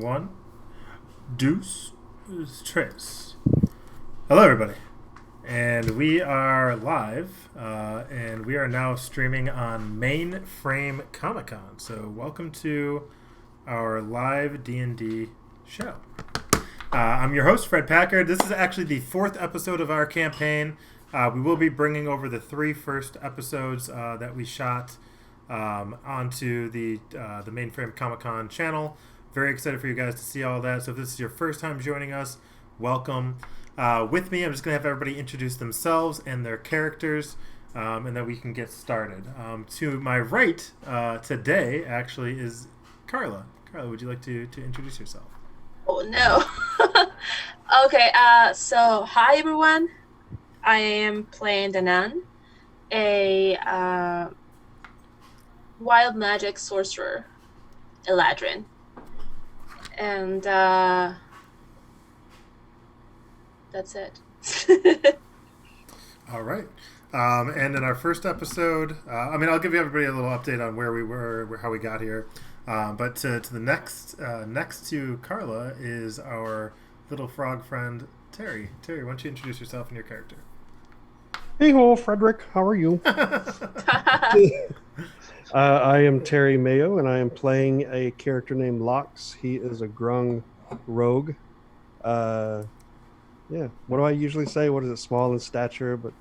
One, deuce, tres. Hello, everybody, and we are live, and we are now streaming on MainFrame Comic Con. So, welcome to our live D&D show. I'm your host, Fred Packard. This is actually the fourth episode of our campaign. We will be bringing over the three first episodes that we shot onto the MainFrame Comic Con channel. Very excited for you guys to see all that. So if this is your first time joining us, welcome. With me, I'm just going to have everybody introduce themselves and their characters, and then we can get started. To my right today, actually, is Carla. Carla, would you like to introduce yourself? Oh, no. Okay, so hi, everyone. I am playing Danan, a wild magic sorcerer, Eladrin. And that's it. All right. And in our first episode, I'll give everybody a little update on where we were, how we got here. But to the next to Carla is our little frog friend, Terry. Terry, why don't you introduce yourself and your character? Hey ho, Frederick. How are you? I am Terry Mayo, and I am playing a character named Lox. He is a grung rogue. What do I usually say? What is it? Small in stature, but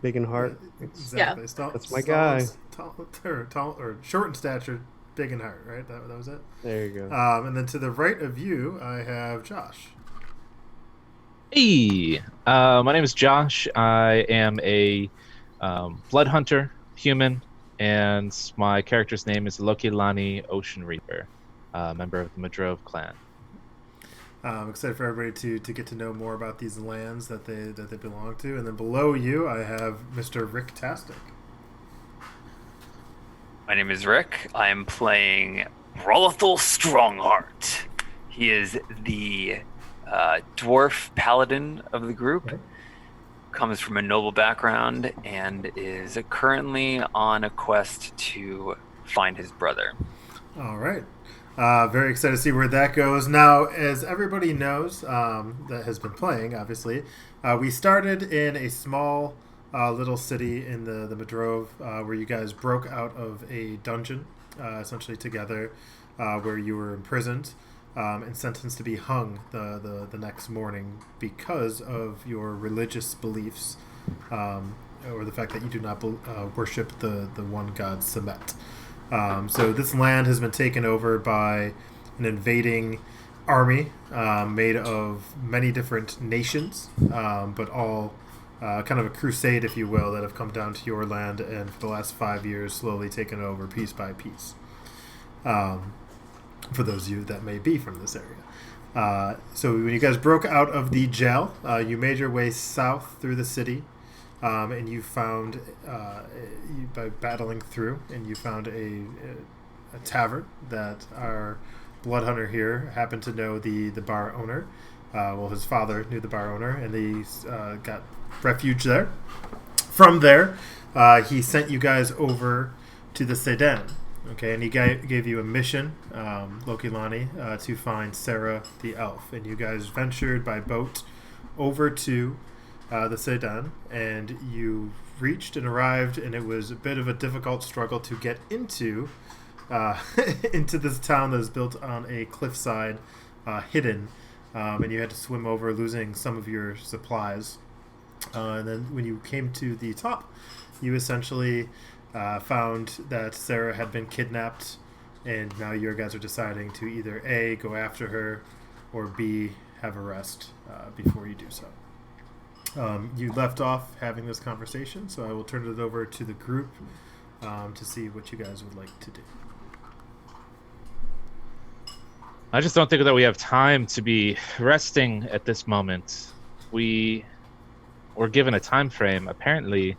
big in heart. Exactly. Yeah. That's my guy. Tall or short in stature, big in heart. Right. That was it. There you go. And then to the right of you, I have Josh. Hey, my name is Josh. I am a blood hunter, human, and my character's name is Lokilani Ocean Reaper, member of the Madrove clan. I'm excited for everybody to get to know more about these lands that they belong to. And then below you, I have Mr. Rick Tastic. My name is Rick. I'm playing Rolithal Strongheart. He is the dwarf paladin of the group. Okay. Comes from a noble background and is currently on a quest to find his brother. All right. Very excited to see where that goes. Now, as everybody knows that has been playing, obviously, we started in a small little city in the Madrove where you guys broke out of a dungeon, essentially together, where you were imprisoned and sentenced to be hung the next morning because of your religious beliefs or the fact that you do not worship the one god Semet. So this land has been taken over by an invading army made of many different nations, but all kind of a crusade, if you will, that have come down to your land and for the last 5 years slowly taken over piece by piece. For those of you that may be from this area. So when you guys broke out of the jail, you made your way south through the city, and you found, by battling through, and you found a tavern that our blood hunter here happened to know the bar owner. His father knew the bar owner, and they got refuge there. From there, he sent you guys over to the Sedan. Okay, and he gave you a mission, Lokilani, to find Sarah the elf. And you guys ventured by boat over to the Sedan, and you reached and arrived, and it was a bit of a difficult struggle to get into into this town that is built on a cliffside, hidden, and you had to swim over, losing some of your supplies. And then when you came to the top, you essentially found that Sarah had been kidnapped, and now you guys are deciding to either A, go after her, or B, have a rest before you do so. You left off having this conversation, so I will turn it over to the group to see what you guys would like to do. I just don't think that we have time to be resting at this moment. We were given a time frame. Apparently,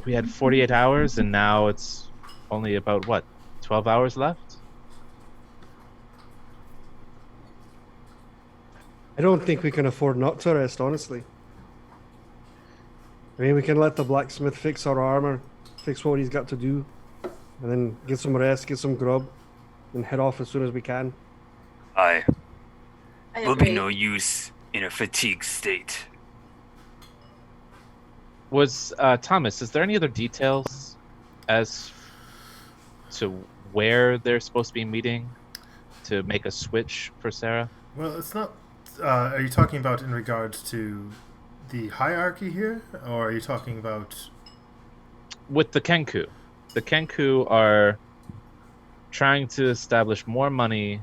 we had 48 hours, and now it's only about, 12 hours left? I don't think we can afford not to rest, honestly. I mean, we can let the blacksmith fix our armor, fix what he's got to do, and then get some rest, get some grub. and head off as soon as we can. I I will be agree. no use in a fatigued state. Was Thomas? Is there any other details as to where they're supposed to be meeting to make a switch for Sarah? Well, it's not. Are you talking about in regards to the hierarchy here, or are you talking about? With the Kenku. The Kenku are trying to establish more money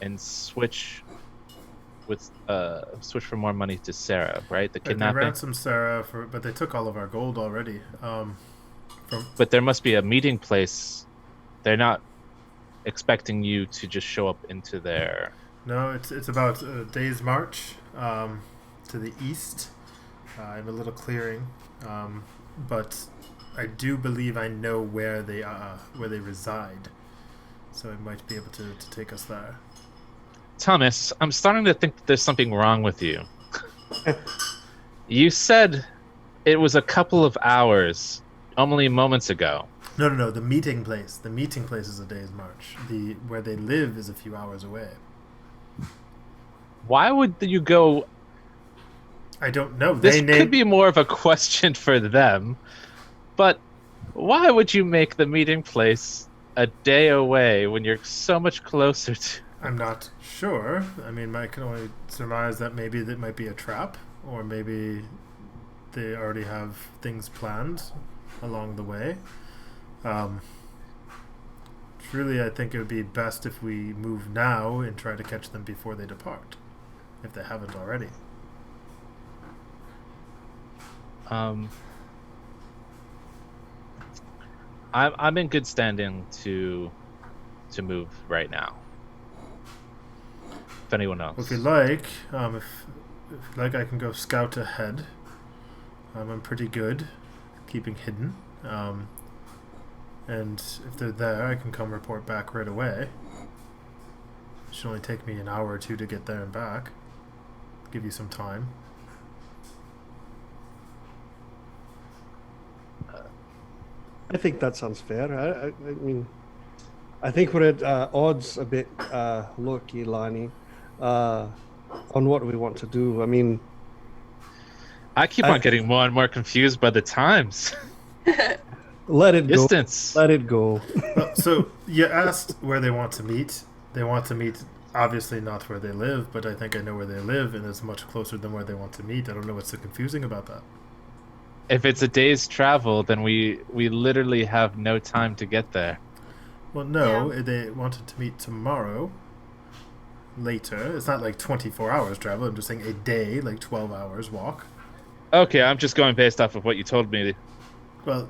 and switch for more money to Sarah, right? The They kidnapping. ransomed Sarah but they took all of our gold already. But there must be a meeting place. They're not expecting you to just show up into their. No, it's about a day's march to the east in a little clearing, but I do believe I know where they reside, so I might be able to take us there. Thomas, I'm starting to think that there's something wrong with you. You said it was a couple of hours, only moments ago. No. The meeting place. The meeting place is a day's march. Where they live is a few hours away. Why would you go? I don't know. This could be more of a question for them, but why would you make the meeting place a day away when you're so much closer to? I'm not sure. I mean, I can only surmise that maybe that might be a trap, or maybe they already have things planned along the way. Truly, I think it would be best if we move now and try to catch them before they depart, if they haven't already. I'm in good standing to move right now. If anyone else. If you like, if you like, I can go scout ahead. I'm pretty good keeping hidden. And if they're there, I can come report back right away. It should only take me an hour or two to get there and back. Give you some time. I think that sounds fair. I mean, I think we're at odds a bit, Loki, Lani, on what we want to do. I mean, I keep on getting more and more confused by the times. let it Distance. go. Let it go. So you asked where they want to meet. They want to meet, obviously not where they live, but I think I know where they live, and it's much closer than where they want to meet. I don't know what's so confusing about that. If it's a day's travel, then we literally have no time to get there. Well, no, they wanted to meet tomorrow. Later. It's not like 24 hours travel. I'm just saying a day, like 12 hours walk. Okay, I'm just going based off of what you told me Well,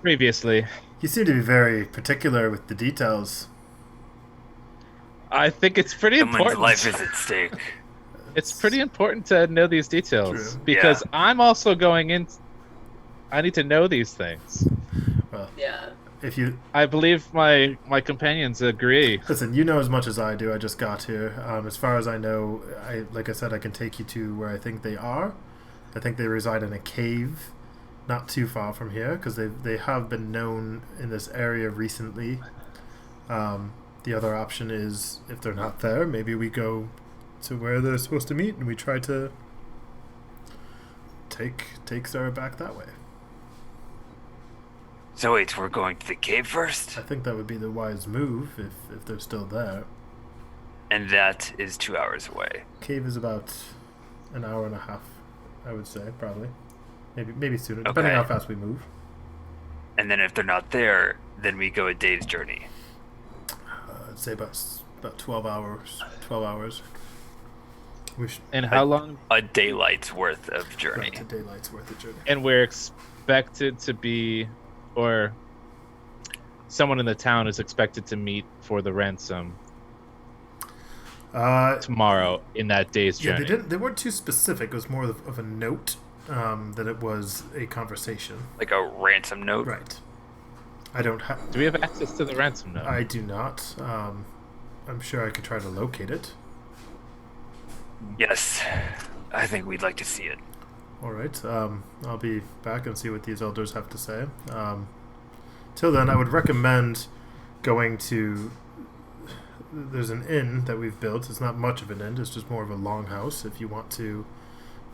previously. You seem to be very particular with the details. I think it's pretty Someone's important. life is at stake. It's pretty important to know these details. True. Because I'm also going in. I need to know these things. Well, Yeah. if you I believe my companions agree. listen, you know as much as I do. I just got here. As far as I know, like I said, I can take you to where I think they are. I think they reside in a cave, not too far from here, because they have been known in this area recently. The other option is, if they're not there, maybe we go to where they're supposed to meet and we try to take Sarah back that way. So wait, we're going to the cave first? I think that would be the wise move if they're still there. And that is 2 hours away. Cave is about an hour and a half, I would say, probably. Maybe sooner, depending Okay. how fast we move. And then if they're not there, then we go a day's journey. I'd say about 12 hours. 12 hours. And how long? A daylight's worth of journey. Right, a daylight's worth of journey. And we're expected to be, or someone in the town is expected to meet for the ransom tomorrow in that day's Yeah, journey. they weren't too specific. It was more of a note that it was a conversation. Like a ransom note. Right. I don't have. Do we have access to the ransom note? I do not. I'm sure I could try to locate it. Yes. I think we'd like to see it. All right. I'll be back and see what these elders have to say. Till then, I would recommend going to there's an inn that we've built. It's not much of an inn. It's just more of a longhouse. If you want to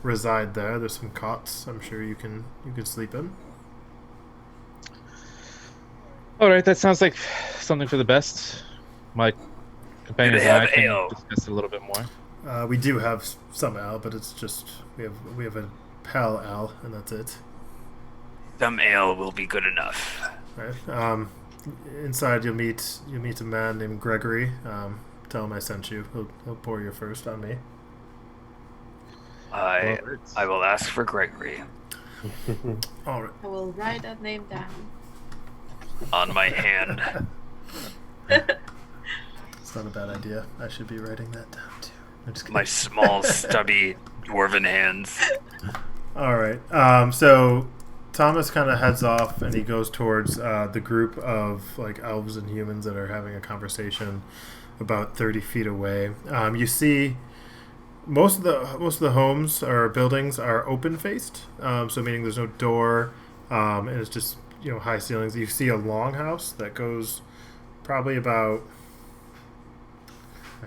reside there, there's some cots. I'm sure you can sleep in. All right, that sounds like something for the best. My companions and I have can ale? discuss it a little bit more. We do have some ale, but it's just we have a pale ale, and that's it. Some ale will be good enough. Right. Inside, you'll meet a man named Gregory. Tell him I sent you. He'll pour your first on me. I will ask for Gregory All right. I will write that name down. on my hand. It's not a bad idea. I should be writing that down too. I'm just kidding. My small, stubby, dwarven hands. All right. So Thomas kind of heads off and he goes towards the group of like elves and humans that are having a conversation about 30 feet away. You see most of the homes or buildings are open faced, so meaning there's no door, and it's just high ceilings. You see a longhouse that goes probably about,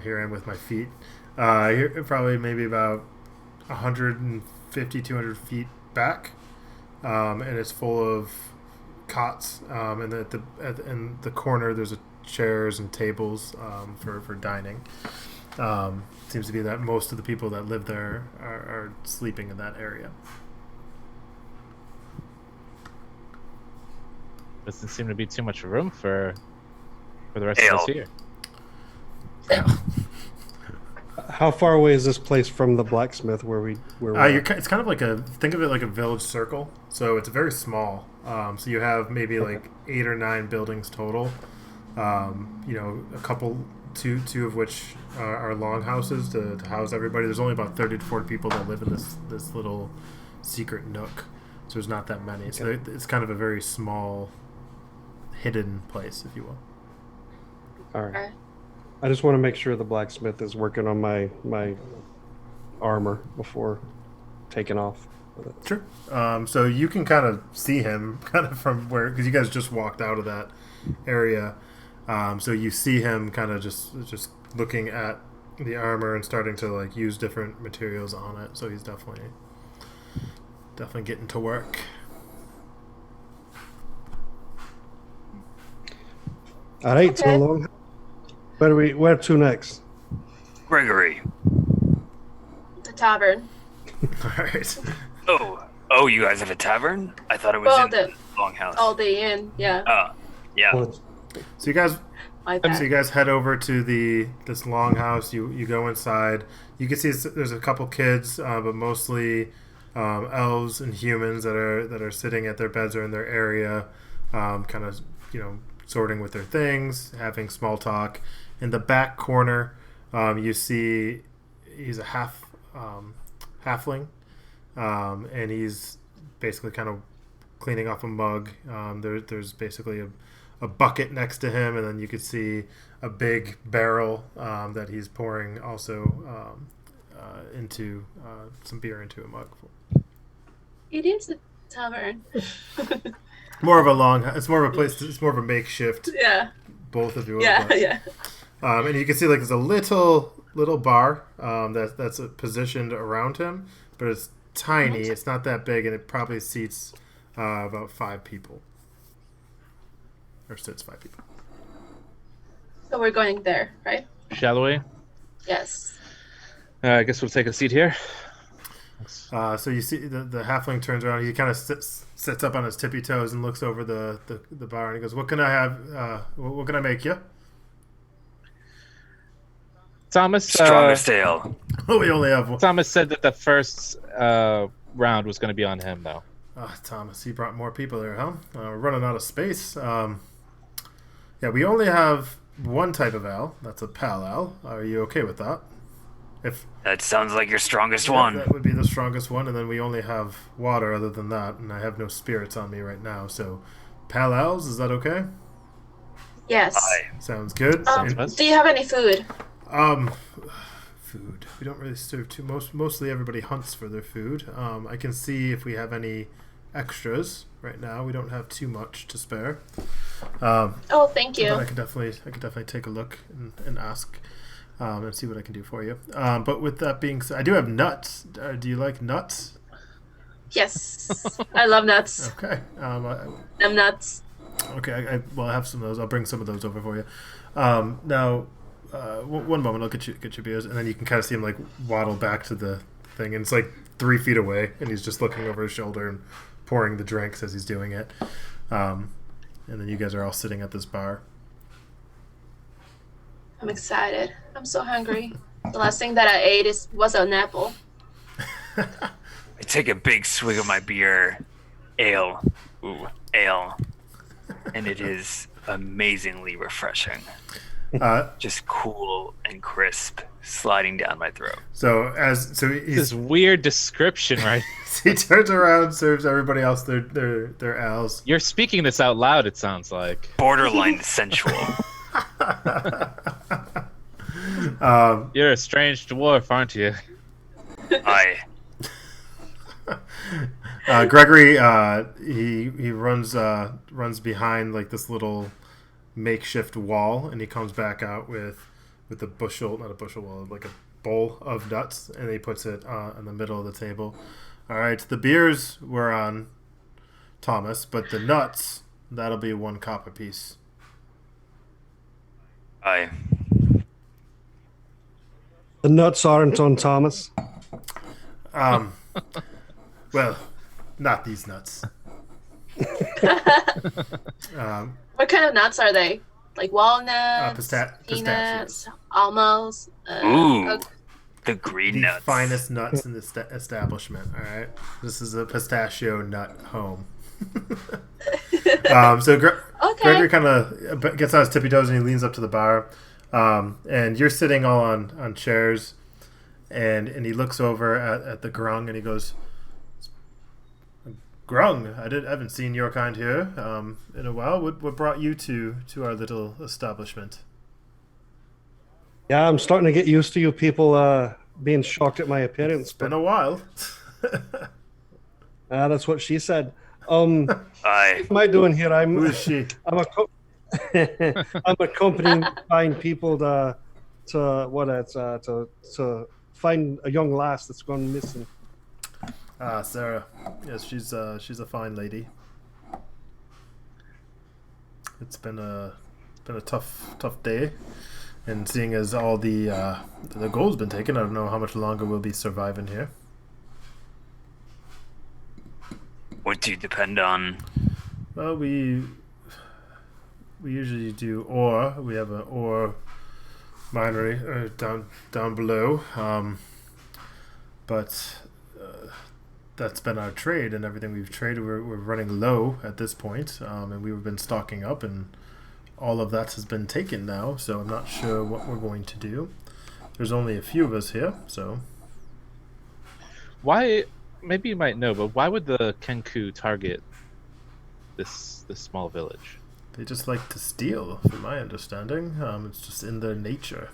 here I am with my feet, probably maybe about 150, 200 feet back, and it's full of cots, and in the corner there's chairs and tables for dining. Seems to be that most of the people that live there are sleeping in that area. Doesn't seem to be too much room for the rest of us here. How far away is this place from the blacksmith where we're at? It's kind of like think of it like a village circle. So it's very small. So you have maybe like 8 or 9 buildings total. A couple, two of which are longhouses to house everybody. There's only about 30 to 40 people that live in this little secret nook. So there's not that many. So it's kind of a very small, hidden place, if you will. All right. I just want to make sure the blacksmith is working on my armor before taking off with it. Sure. So you can kind of see him kind of from where, because you guys just walked out of that area. So you see him kind of just looking at the armor and starting to like use different materials on it. So he's definitely getting to work. All right. Okay. So long. Where to next? Gregory. The tavern. All right. Oh, you guys have a tavern? I thought it was Well, in the longhouse. All day in, yeah. Yeah. Well, So you guys My bad. So you guys head over to this longhouse. You go inside. You can see there's a couple kids, but mostly elves and humans that are sitting at their beds or in their area, kind of sorting with their things, having small talk. In the back corner, you see he's a halfling, and he's basically kind of cleaning off a mug. There's basically a bucket next to him, and then you could see a big barrel that he's pouring also into some beer into a mug. It is the tavern. More of a it's more of a place. It's more of a makeshift. Yeah. Both of you. Yeah, yeah. And you can see like there's a little bar that's positioned around him, but it's tiny. It's not that big, and it probably seats about 5 people. Or sits 5 people. So we're going there, right? Shall we? Yes. I guess we'll take a seat here. So you see the halfling turns around. He kind of sits up on his tippy toes and looks over the bar, and he goes, "What can I have? What can I make you?" Thomas. Strongest ale. Oh, we only have one. Thomas said that the first round was going to be on him, though. Thomas, he brought more people there, huh? We're running out of space. Yeah, we only have one type of ale. That's a pale ale. Are you okay with that? That sounds like your strongest Yeah, one. that would be the strongest one, and then we only have water other than that, and I have no spirits on me right now. So, pale ales, is that okay? Yes. Sounds good. Do you have any food? Food. We don't really serve mostly everybody hunts for their food. I can see if we have any extras right now. We don't have too much to spare. Oh, thank you. But I could definitely take a look and ask and see what I can do for you. But with that being said, I do have nuts. Do you like nuts? Yes, I love nuts. Okay. I'm nuts. Okay. Well, I have some of those. I'll bring some of those over for you. Now, one moment. I'll get your beers, and then you can kind of see him like waddle back to the thing, and it's like 3 feet away, and he's just looking over his shoulder and pouring the drinks as he's doing it. And then you guys are all sitting at this bar. I'm excited. I'm so hungry. The last thing that I ate was an apple. I take a big swig of my beer, ale, and it is amazingly refreshing. Just cool and crisp, sliding down my throat. So he's This weird description, right? he turns around, serves everybody else their ales. You're speaking this out loud, it sounds like. Borderline sensual. You're a strange dwarf, aren't you? Gregory, he runs behind like this little makeshift wall, and he comes back out with not a bushel wall, like a bowl of nuts, and he puts it in the middle of the table. All right, the beers were on Thomas, but the nuts, that'll be 1 copper piece. Aye. The nuts aren't on Thomas. Well, not these nuts. What kind of nuts are they? Like walnuts, Pistachios. peanuts, almonds. Ooh, Okay. the green The nuts. finest nuts in the establishment. All right, this is a pistachio nut home. So Gregory kind of gets on his tippy toes and he leans up to the bar, and you're sitting all on chairs, and he looks over at the grung and he goes, "Grung, I haven't seen your kind here in a while. What brought you to our little establishment?" Yeah, I'm starting to get used to you people being shocked at my appearance. It's been a while. That's what she said. Aye. What am I doing here? Who is she? I'm accompanying fine people to find a young lass that's gone missing. Sarah. Yes, she's a fine lady. It's been a tough day, and seeing as all the gold's been taken, I don't know how much longer we'll be surviving here. What do you depend on? Well, we usually do ore. We have an ore minery down below, but that's been our trade, and everything we've traded, we're running low at this point, and we've been stocking up, and all of that has been taken now, so I'm not sure what we're going to do. There's only a few of us here, so... Why? Maybe you might know, but why would the Kenku target this small village? They just like to steal, from my understanding. It's just in their nature.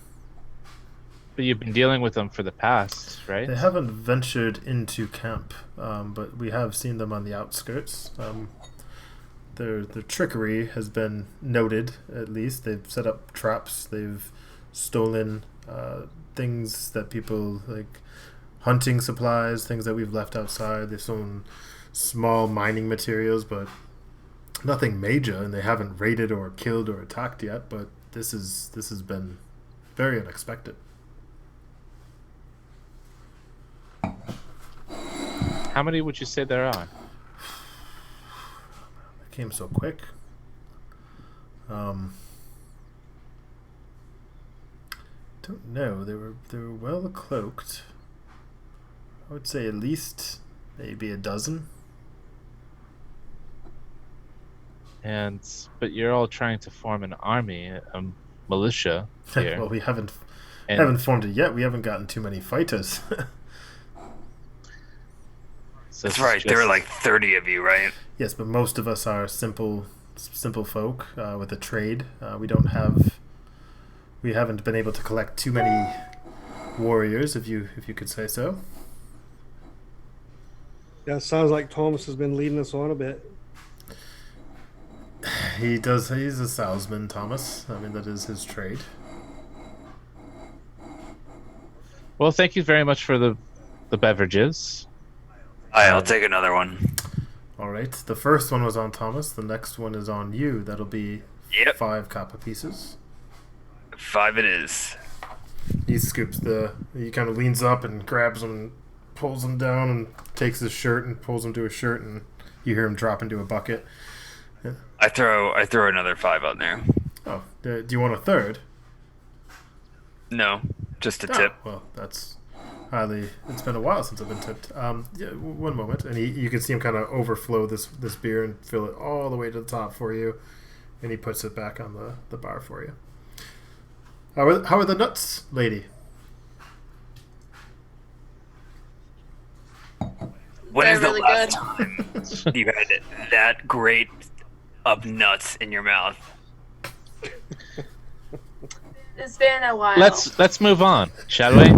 But you've been dealing with them for the past, right? They haven't ventured into camp, but we have seen them on the outskirts. Their trickery has been noted, at least. They've set up traps. They've stolen things that people, like hunting supplies, things that we've left outside. They've stolen small mining materials, but nothing major, and they haven't raided or killed or attacked yet, but this has been very unexpected. How many would you say there are? It came so quick. Don't know. They were well cloaked. I would say at least maybe a dozen. But you're all trying to form an army, a militia here. Well, we haven't And- formed it yet. We haven't gotten too many fighters. So That's it's right. There are just- like 30 of you, right? Yes, but most of us are simple folk with a trade. We haven't been able to collect too many warriors, if you could say so. Yeah, it sounds like Thomas has been leading us on a bit. he does. He's a salesman, Thomas. I mean, that is his trade. Well, thank you very much for the beverages. I'll take another one. All right. The first one was on Thomas. The next one is on you. That'll be Yep. 5 copper pieces. 5 it is. He scoops he kind of leans up and grabs him and pulls him down and takes his shirt and pulls him to his shirt, and you hear him drop into a bucket. Yeah. I throw another 5 out there. Oh, do you want a third? No, just a Oh, tip. well, that's highly. It's been a while since I've been tipped. Yeah, one moment, and you can see him kind of overflow this beer and fill it all the way to the top for you, and he puts it back on the bar for you. How are the nuts, lady? When They're is the really last time you had that great of nuts in your mouth? It's been a while. Let's move on, shall we?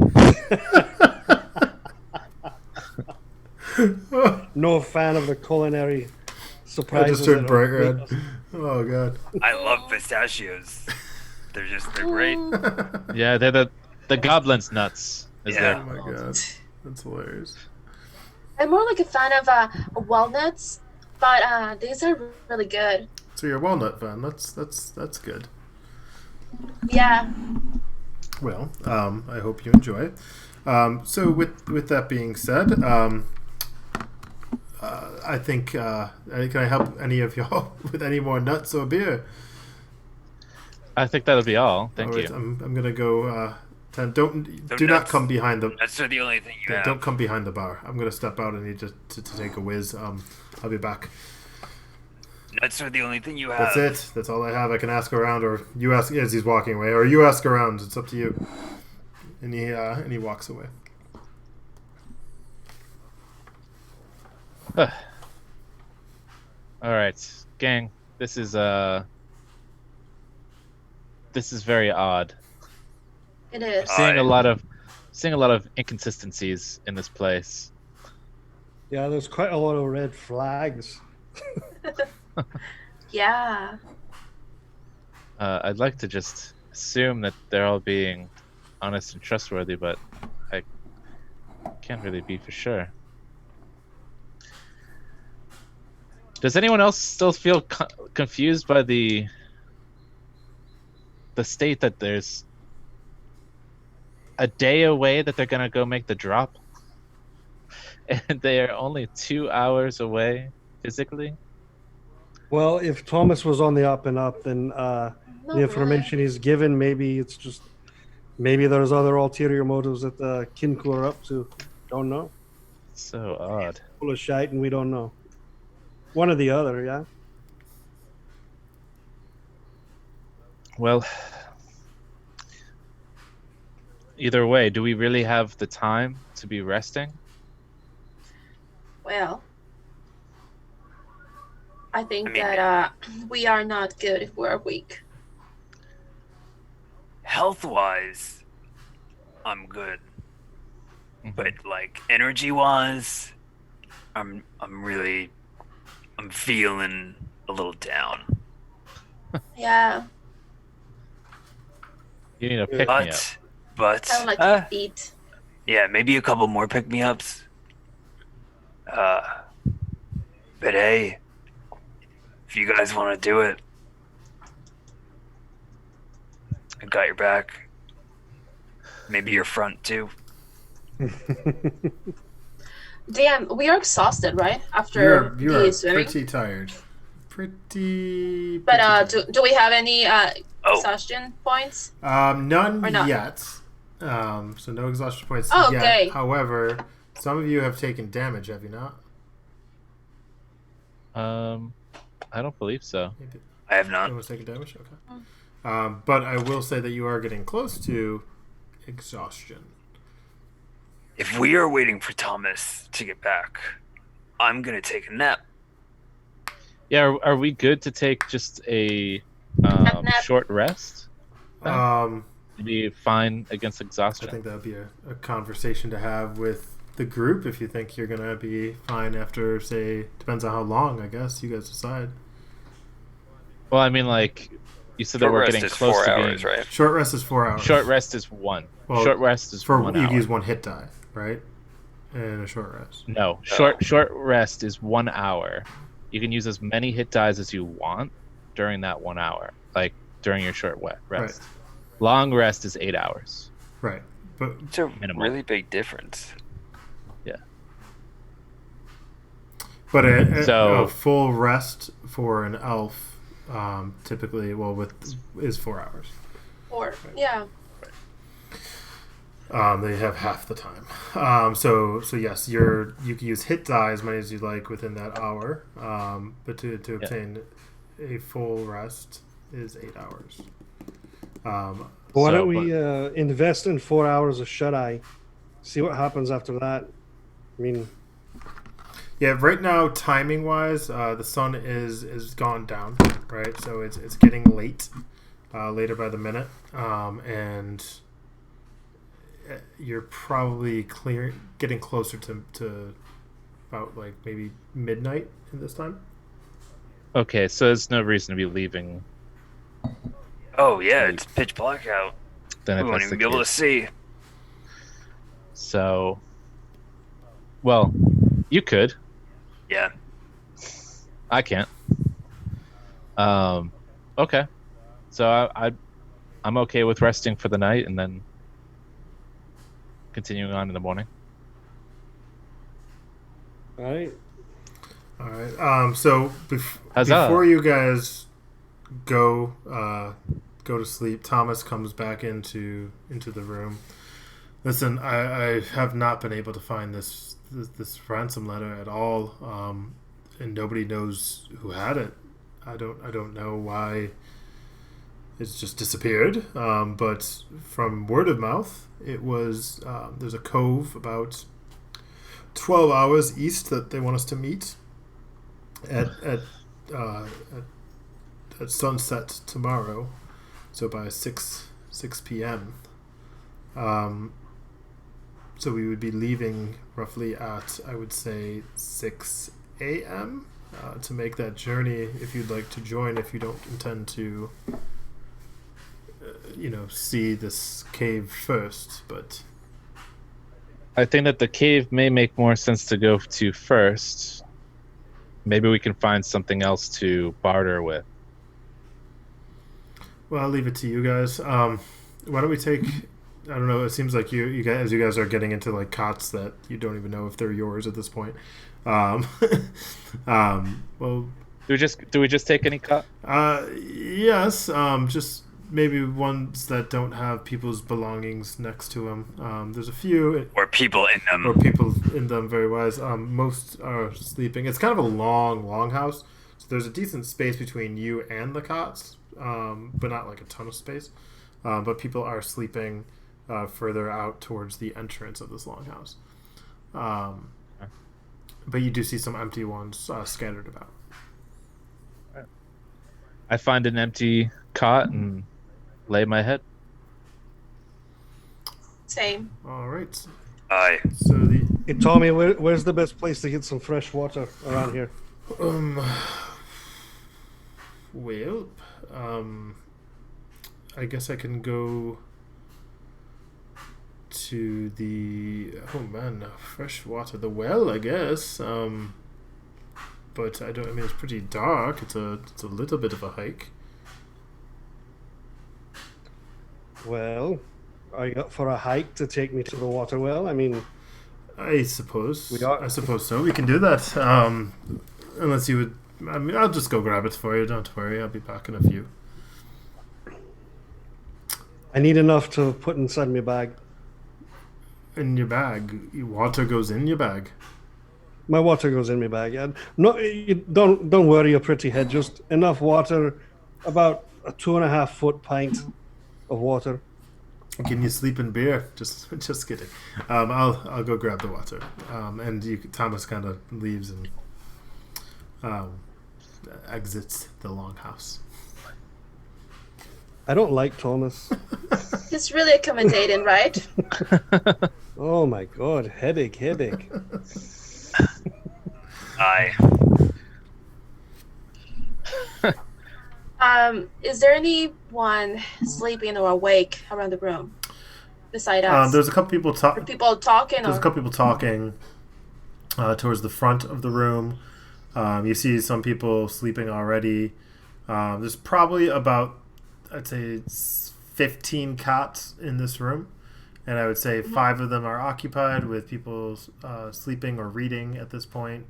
No fan of the culinary I surprises. just turned that bright are- red. Oh god. I love pistachios. They're great. Yeah, they're the goblin's nuts. Is Yeah. Oh my god, that's hilarious. I'm more like a fan of walnuts, but these are really good. So you're a walnut fan. That's good. Yeah. Well, I hope you enjoy. So with that being said, I think can I help any of y'all with any more nuts or beer? I think that'll be all. Thank All right, you. I'm gonna go. Do not nuts- come behind the. Nuts are the only thing you have. Don't come behind the bar. I'm gonna step out and need to take a whiz. I'll be back. Nuts are the only thing you have. That's it. That's all I have. I can ask around, or you ask as he's walking away, or you ask around. It's up to you. And he walks away. All right, gang. This is very odd. It is. Seeing a lot of inconsistencies in this place. Yeah, there's quite a lot of red flags. Yeah. I'd like to just assume that they're all being honest and trustworthy, but I can't really be for sure. Does anyone else still feel confused by the state that there's a day away that they're gonna go make the drop, and they are only 2 hours away physically? Well, if Thomas was on the up and up, then No the information he's given, maybe there's other ulterior motives that the Kinku are up to. Don't know. So odd. Full of shite, and we don't know. One or the other, yeah. Well, either way, do we really have the time to be resting? Well, I think I mean- that we are not good if we're weak. Health-wise, I'm good. But like energy-wise, I'm feeling a little down. Yeah. You need to pick me up. But Kind of like to eat. yeah, maybe a couple more pick-me-ups. But hey, if you guys want to do it, I got your back. Maybe your front too. Damn, we are exhausted, right? After You the are swimming. pretty tired. Pretty. But tired. do we have any Oh, exhaustion points? None or not? yet. So no exhaustion points Oh, yet. okay. However, some of you have taken damage, have you not? I don't believe so. Maybe. I have not. Anyone's taken damage? Okay. But I will say that you are getting close to exhaustion. If we are waiting for Thomas to get back, I'm gonna take a nap. Yeah, are we good to take just a Nap. short rest? Um, To be fine against I exhaustion? think that would be a conversation to have with the group if you think you're going to be fine after, say, depends on how long, I guess. You guys decide. Well, I mean, like, you said that Short we're rest getting is close 4 to hours, being. right? Short rest is 4 hours. Short rest is 1. Well, Short rest is for 1 you hour. can use 1 hit die, right? And a short rest. No, short rest is 1 hour. You can use as many hit dies as you want during that 1 hour, like during your short rest. Right. Long rest is 8 hours. Right. But It's a Minimal. really big difference. Yeah. But So- a full rest for an elf, typically, is 4 hours. Or yeah. They have half the time. So yes, you can use hit die as many as you like within that hour. But to obtain a full rest is 8 hours. Why So, don't we invest in 4 hours of shut eye? See what happens after that. I mean, Yeah, right now, timing wise, the sun is gone down, right? So it's getting late, later by the minute, and you're probably getting closer to about like maybe midnight at this time. Okay, so there's no reason to be leaving. Oh yeah, it's pitch black out. Then We if won't that's even the be able to case. see. So, well, you could. Yeah. I can't. Okay. So I'm okay with resting for the night and then continuing on in the morning. all right. All right. So Huzzah. before you guys go to sleep, Thomas comes back into the room. Listen, I have not been able to find this ransom letter at all, and nobody knows who had it. I don't know why it's just disappeared. But from word of mouth, it was there's a cove about 12 hours east that they want us to meet at sunset tomorrow, so by 6 p.m. So we would be leaving roughly at, I would say, 6 a.m. To make that journey. If you'd like to join, if you don't intend to, see this cave first, but I think that the cave may make more sense to go to first. Maybe we can find something else to barter with. well, I'll leave it to you guys. Why don't we take? I don't know. It seems like you guys are getting into like cots that you don't even know if they're yours at this point. Well, Do we just take any cut? yes. Just maybe ones that don't have people's belongings next to them. There's a few, Or people in them. or people in them. Very wise. Most are sleeping. It's kind of a long house, so there's a decent space between you and the cots, but not like a ton of space. But people are sleeping further out towards the entrance of this longhouse. But you do see some empty ones scattered about. I find an empty cot and lay my head. Same. All right. Aye. So the Hey, Tommy, where's the best place to get some fresh water around here? well, I guess I can go to the fresh water, the well, I guess. But I don't. I mean, it's pretty dark. It's a little bit of a hike. Well, are you up for a hike to take me to the water well? I mean, I suppose. We are- I suppose so. We can do that. Unless you would. I mean, I'll just go grab it for you. Don't worry. I'll be back in a few. I need enough to put inside my bag. In your bag. Water goes in your bag. My water goes in my bag. And no, don't worry your pretty head. Just enough water, about a 2.5 foot pint of water. Can you sleep in beer? Just kidding. I'll go grab the water. And Thomas kind of leaves and exits the longhouse. I don't like Thomas. He's really accommodating, right? Oh my god, headache. Aye. Is there anyone sleeping or awake around the room beside us? There's a couple people Are people talking? There's a couple people talking towards the front of the room. You see some people sleeping already. There's probably about, I'd say, 15 cots in this room. And I would say 5 of them are occupied with people sleeping or reading at this point.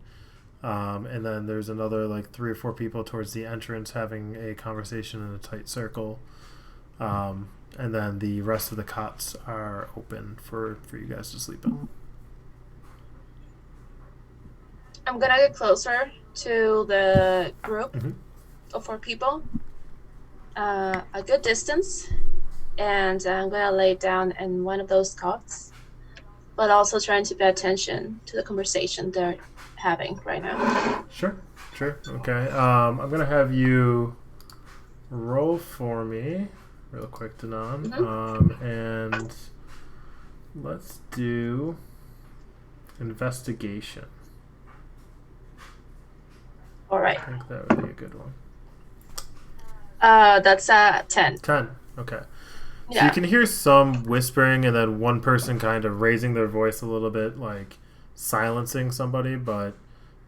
And then there's another like 3 or 4 people towards the entrance having a conversation in a tight circle. And then the rest of the cots are open for you guys to sleep in. I'm gonna get closer to the group of 4 people, a good distance, and I'm gonna lay down in one of those cots, but also trying to pay attention to the conversation they're having right now. Sure. Okay. I'm gonna have you roll for me real quick, Danon. And let's do investigation. All right. I think that would be a good one. That's 10. 10. Okay. So Yeah. you can hear some whispering and then one person kind of raising their voice a little bit, like silencing somebody, but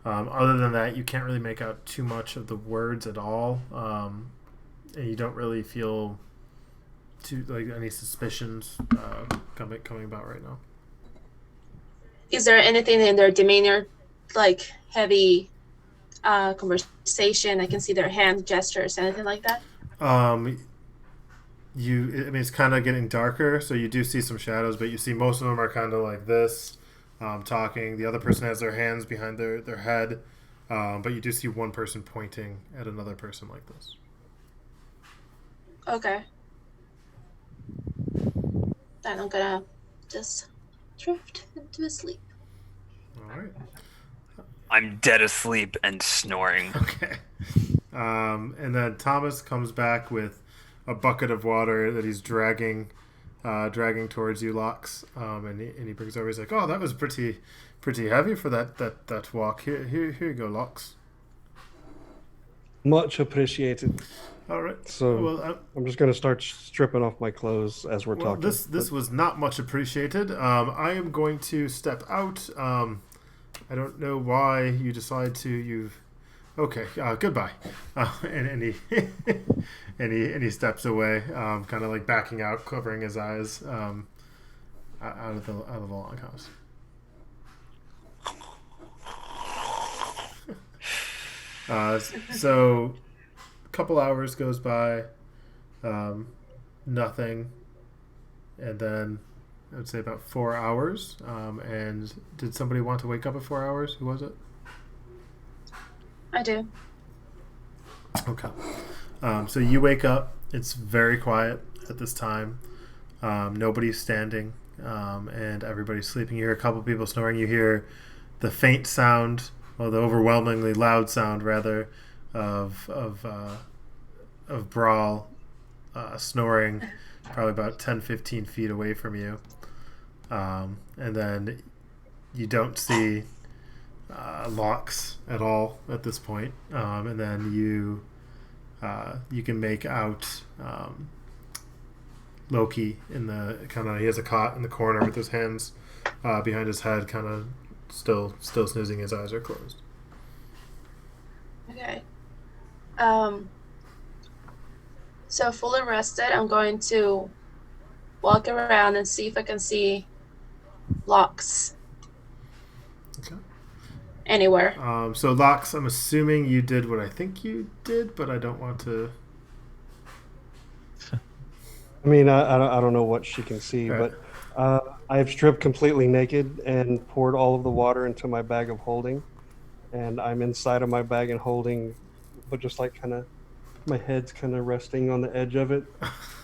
other than that, you can't really make out too much of the words at all, and you don't really feel any suspicions coming about right now. Is there anything in their demeanor, like heavy conversation? I can see their hand gestures, anything like that? It's kind of getting darker, so you do see some shadows, but you see most of them are kind of like this, talking. The other person has their hands behind their head, but you do see one person pointing at another person like this. Okay. Then I'm gonna just drift into sleep. All right. I'm dead asleep and snoring. Okay. And then Thomas comes back with a bucket of water that he's dragging towards you, Lox. And he brings over. He's like, "Oh, that was pretty heavy for that walk. Here you go, Lox." Much appreciated. All right. So Well, I'm just going to start stripping off my clothes as we're talking. This was not much appreciated. I am going to step out. I don't know why you decide to. Okay. Goodbye. And he and he steps away, kind of like backing out, covering his eyes, out of the longhouse. So a couple hours goes by, nothing, and then I would say about 4 hours. And did somebody want to wake up at 4 hours? Who was it? I do. Okay. So you wake up. It's very quiet at this time. Nobody's standing, and everybody's sleeping. You hear a couple people snoring. You hear the faint sound, or the overwhelmingly loud sound, rather, of Brawl snoring, probably about 10-15 feet away from you. And then you don't see Lox at all at this point. And then you can make out Loki in the he has a cot in the corner with his hands behind his head, kind of still snoozing. His eyes are closed. Okay. So fully rested, I'm going to walk around and see if I can see Lox Okay. anywhere. So Lox, I'm assuming you did what I think you did, but I don't want to. I mean, I don't know what she can see, Right. but I've stripped completely naked and poured all of the water into my bag of holding, and I'm inside of my bag and holding, but just like my head's kind of resting on the edge of it,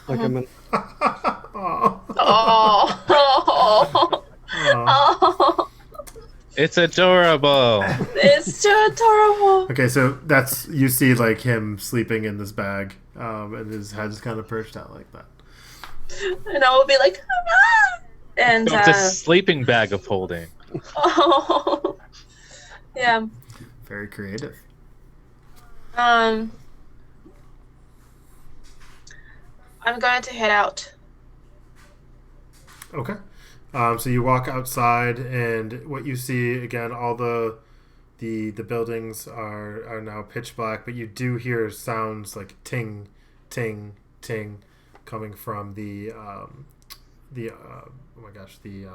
like I'm in. Aw. Oh, Aw. It's adorable. it's too adorable. Okay, so that's you see like him sleeping in this bag, and his head's kind of perched out like that. And I will be like, ah! And It's a sleeping bag of holding. oh, yeah. Very creative. I'm going to head out. Okay. So you walk outside, and what you see again, all the buildings are now pitch black, but you do hear sounds like ting, ting, ting, coming from the oh my gosh, the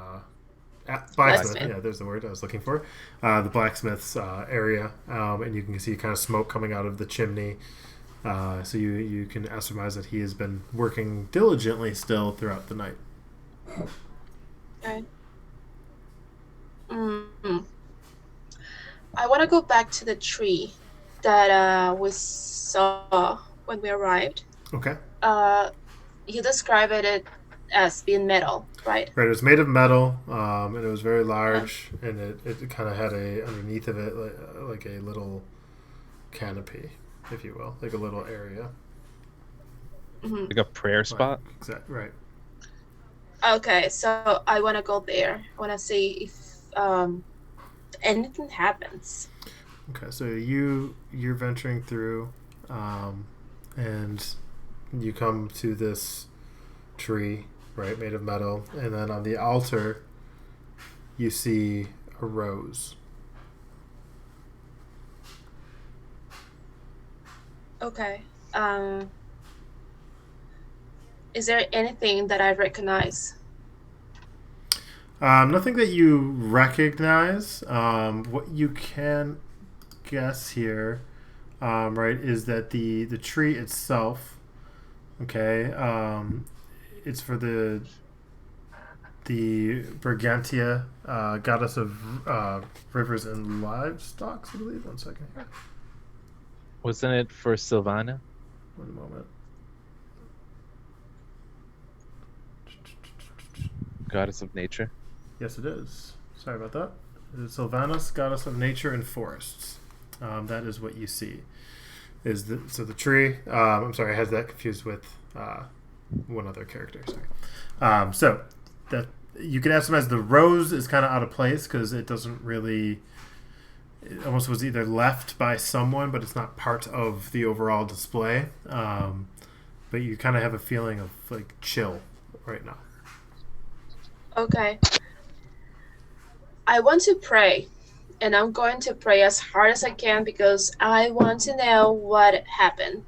blacksmith. Yeah, there's the word I was looking for. The blacksmith's area, and you can see kind of smoke coming out of the chimney. So you can surmise that he has been working diligently still throughout the night. Okay. Mm. I want to go back to the tree that we saw when we arrived. Okay. You described it as being metal, right? Right. It was made of metal, and it was very large, and it kind of had underneath of it like a little canopy, if you will, like a little area. Mm-hmm. Like a prayer spot? Exactly. Right. Okay, so I want to go there. I want to see if anything happens. Okay, so you're venturing through, and you come to this tree, right, made of metal, and then on the altar, you see a rose. Okay. Is there anything that I recognize? Nothing that you recognize. What you can guess here, right, is that the tree itself, okay, it's for the Brigantia, goddess of rivers and livestock, I believe. 1 second here. Wasn't it for Sylvana? 1 moment. Goddess of nature? Yes, it is. Sorry about that. It is Sylvanas, goddess of nature and forests. That is what you see. So the tree. I'm sorry, I had that confused with one other character. Sorry. So that you can estimate as the rose is kind of out of place because it doesn't really. It almost was either left by someone, but it's not part of the overall display. But you kind of have a feeling of like chill right now. Okay. I want to pray, and I'm going to pray as hard as I can because I want to know what happened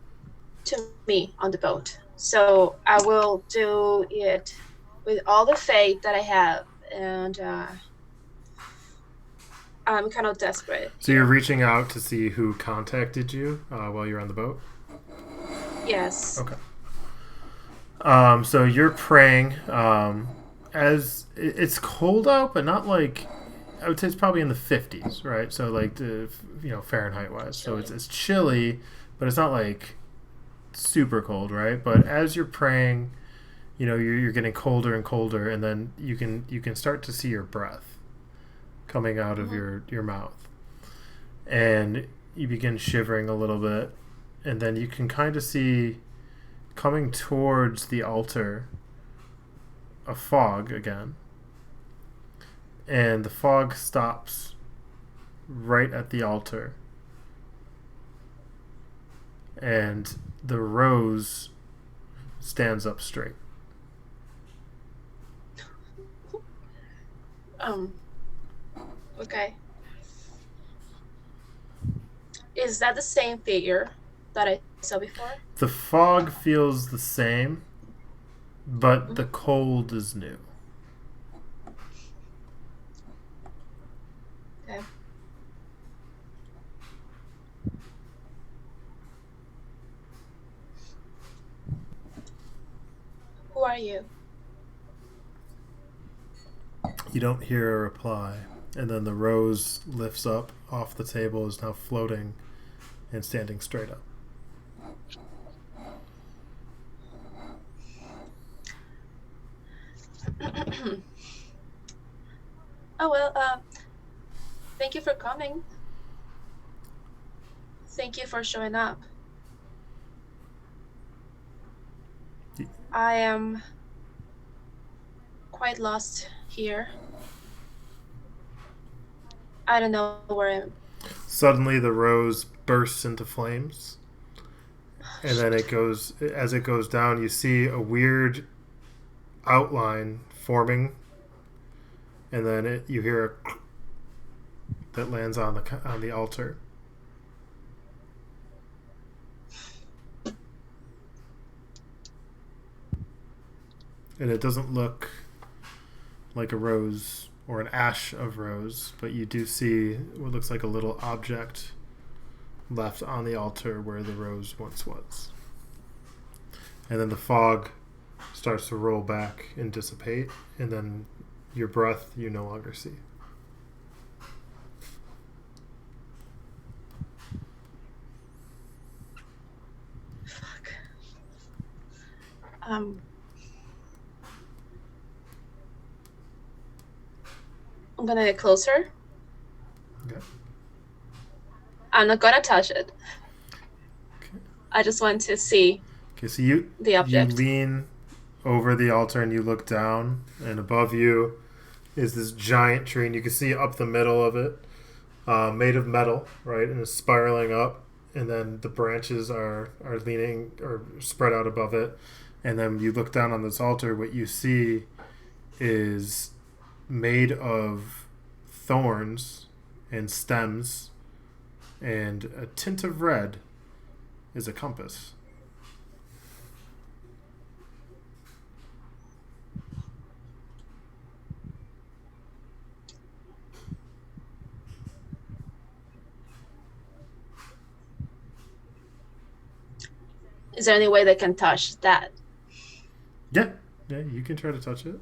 to me on the boat. So I will do it with all the faith that I have, and I'm kind of desperate. So you're reaching out to see who contacted you while you're on the boat? Yes. Okay. So you're praying. As it's cold out, but not like, I would say it's probably in the 50s, right? So like the Fahrenheit wise. So it's chilly, but it's not like super cold, right? But as you're praying, you're getting colder and colder, and then you can start to see your breath coming out of your mouth, and you begin shivering a little bit, and then you can kind of see coming towards the altar a fog again, and the fog stops right at the altar, and the rose stands up straight. Okay. Is that the same figure that I saw before? The fog feels the same, but the cold is new. Okay. Who are you? You don't hear a reply, and then the rose lifts up off the table, is now floating and standing straight up. Oh, well, thank you for coming. Thank you for showing up. I am quite lost here. I don't know where I am. Suddenly the rose bursts into flames, and then as it goes down, you see a weird outline forming, and then you hear a that lands on the altar. And it doesn't look like a rose or an ash of rose, but you do see what looks like a little object left on the altar where the rose once was. And then the fog starts to roll back and dissipate, and then your breath you no longer see. Fuck. I'm gonna get closer. Okay. I'm not gonna touch it. Okay. I just want to see So you the object. You lean over the altar and you look down, and above you is this giant tree, and you can see up the middle of it, made of metal, right, and it's spiraling up, and then the branches are leaning or spread out above it, and then you look down on this altar. What you see is made of thorns and stems, and a tint of red is a compass. Is there any way they can touch that? Yeah, you can try to touch it.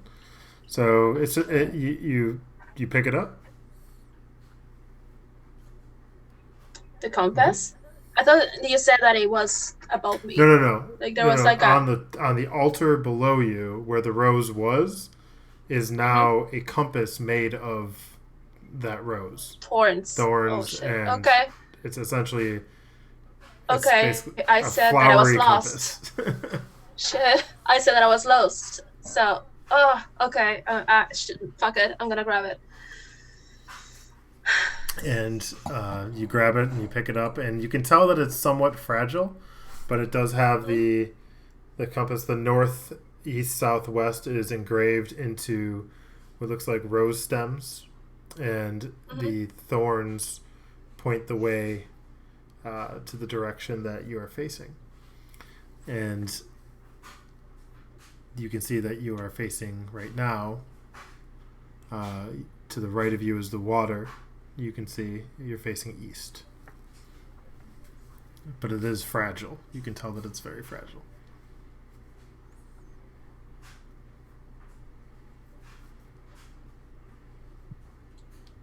So you pick it up. The compass? I thought you said that it was above me. No. Like there was like on the altar below you where the rose was is now a compass made of that rose. Thorns. Oh, shit. And okay. it's essentially Okay. I said that I was lost. Shit. I said that I was lost. So, okay. Fuck it. I'm gonna grab it. And you grab it and you pick it up, and you can tell that it's somewhat fragile, but it does have the compass. The north, east, southwest is engraved into what looks like rose stems, and the thorns point the way to the direction that you are facing. And you can see that you are facing right now. To the right of you is the water. You can see you're facing east. But it is fragile. You can tell that it's very fragile.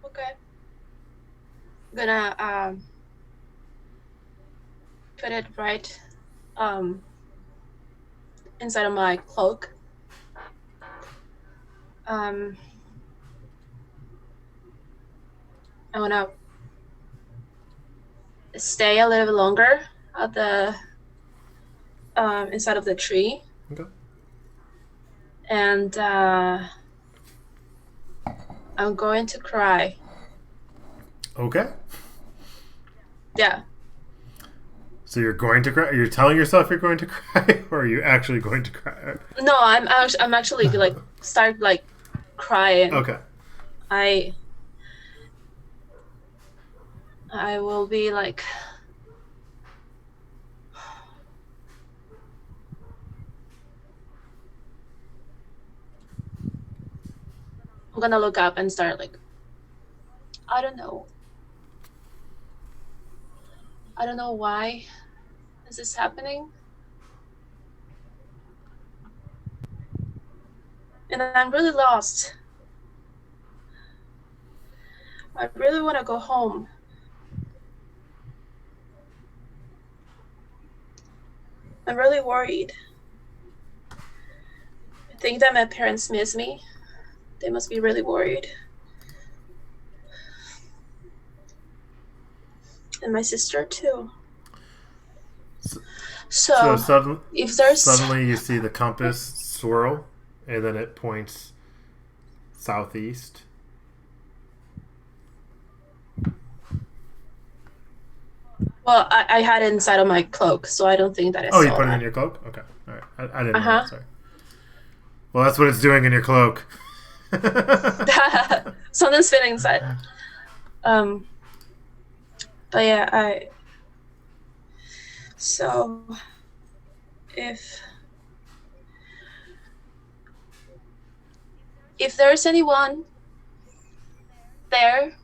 Okay. I'm gonna put it right inside of my cloak. I want to stay a little bit longer at the inside of the tree. Okay. And I'm going to cry. Okay. Yeah. So you're going to cry? You're telling yourself you're going to cry, or are you actually going to cry? No, I'm actually like start like crying. Okay. I will be like, I'm gonna look up and start like, I don't know why is this happening, and I'm really lost. I really want to go home. I'm really worried. I think that my parents miss me. They must be really worried. And my sister too. So if there's suddenly you see the compass swirl, and then it points southeast. Well, I had it inside of my cloak, so I don't think that I Oh, you saw put it that. in your cloak? Okay. All right. I didn't know Uh-huh. that. Sorry. Well, that's what it's doing in your cloak. Something's fitting inside. Um, but yeah, so if there's anyone there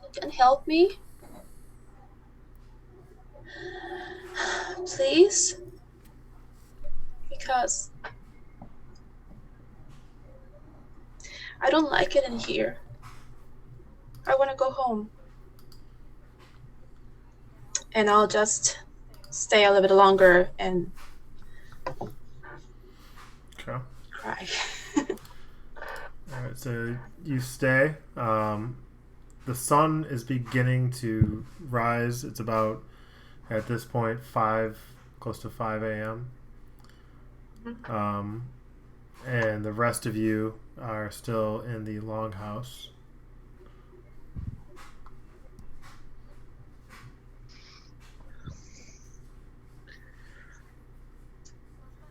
who can help me, please, because I don't like it in here. I want to go home, and I'll just stay a little bit longer and Okay. cry. All right. So you stay. The sun is beginning to rise. It's about, at this point, close to 5 a.m. And the rest of you are still in the longhouse.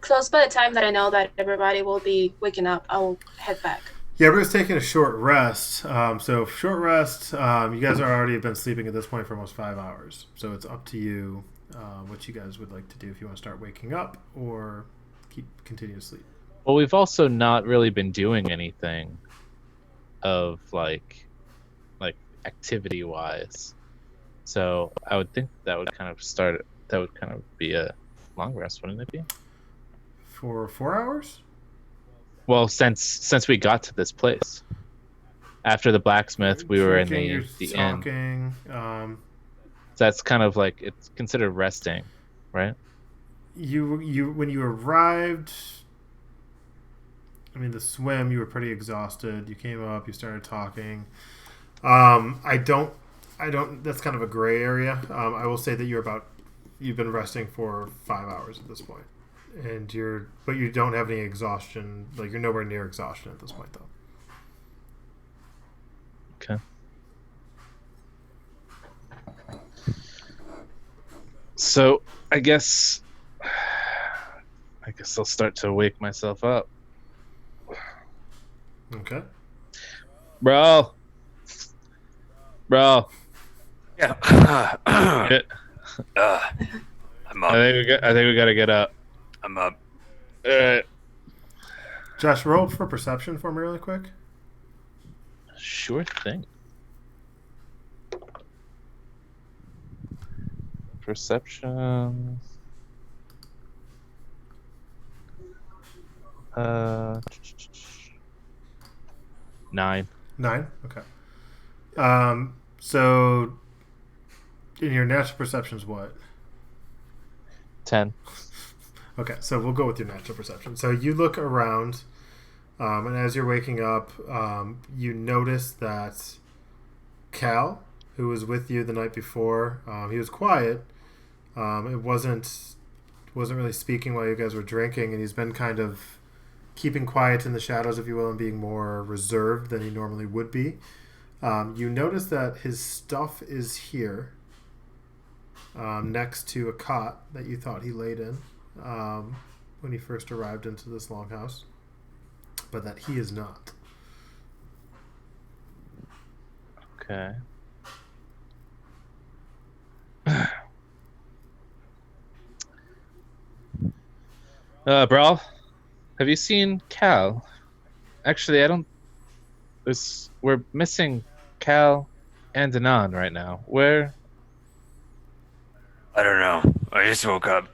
Close by the time that I know that everybody will be waking up, I'll head back. Yeah, we're just taking a short rest. So short rest. You guys are already been sleeping at this point for almost 5 hours. So it's up to you what you guys would like to do. If you want to start waking up or continue to sleep. Well, we've also not really been doing anything of like activity wise. So I would think that would kind of be a long rest, wouldn't it be? For 4 hours? Well, since we got to this place. After the blacksmith, we were in Drinking, the you're inn. talking. So that's kind of like it's considered resting, right? You when you arrived, I mean, the swim, you were pretty exhausted. You came up, you started talking. I don't. That's kind of a gray area. I will say that you've been resting for 5 hours at this point, but you don't have any exhaustion. Like you're nowhere near exhaustion at this point, though. Okay. So I guess I'll start to wake myself up. Okay. Bro. Yeah. Shit. I'm up. I think we gotta get up. I'm up. Alright. Josh, roll for perception for me really quick. Sure thing. Perception. 9. 9. Okay. So in your natural perception's what? 10. Okay, so we'll go with your natural perception. So you look around, and as you're waking up, you notice that Cal, who was with you the night before, he was quiet. It wasn't really speaking while you guys were drinking, and he's been kind of keeping quiet in the shadows, if you will, and being more reserved than he normally would be. You notice that his stuff is here, next to a cot that you thought he laid in when he first arrived into this longhouse, but that he is not. Okay. Bro, have you seen Cal? Actually, I don't. We're missing Cal and Anon right now. Where? I don't know. I just woke up.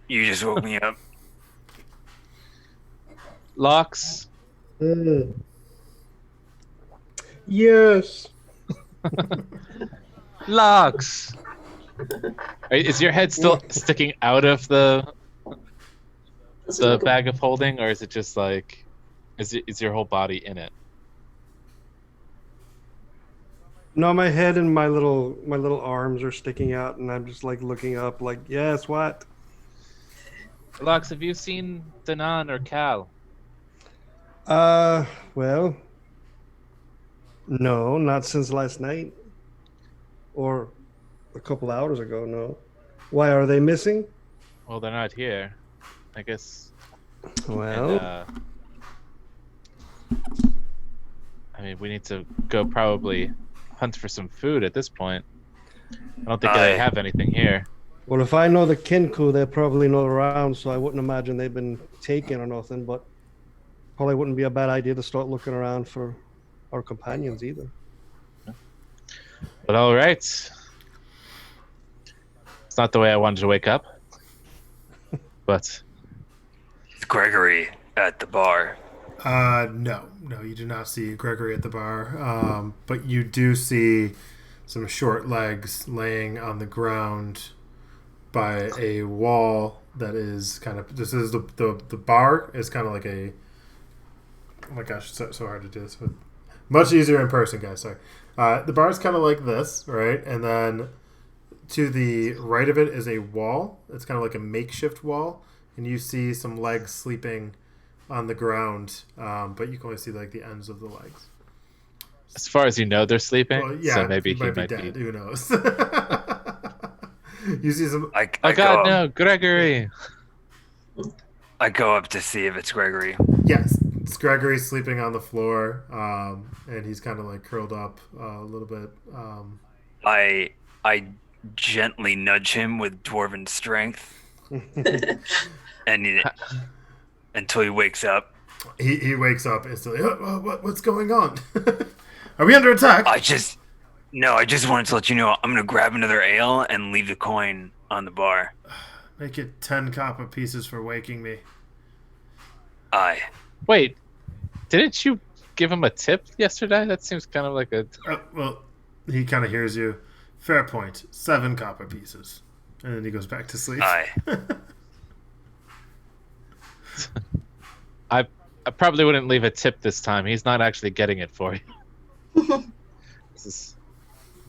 You just woke me up. Locks? Yes. Locks! Is your head still sticking out of the bag of holding, or is it just like, is your whole body in it? No, my head and my little arms are sticking out, and I'm just like looking up, like, yes, what? Locks, have you seen Danan or Cal? Well, no, not since last night. Or a couple hours ago. No. Why are they missing? Well, they're not here. I guess. Well, And, I mean, we need to go probably hunt for some food at this point. I don't think they have anything here. well, if I know the Kinku, they're probably not around, so I wouldn't imagine they've been taken or nothing. But probably wouldn't be a bad idea to start looking around for our companions either. But all right. It's not the way I wanted to wake up. But Is Gregory at the bar? No, you do not see Gregory at the bar. But you do see some short legs laying on the ground by a wall that is kind of. This is the bar is kind of like a. Oh my gosh, so hard to do this, but much easier in person, guys. Sorry. The bar is kind of like this, right? And then to the right of it is a wall. It's kind of like a makeshift wall, and you see some legs sleeping on the ground, but you can only see like the ends of the legs. as far as you know, they're sleeping. Well, yeah, so maybe he might might be dead. be. Who knows? You see some. Oh God, no, Gregory! I go up to see if it's Gregory. Yes, it's Gregory sleeping on the floor, and he's kind of like curled up a little bit. I gently nudge him with dwarven strength, and until he wakes up. He wakes up instantly. What's going on? Are we under attack? I just wanted to let you know I'm gonna grab another ale and leave the coin on the bar. Make it 10 copper pieces for waking me. Aye. Wait, didn't you give him a tip yesterday? That seems kind of like a. Well, he kind of hears you. Fair point. 7 copper pieces. And then he goes back to sleep. Aye. I probably wouldn't leave a tip this time. He's not actually getting it for you. This is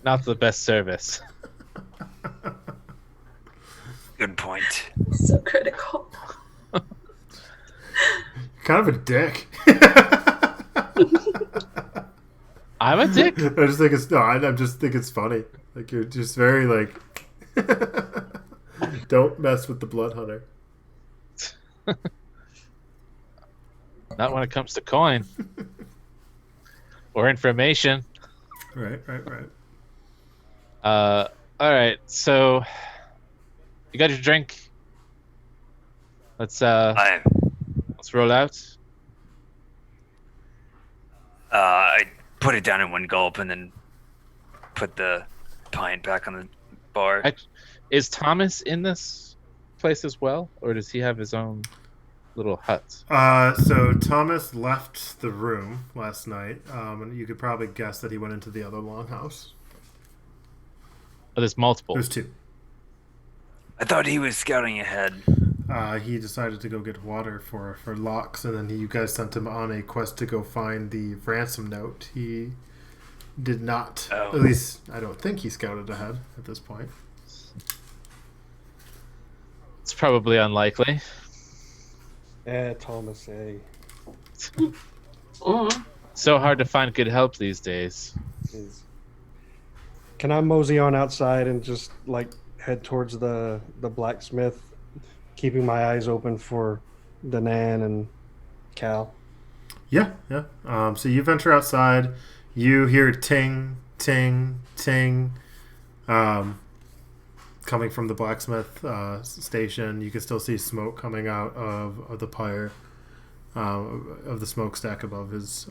not the best service. Good point. So critical. Kind of a dick. I'm a dick. I just think it's no. I just think it's funny. Like you're just very like. Don't mess with the blood hunter. Not when it comes to coin or information. Right. All right. So you got your drink. Let's Aye. roll out. I put it down in one gulp and then put the pint back on the bar. Is Thomas in this place as well, or does he have his own little hut? So Thomas left the room last night, and you could probably guess that he went into the other longhouse. Oh, there's multiple. There's 2. I thought he was scouting ahead. He decided to go get water for Locks, and then you guys sent him on a quest to go find the ransom note. He did not. Oh. At least, I don't think he scouted ahead at this point. It's probably unlikely. Thomas, eh? So hard to find good help these days. Can I mosey on outside and just like head towards the blacksmith, keeping my eyes open for Danan and Cal? Yeah. So you venture outside. You hear ting, ting, ting, coming from the blacksmith station. You can still see smoke coming out of the pyre, of the smokestack above his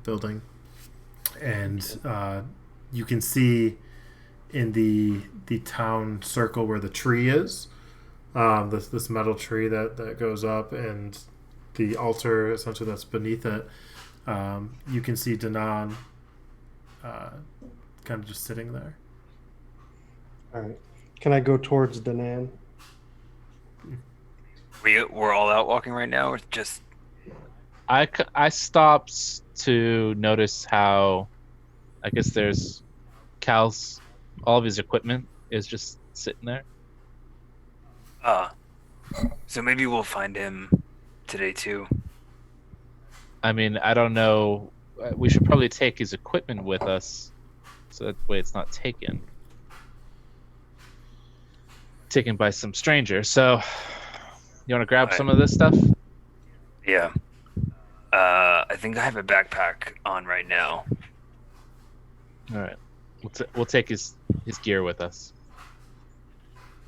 building, and you can see in the town circle where the tree is, this metal tree that goes up, and the altar essentially that's beneath it. You can see Danan kind of just sitting there. All right. Can I go towards Danan? We're all out walking right now, or just I stopped to notice how, I guess there's Cal's, all of his equipment is just sitting there. so maybe we'll find him today too. I mean, I don't know. We should probably take his equipment with us, so that way it's not taken. taken by some stranger. So, you want to grab Alright. some of this stuff? Yeah. I think I have a backpack on right now. All right. We'll take his gear with us,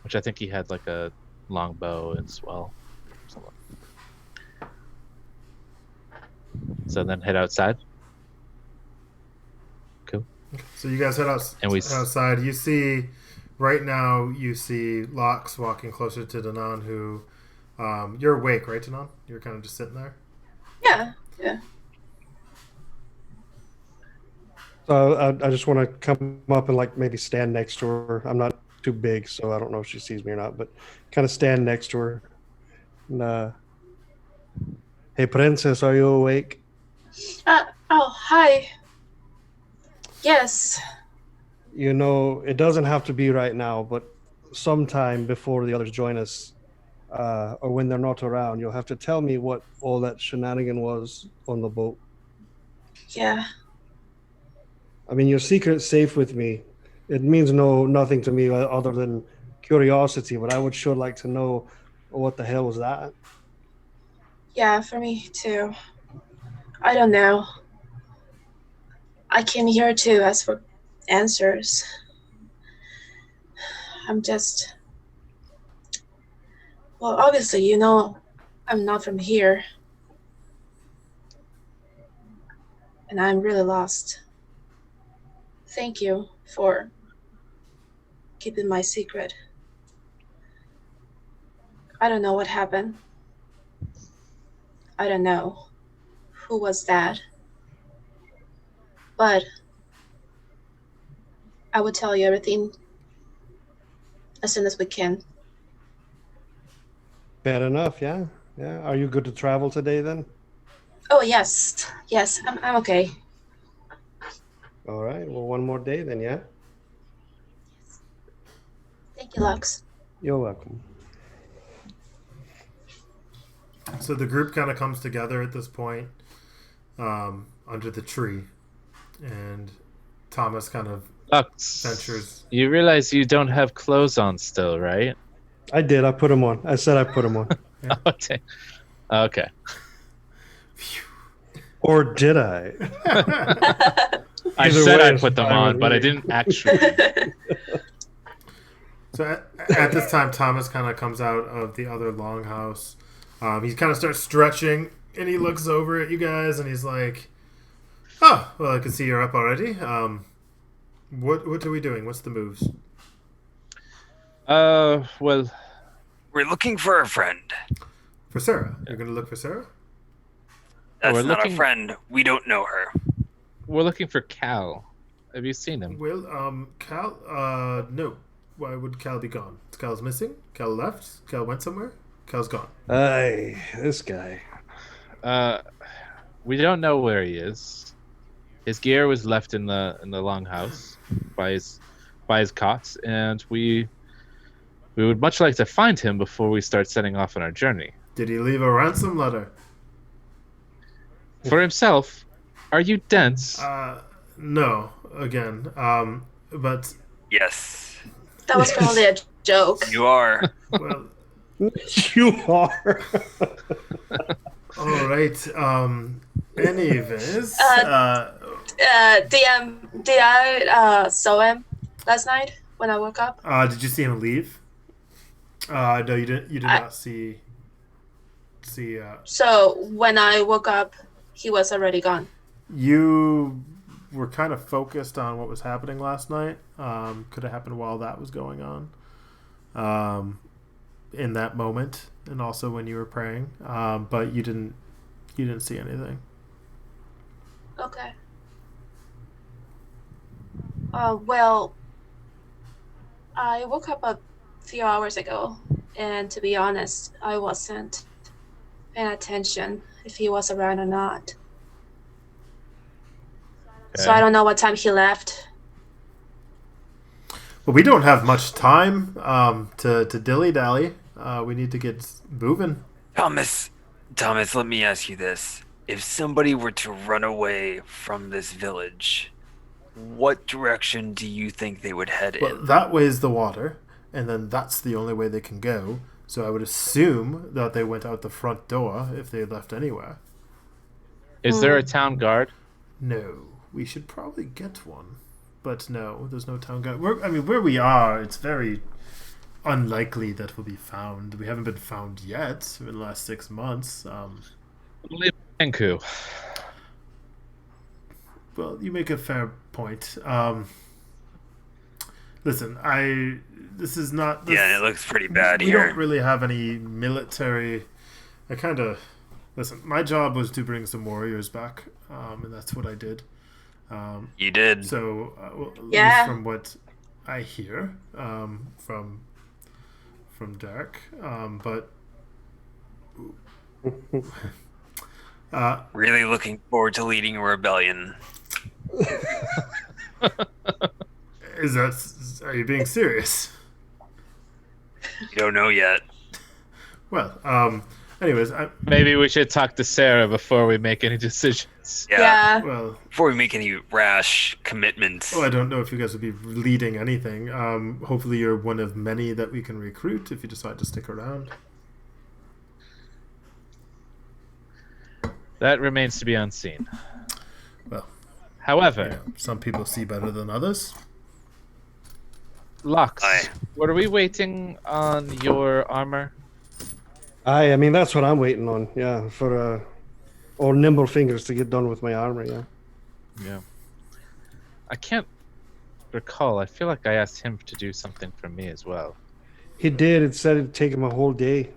which I think he had like a long bow as well. Something. So then head outside. Cool. So you guys head outside. You see, right now, you see Lox walking closer to Danan, who, you're awake, right, Danan? You're kind of just sitting there? Yeah. So I just want to come up and like maybe stand next to her. I'm not too big, so I don't know if she sees me or not, but kind of stand next to her. And, hey, princess, are you awake? Oh, hi. Yes. You know, it doesn't have to be right now, but sometime before the others join us, or when they're not around, you'll have to tell me what all that shenanigan was on the boat. Yeah. I mean, your secret's safe with me. It means nothing to me other than curiosity, but I would sure like to know what the hell was that? Yeah, for me too. I don't know. I came here to ask for answers. I'm just... Well, obviously, you know, I'm not from here. And I'm really lost. Thank you for keeping my secret. I don't know what happened. I don't know who was that. But I will tell you everything as soon as we can. Fair enough, yeah. Yeah. Are you good to travel today then? Oh, yes. Yes, I'm okay. All right. Well, one more day then, yeah? Thank you, Lux. You're welcome. So the group kind of comes together at this point under the tree. And Thomas kind of Lux, ventures. you realize you don't have clothes on still, right? I did. I put them on. I said I put them on. Okay. Okay. Or did I? I Either said way, I it's put them fine on, with but I me. didn't actually. So at this time, Thomas kind of comes out of the other longhouse. He kind of starts stretching, and he looks over at you guys, and he's like, "Oh, well, I can see you're up already. What are we doing? What's the moves?" Well, We're looking for a friend. For Sarah, you're going to look for Sarah. That's we're not looking- a friend. We don't know her. we're looking for Cal. Have you seen him? Well, Cal. No. Why would Cal be gone? Cal's missing. Cal left. Cal went somewhere. Cal's gone. Hey, this guy. We don't know where he is. His gear was left in the longhouse by his cot, and we would much like to find him before we start setting off on our journey. Did he leave a ransom letter? For himself, are you dense? No. Again. But Yes, That was probably a joke. you are. well. You are. All right. Anyways. DM, did I saw him last night when I woke up? Did you see him leave? No, you didn't. You did not see. So when I woke up, he was already gone. You were kind of focused on what was happening last night. Could have happened while that was going on. In that moment, and also when you were praying. But you didn't see anything. Okay. Well, I woke up a few hours ago, and to be honest, I wasn't paying attention if he was around or not. So I don't know what time he left. Well, we don't have much time to dilly dally. We need to get moving. Thomas, let me ask you this. If somebody were to run away from this village, what direction do you think they would head Well, in? that way is the water, and then that's the only way they can go. So I would assume that they went out the front door if they left anywhere. Is there a town guard? No, we should probably get one, but no, there's no town guard. Where we are, it's very unlikely that we'll be found. We haven't been found yet in the last 6 months. Kenku. Well, you make a fair point. Listen, this is not. Yeah, it looks pretty bad we here. We don't really have any military. Listen, my job was to bring some warriors back, and that's what I did. You did. So, at least from what I hear from Derek, but really looking forward to leading a rebellion. Are you being serious? You don't know yet. Well, anyways, maybe we should talk to Sarah before we make any decisions. Yeah. Well, before we make any rash commitments. Oh, I don't know if you guys would be leading anything. Hopefully, you're one of many that we can recruit if you decide to stick around. That remains to be unseen. Well, however, some people see better than others. Lux, what are we waiting on your armor? I mean, that's what I'm waiting on. Yeah, for old Nimble Fingers to get done with my armor. Yeah. Yeah. I can't recall. I feel like I asked him to do something for me as well. He did. It said it'd take him a whole day.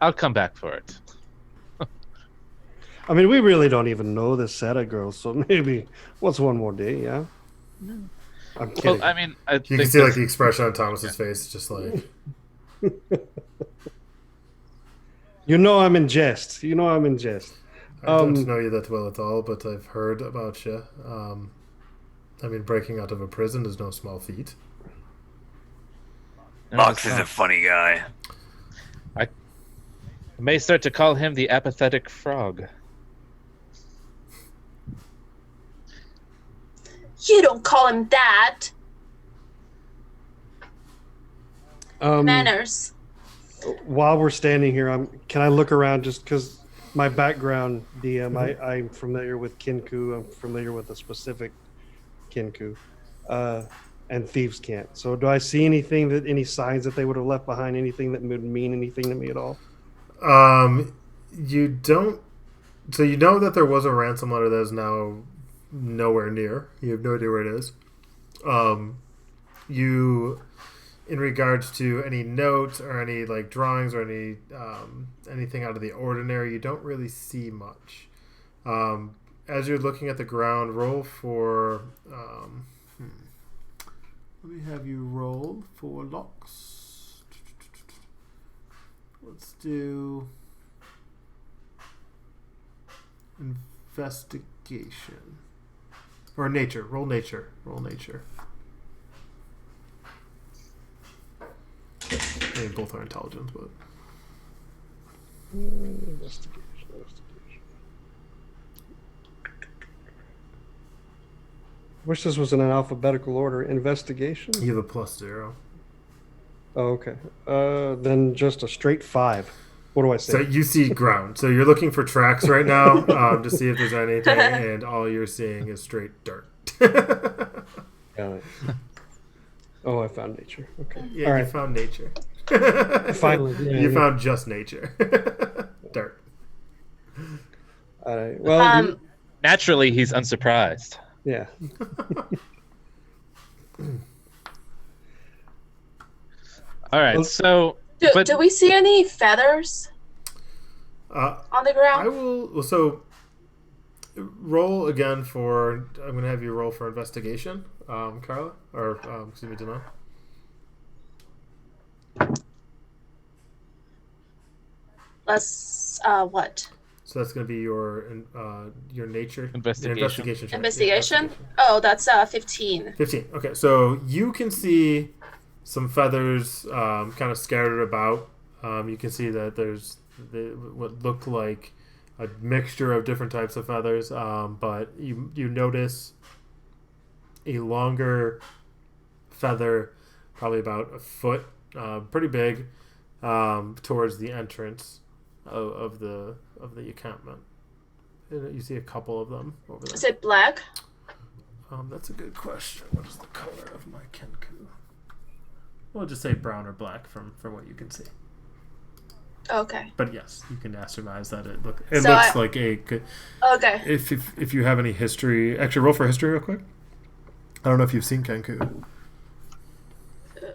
I'll come back for it. I mean, we really don't even know this set of girls, so maybe what's one more day? Yeah. I'm kidding. Well, I mean, you can see like the expression on Thomas's face, just like. You know I'm in jest. You know I'm in jest. I don't know you that well at all, but I've heard about you. I mean, breaking out of a prison is no small feat. Lux is a funny guy. I may start to call him the apathetic frog. You don't call him that. Manners. While we're standing here, can I look around just because my background, DM, I'm familiar with Kinku. I'm familiar with a specific Kinku, and Thieves' Cant. So do I see any signs that they would have left behind, anything that would mean anything to me at all? You don't. So you know that there was a ransom letter that is now nowhere near. You have no idea where it is. In regards to any notes or any like drawings or any anything out of the ordinary, you don't really see much. As you're looking at the ground, roll for. Let me have you roll for locks. Let's do investigation or nature. Roll nature. Roll nature. I mean, both are intelligent, but Investigation. Wish this was in an alphabetical order. Investigation. you have a +0. Oh, okay. Then just a straight 5. What do I say? So you see ground. So you're looking for tracks right now to see if there's anything, and all you're seeing is straight dirt. Got it. Oh, I found nature. Okay. Yeah, All you right. found nature. Finally, you found just nature. Dirt. All right. Well, Naturally, he's unsurprised. yeah. All right, so... Do we see any feathers on the ground? I will... So, roll again for... I'm going to have you roll for investigation, Carla. Or, excuse me, Dana. Let's, what? So that's going to be your nature... Investigation. Investigation check. Investigation? Yeah, Oh, that's 15. 15. Okay, so you can see some feathers kind of scattered about. You can see that there's what look like a mixture of different types of feathers, but you notice a longer feather probably about a foot, pretty big, towards the entrance of the encampment. And you see a couple of them over there. Is it black? That's a good question. What is the color of my Kenku? We'll just say brown or black from what you can see. Okay. But yes, you can surmise that it looks like a. Okay. If you have any history, actually roll for history real quick. I don't know if you've seen Kenku.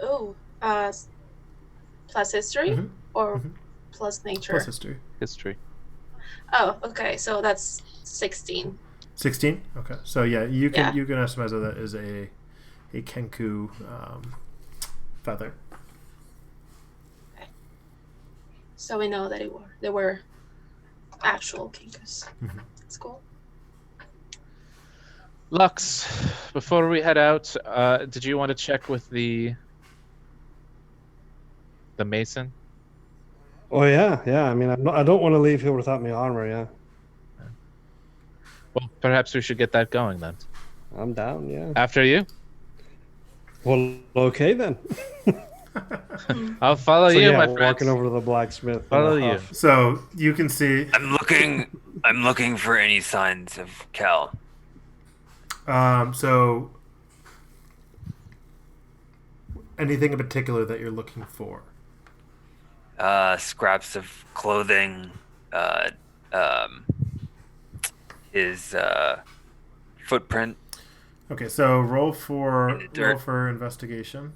Oh, plus history or plus nature? Plus history. History. Oh, okay. So that's 16. 16. Okay, so yeah, you can estimate that is a Kenku feather. Okay. So we know that they were actual Kenkus. That's cool. Lux, before we head out, did you want to check with the mason? Oh yeah. I mean, I don't want to leave here without my armor. Yeah. Well, perhaps we should get that going then. I'm down. Yeah. After you. Well, okay then. I'll follow you, my friend. Walking over to the blacksmith. Follow you. So you can see. I'm looking for any signs of Cal. So anything in particular that you're looking for? Scraps of clothing, his footprint. Okay, so roll for investigation.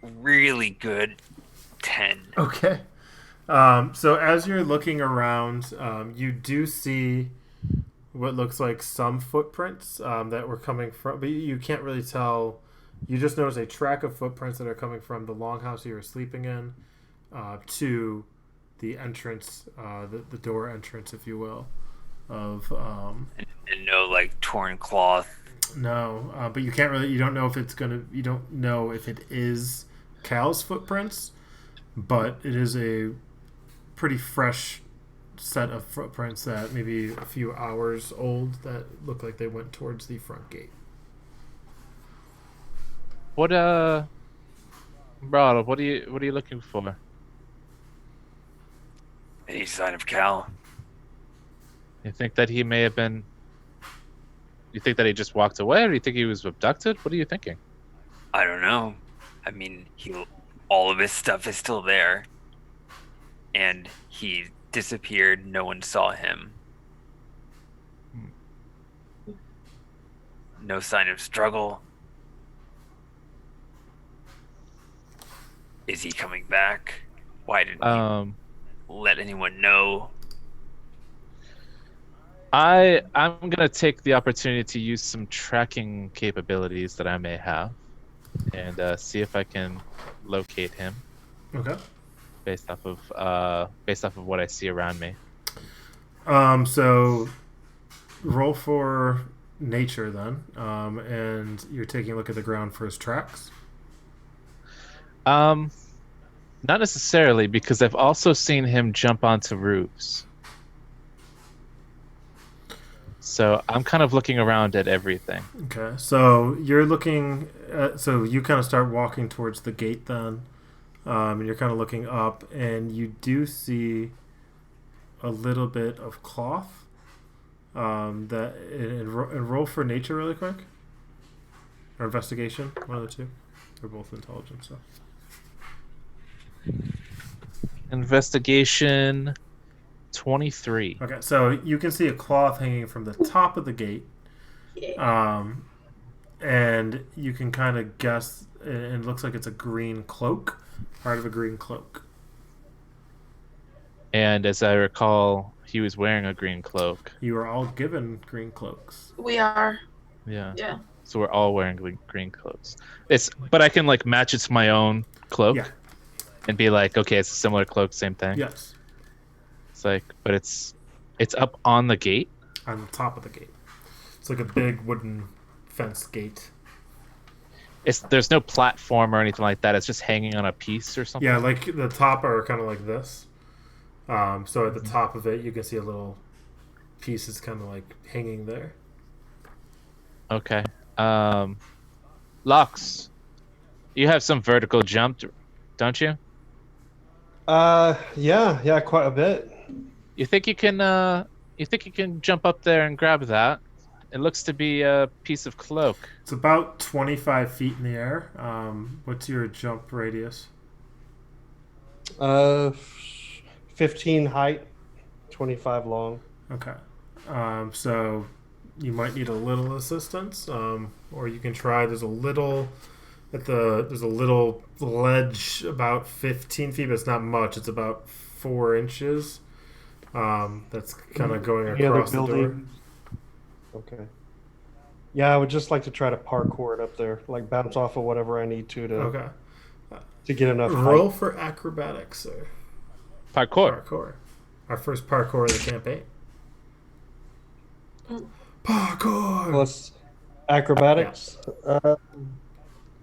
Really good. 10. Okay. So as you're looking around, you do see what looks like some footprints that were coming from, but you can't really tell. You just notice a track of footprints that are coming from the longhouse you were sleeping in to the entrance, the door entrance, if you will, of. And no like torn cloth. No, but you can't really. You don't know if it's gonna. You don't know if it is Cal's footprints, but it is a pretty fresh set of footprints that maybe a few hours old that look like they went towards the front gate. What Ronald, what are you looking for? Any sign of Cal? You think that he may have been? You think that he just walked away, or do you think he was abducted? What are you thinking? I don't know. I mean, all of his stuff is still there, and he disappeared. No one saw him. No sign of struggle. Is he coming back? Why didn't he let anyone know? I'm gonna take the opportunity to use some tracking capabilities that I may have, and see if I can locate him. Okay. Based off of what I see around me. So roll for nature then, and you're taking a look at the ground for his tracks. Not necessarily, because I've also seen him jump onto roofs. So I'm kind of looking around at everything. Okay, so you're looking at, so you kind of start walking towards the gate then, and you're kind of looking up, and you do see a little bit of cloth. And roll for nature really quick, or investigation, one of the two. They're both intelligence. So. Investigation 23. Okay, so you can see a cloth hanging from the top of the gate, and you can kind of guess. It looks like it's a green cloak, part of a green cloak. And as I recall, he was wearing a green cloak. You are all given green cloaks. We are. Yeah. Yeah. So we're all wearing green cloaks. But I can like match it to my own cloak, and be like, okay, it's a similar cloak, same thing. Yes. It's like, but it's up on the gate. On the top of the gate. It's like a big wooden fence gate. there's no platform or anything like that. It's just hanging on a piece or something. Yeah, like the top are kind of like this. So at the top of it, you can see a little piece is kind of like hanging there. Okay. Lux, you have some vertical jump, don't you? Yeah, quite a bit. You think you can jump up there and grab that? It looks to be a piece of cloak. It's about 25 feet in the air. What's your jump radius? 15 height, 25 long. Okay. So you might need a little assistance, or you can try. There's a little ledge about 15 feet, but it's not much. It's about 4 inches. That's kind of going Any other across the door. buildings? Okay. Yeah, I would just like to try to parkour it up there, like bounce off of whatever I need to Okay. to get enough Roll height. for acrobatics, sir. Parkour. Parkour. Our first parkour of the campaign. Parkour. Plus acrobatics.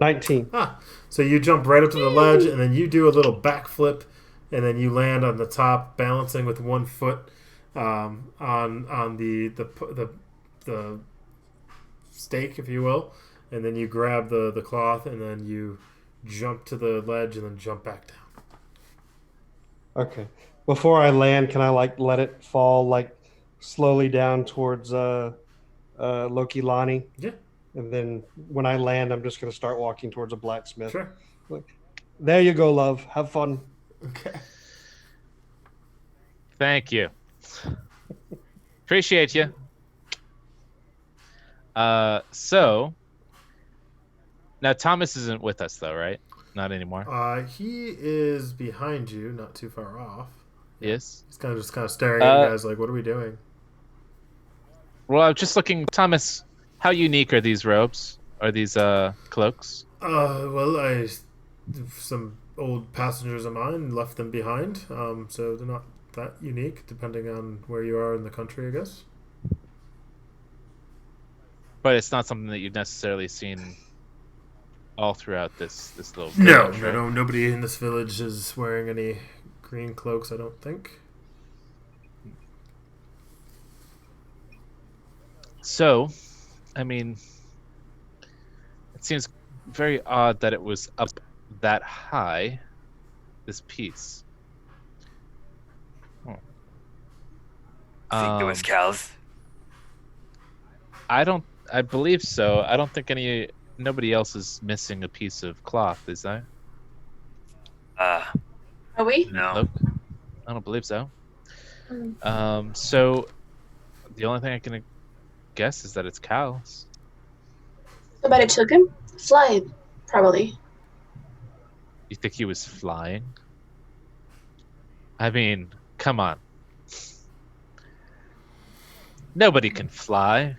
19. So you jump right up to the ledge, and then you do a little backflip, and then you land on the top, balancing with 1 foot on the stake, if you will, and then you grab the cloth, and then you jump to the ledge, and then jump back down. Okay. Before I land, can I like let it fall like slowly down towards Loki Lani? Yeah. And then when I land, I'm just going to start walking towards a blacksmith. Sure. There you go, love. Have fun. Okay. Thank you. Appreciate you. So now Thomas isn't with us though, right? Not anymore. He is behind you, not too far off. Yes. He's kind of staring at you guys like, what are we doing? Well, I'm just looking, Thomas. How unique are these robes? Are these cloaks? Well, some old passengers of mine left them behind, so they're not that unique, depending on where you are in the country, I guess. But it's not something that you've necessarily seen all throughout this little No, village, right? nobody in this village is wearing any green cloaks, I don't think. So, I mean, it seems very odd that it was up that high, this piece. Think there was cows? I believe so. I don't think nobody else is missing a piece of cloth, is there? Are we? No. Nope. I don't believe so. Mm. So the only thing I can guess is that it's cows. Somebody took him? Fly, probably. You think he was flying? I mean, come on. Nobody can fly.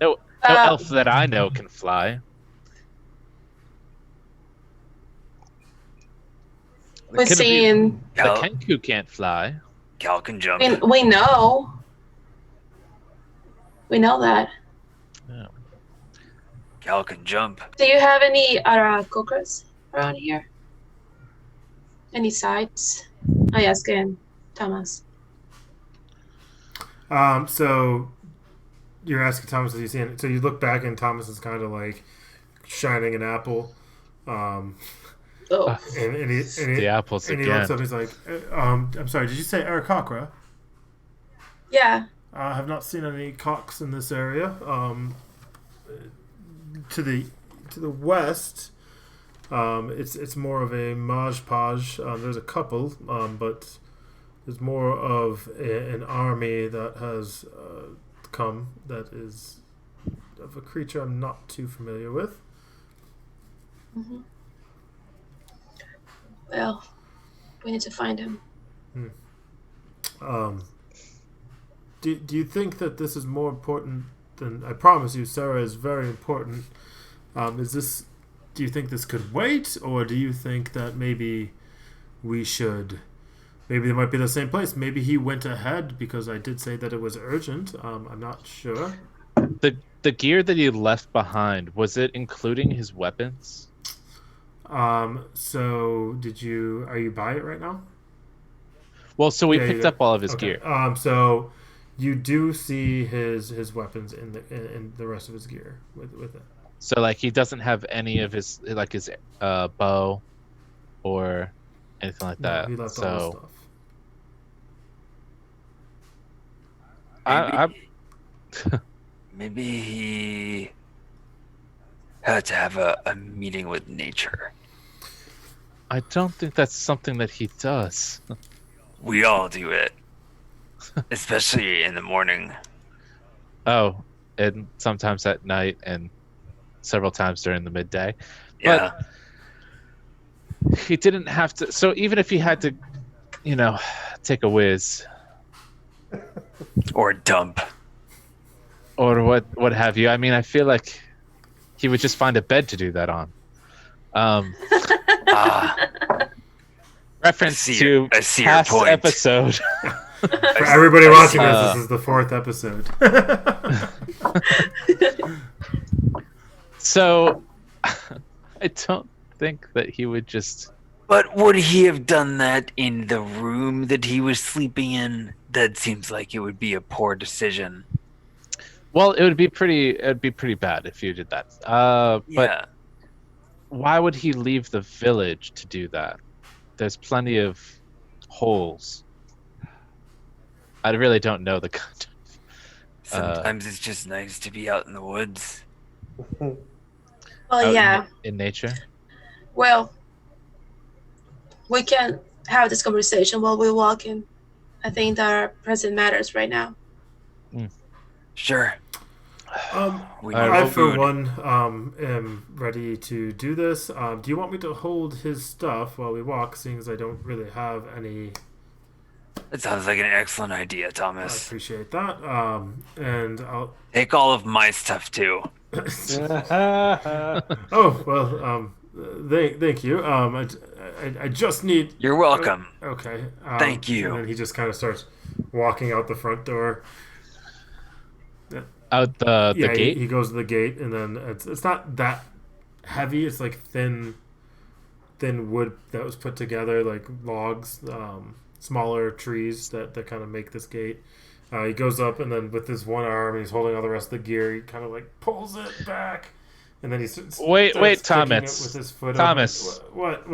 No elf that I know can fly. We're seeing. The Kenku can't fly. Cal can jump. We know. We know that. Yeah. Cal can jump. Do you have any Arakokras around here? Any sites? I ask again, Thomas. So you're asking Thomas, has he seen it? So you look back and Thomas is kind of like shining an apple. Oh. And he The apples and he again. looks up and he's like, I'm sorry, did you say Arakokra? Yeah. I have not seen any cocks in this area. To the west, it's more of a Maj-Paj. There's a couple, but there's more of an army that has come that is of a creature I'm not too familiar with. Mm-hmm. Well, we need to find him. Do you think that this is more important than... I promise you, Sarah is very important. Do you think this could wait, or do you think that maybe we should... Maybe they might be the same place. Maybe he went ahead because I did say that it was urgent. I'm not sure. the gear that he left behind, was it including his weapons? So are you by it right now? Well, so we Yeah, picked you up all of his okay. gear. So you do see his weapons in the rest of his gear with it. So like he doesn't have any of his bow or anything like No, that. he left all So his stuff. Maybe he had to have a meeting with nature. I don't think that's something that he does. We all do it, especially in the morning. Oh, and sometimes at night and several times during the midday. Yeah. But he didn't have to. So even if he had to, take a whiz Or dump. or what have you, I mean, I feel like he would just find a bed to do that on. Reference to I see your past point. episode. For everybody watching this is the 4th episode. So I don't think that he would just. But would he have done that in the room that he was sleeping in? That seems like it would be a poor decision. Well, it'd be pretty bad if you did that. But why would he leave the village to do that? There's plenty of holes. I really don't know the kind of. Sometimes it's just nice to be out in the woods. Well, out yeah. in nature. Well, we can have this conversation while we're walking. I think that our present matters right now. Sure. I, for one, am ready to do this. Do you want me to hold his stuff while we walk, seeing as I don't really have any? That sounds like an excellent idea, I Thomas. appreciate that. And I'll Take all of my stuff too. Oh well. Thank you. I just need. You're welcome. Okay. Thank you. And then he just kind of starts walking out the front door. Out the gate. He goes to the gate, and then it's not that heavy. It's like thin wood that was put together, like logs, smaller trees that kind of make this gate. He goes up, and then with his one arm, he's holding all the rest of the gear. He kind of like pulls it back, and then he starts wait, Thomas. With his foot Thomas. What?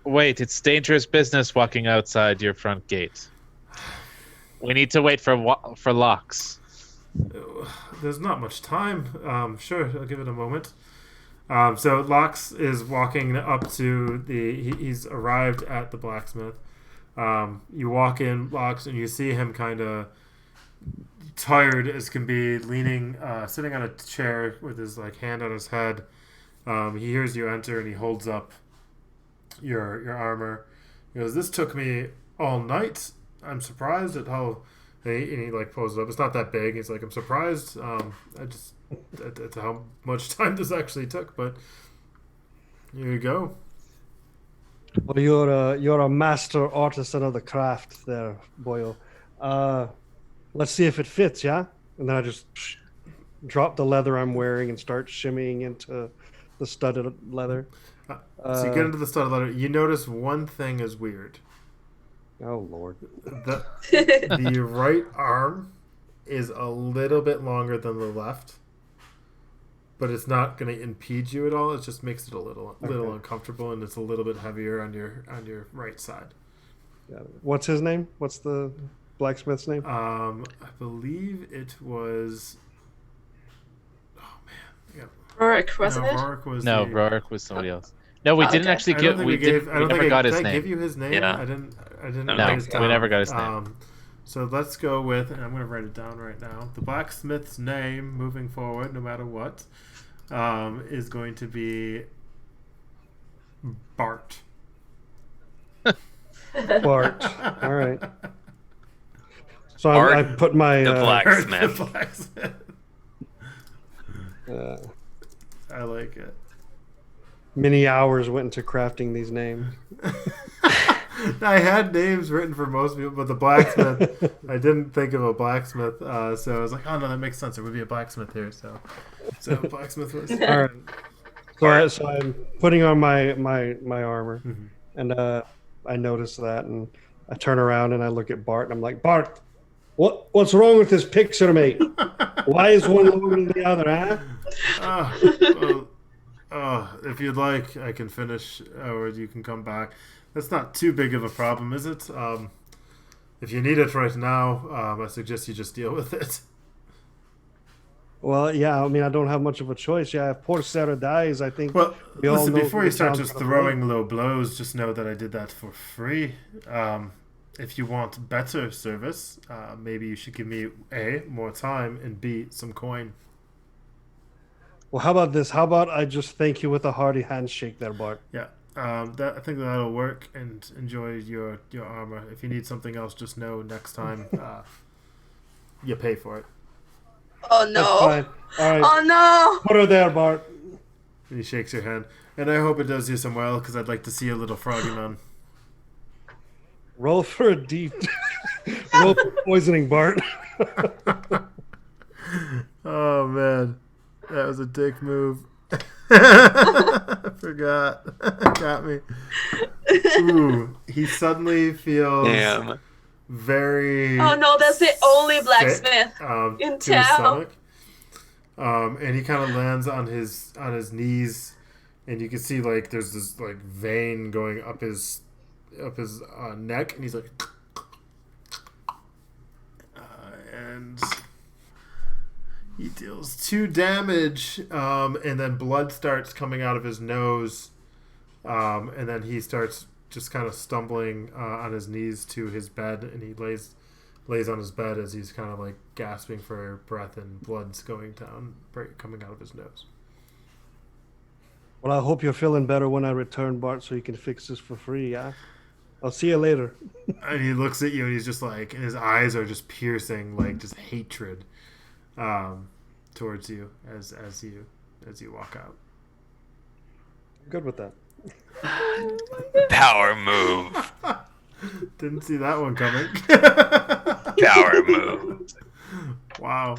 Wait, it's dangerous business walking outside your front gate. We need to wait for locks. There's not much time. Sure, I'll give it a moment. So Lox is walking up to he's arrived at the blacksmith. You walk in, Lox, and you see him kind of tired as can be, leaning, sitting on a chair with his hand on his head. He hears you enter, and he holds up your armor. He goes, "This took me all night. I'm surprised at how." And he pulls it up. It's not that big. He's like, "I'm surprised. At how much time this actually took, but here you go." Well, you're a master artisan of the craft, there, Boyle. Let's see if it fits, yeah. And then I just drop the leather I'm wearing and start shimmying into the studded leather. So you get into the studded leather. You notice one thing is weird. Oh Lord! The right arm is a little bit longer than the left, but it's not going to impede you at all. It just makes it a little uncomfortable, and it's a little bit heavier on your right side. What's his name? What's the blacksmith's name? I believe it was. Oh man, yeah. Rorik, wasn't it? Rorik was somebody else. No, we didn't actually give. We never got his name. Did I give you his name? Yeah. I didn't. No, we never got his name. So let's go with, and I'm going to write it down right now. The blacksmith's name, moving forward, no matter what, is going to be Bart. Bart. All right. So I put my the blacksmith. The blacksmith. I like it. Many hours went into crafting these names. I had names written for most people, but the blacksmith, I didn't think of a blacksmith. So I was like, oh no, that makes sense. There would be a blacksmith here. So blacksmith was. All right. So I'm putting on my armor, and I notice that, and I turn around and I look at Bart, and I'm like, Bart, what's wrong with this picture, mate? Why is one lower than the other, If you'd like, I can finish, or you can come back. That's not too big of a problem, is it? If you need it right now, I suggest you just deal with it. Well, yeah, I mean, I don't have much of a choice. Yeah, if poor Sarah dies, I think. Well, we all listen, know before the you start town's just gonna throwing blame. low blows, just know that I did that for free. If you want better service, maybe you should give me A, more time, and B, some coin. Well, how about this? How about I just thank you with a hearty handshake there, Bart? Yeah, I think that'll work, and enjoy your armor. If you need something else, just know next time you pay for it. Oh That's no! fine. All right. Oh no! Put her there, Bart. And he shakes your hand. And I hope it does you some well, because I'd like to see a little froggy man. Roll for a deep. Roll for poisoning, Bart. Oh, man. That was a dick move. I forgot. Got me. Ooh, he suddenly feels very. Oh no, that's the only blacksmith sick, in to his town. stomach. And he kind of lands on his knees, and you can see like there's this like vein going up his neck, and he's like, and he deals 2 damage, and then blood starts coming out of his nose, and then he starts just kind of stumbling on his knees to his bed, and he lays on his bed as he's kind of like gasping for breath, and blood's coming out of his nose. Well, I hope you're feeling better when I return, Bart, so you can fix this for free, yeah? I'll see you later. And he looks at you, and he's just like, and his eyes are just piercing, like just hatred towards you as you walk out. Good with that. Power move. Didn't see that one coming. Power move. Wow.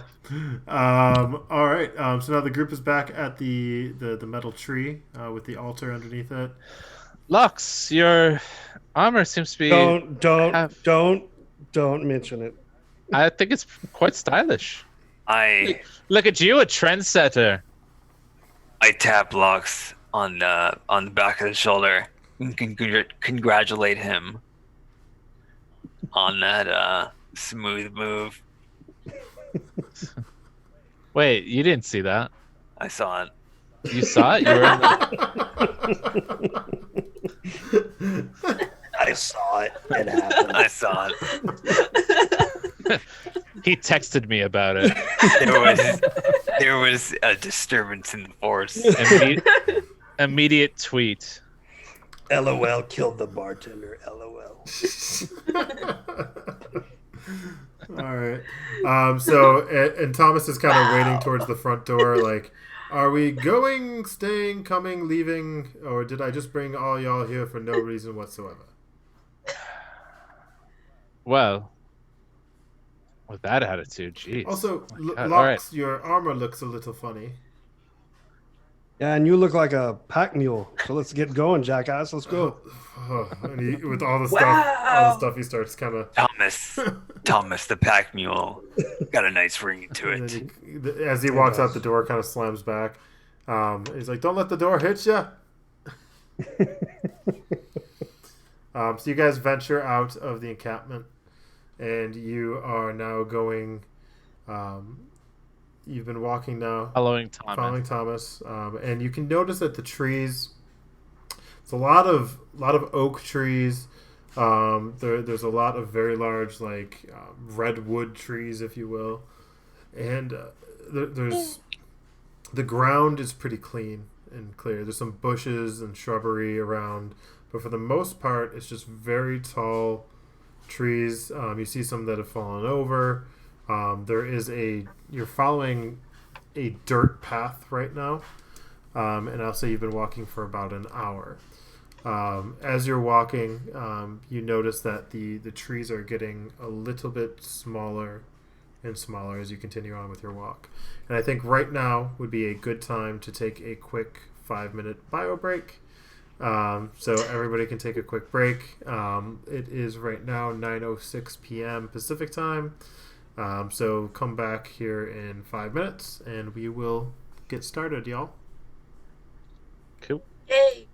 All right. So now the group is back at the metal tree with the altar underneath it. Lux, your armor seems to be. Don't mention it. I think it's quite stylish. Look at you, a trendsetter. I tap Lux on the back of the shoulder and congratulate him on that smooth move. Wait, you didn't see that? I saw it. You saw it? You were in the... I saw it. It happened. I saw it. He texted me about it. There was a disturbance in the force. Immediate tweet. LOL killed the bartender. LOL. All right. So and Thomas is kind of waiting towards the front door, like, are we going, staying, coming, leaving, or did I just bring all y'all here for no reason whatsoever? Well, with that attitude, jeez. Also, All Lux, right. your armor looks a little funny. Yeah, and you look like a pack mule. So let's get going, jackass. Let's go. And he, with all the Wow. stuff, he starts kind of. Thomas the pack mule got a nice ring to And it. then as he walks out the door, kind of slams back. He's like, "Don't let the door hit you." So you guys venture out of the encampment, and you are now going. You've been walking now, Following Thomas, and you can notice that the trees. It's a lot of oak trees. There's a lot of very large, like redwood trees, if you will, and there's the ground is pretty clean and clear. There's some bushes and shrubbery around, but for the most part, it's just very tall trees. You see some that have fallen over. You're following a dirt path right now, and I'll say you've been walking for about an hour. As you're walking, you notice that the trees are getting a little bit smaller and smaller as you continue on with your walk. And I think right now would be a good time to take a quick 5-minute bio break. So everybody can take a quick break. It is right now 9:06 p.m. Pacific time. So come back here in 5 minutes and we will get started, y'all. Cool. Yay!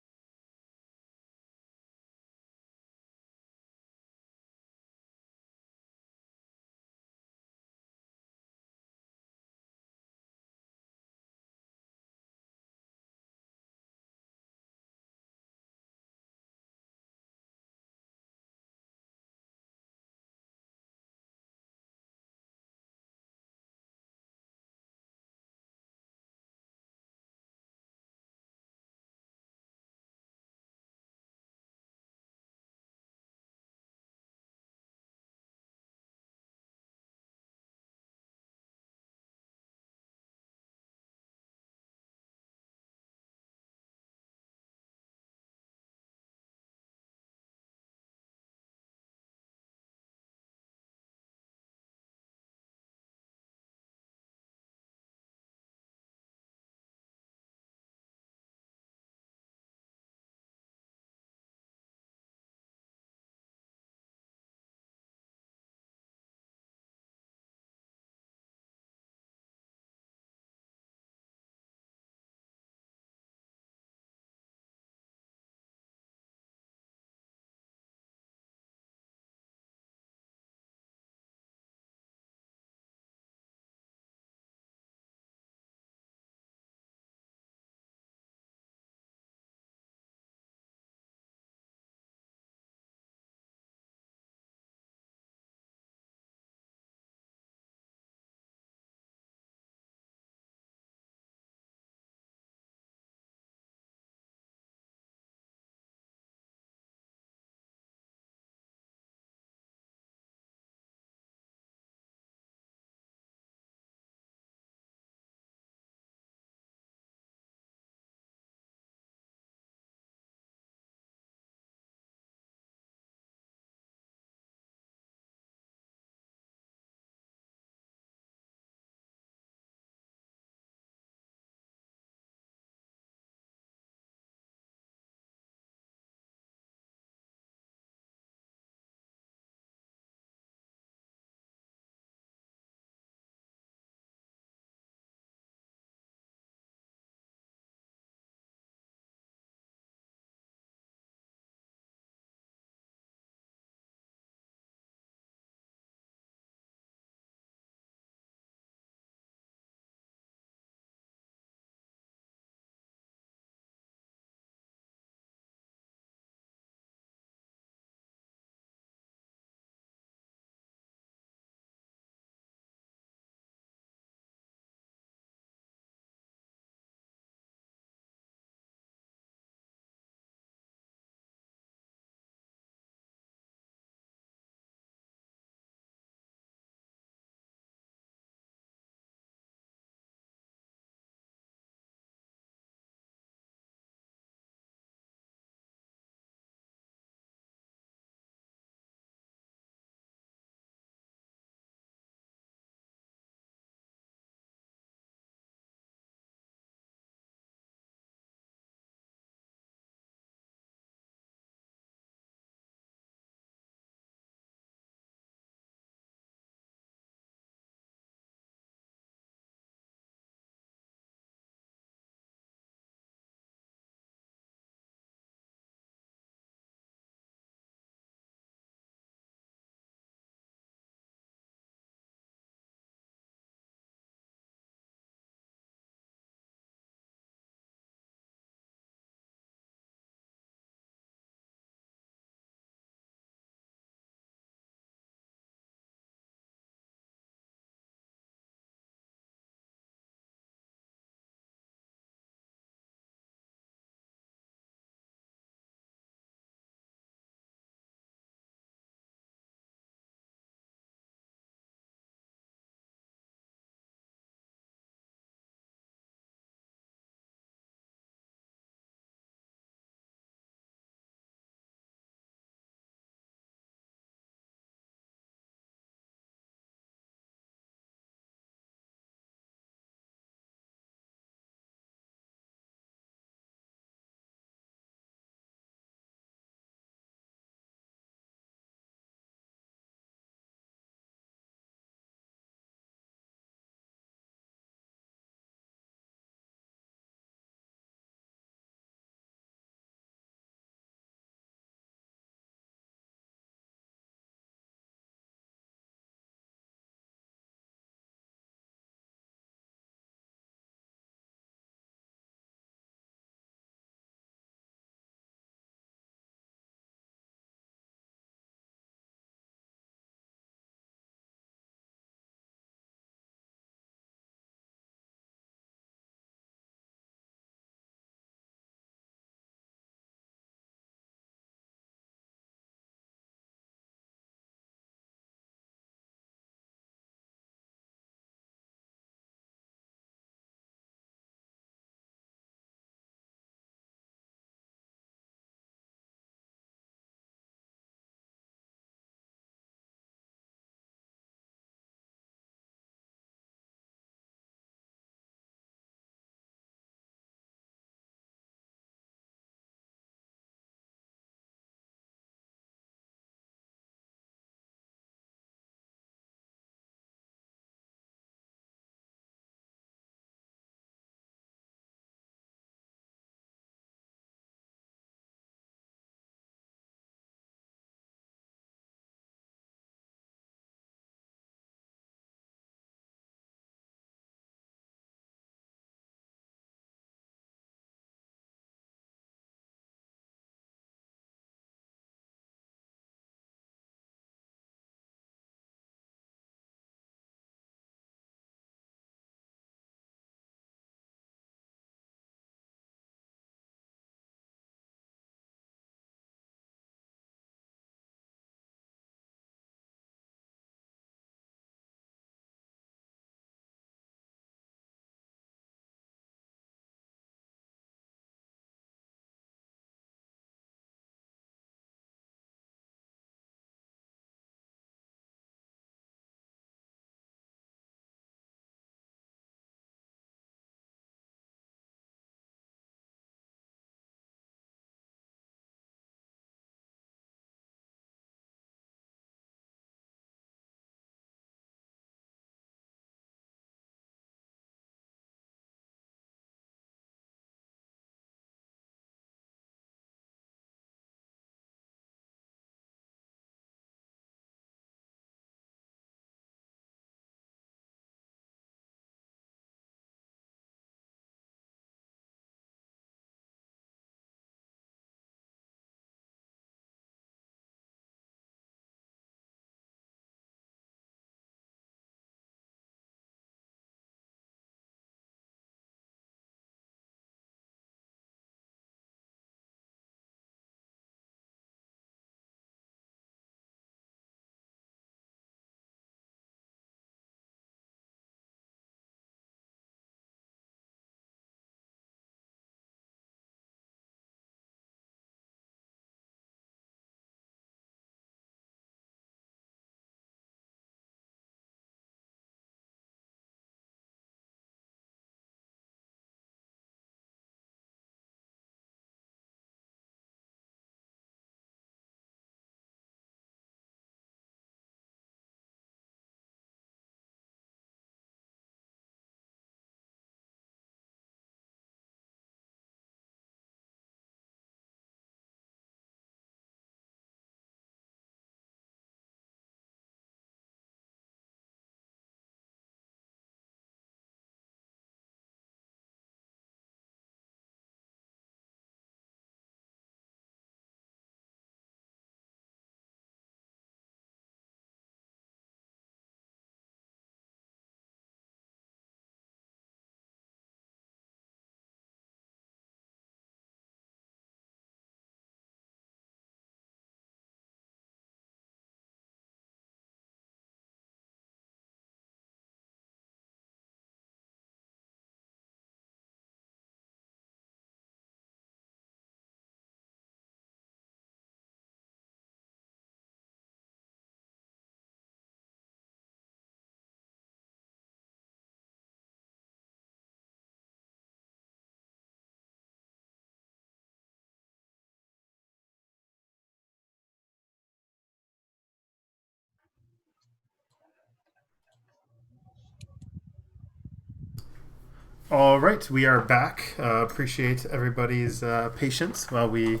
All right, we are back. Appreciate everybody's patience while we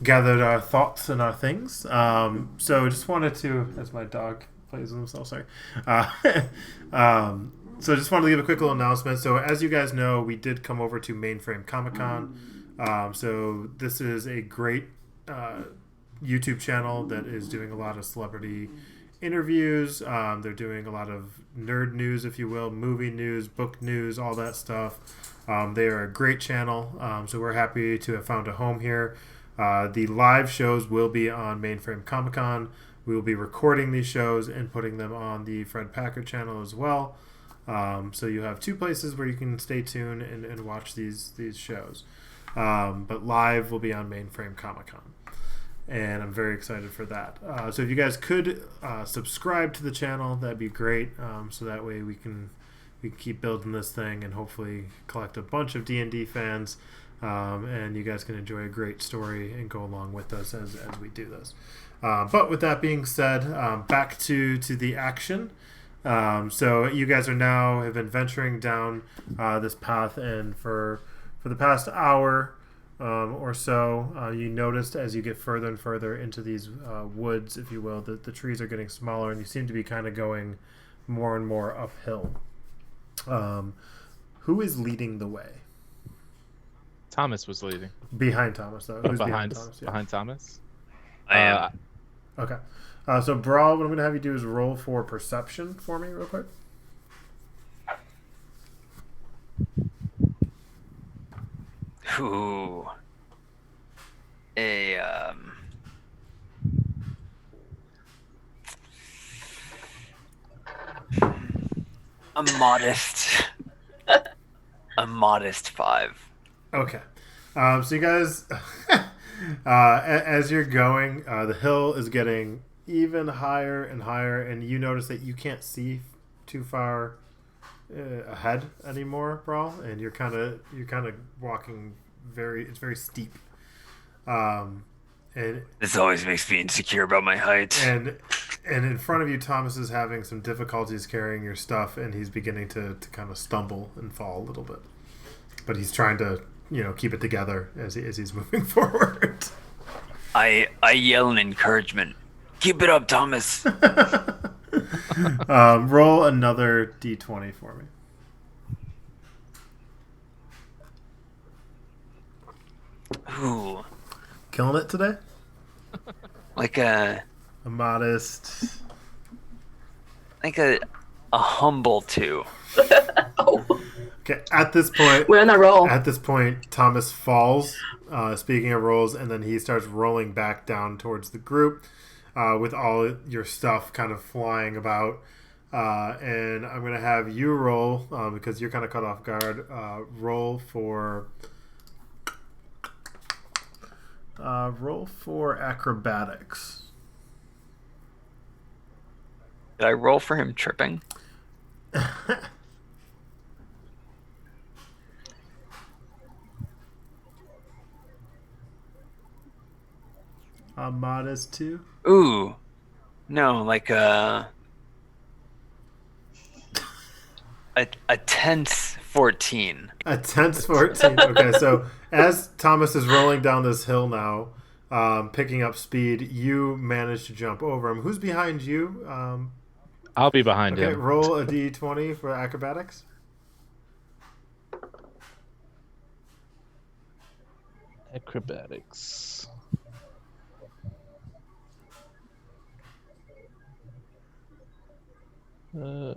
gathered our thoughts and our things. So just wanted to, as my dog plays with himself, sorry. Uh, so just wanted to give a quick little announcement. So as you guys know, we did come over to Mainframe Comic Con. So this is a great YouTube channel that is doing a lot of celebrity interviews. They're doing a lot of nerd news, if you will, movie news, book news, all that stuff. They are a great channel, so we're happy to have found a home here. The live shows will be on Mainframe Comic Con. We will be recording these shows and putting them on the Fred Packard channel as well. So you have two places where you can stay tuned and watch these shows. But live will be on Mainframe Comic Con. And I'm very excited for that. So if you guys could subscribe to the channel, that'd be great. So that way we can keep building this thing and hopefully collect a bunch of D&D fans. And you guys can enjoy a great story and go along with us as we do this. But with that being said, back to the action. So you guys have been venturing down this path, and for the past hour or so, you noticed as you get further and further into these woods, if you will, that the trees are getting smaller, and you seem to be kind of going more and more uphill. Who is leading the way? Thomas was leading. Behind Thomas, though. Who's behind Thomas? Yeah. behind Thomas? I am. Okay. So, Brawl, what I'm going to have you do is roll for perception for me real quick. Ooh. A modest 5. Okay. So you guys, as you're going, the hill is getting even higher and higher, and you notice that you can't see too far ahead anymore, Brawl, and you're kind of walking it's very steep. And This always makes me insecure about my height. And in front of you, Thomas is having some difficulties carrying your stuff, and he's beginning to kind of stumble and fall a little bit. But he's trying to, keep it together as he's moving forward. I yell in encouragement. Keep it up, Thomas. Roll another d20 for me. Ooh. Killing it today? Like a modest... Like a humble 2. Oh, Okay, at this point... we're on a roll. At this point, Thomas falls, speaking of rolls, and then he starts rolling back down towards the group with all your stuff kind of flying about. And I'm going to have you roll, because you're kind of caught off guard, roll for acrobatics. Did I roll for him tripping? A modest 2. Ooh. No, like a tense 14. A tense 14. Okay, so as Thomas is rolling down this hill now, picking up speed, you manage to jump over him. Who's behind you? I'll be behind Okay, him. roll a d20 for acrobatics. Acrobatics. I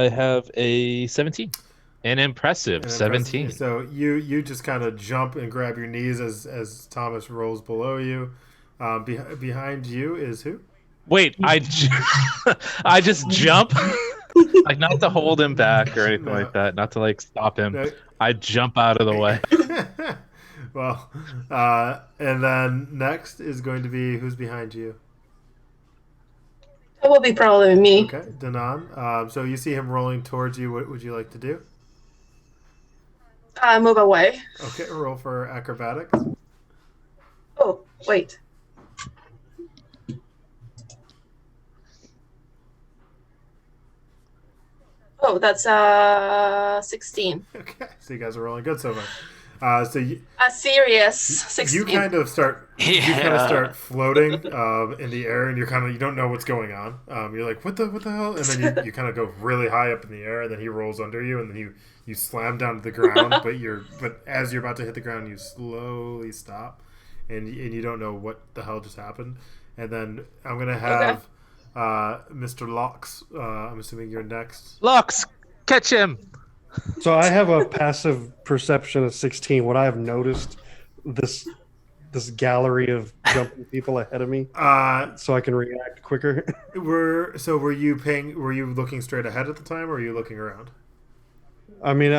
have a 17. An impressive 17. So you just kind of jump and grab your knees as Thomas rolls below you. Behind you is who? Wait, I just jump? Like, not to hold him back or anything like that. Not to, like, stop him. No. I jump out of the way. Well, and then next is going to be who's behind you? That will be probably me. Okay, Danan. So you see him rolling towards you. What would you like to do? Move away. Okay, roll for acrobatics. Oh, wait. Oh, that's 16. Okay, so you guys are rolling good so far. So A serious you 16. kind of start Yeah. floating in the air, and you don't know what's going on. You're like, what the hell? And then you kind of go really high up in the air, and then he rolls under you, and then you slam down to the ground. But as you're about to hit the ground, you slowly stop, and you don't know what the hell just happened. And then I'm gonna have Mr. Locks. I'm assuming you're next. Lux, catch him. So I have a passive perception of 16. Would I have noticed this gallery of jumping people ahead of me so I can react quicker? Were you looking straight ahead at the time, or were you looking around? I mean,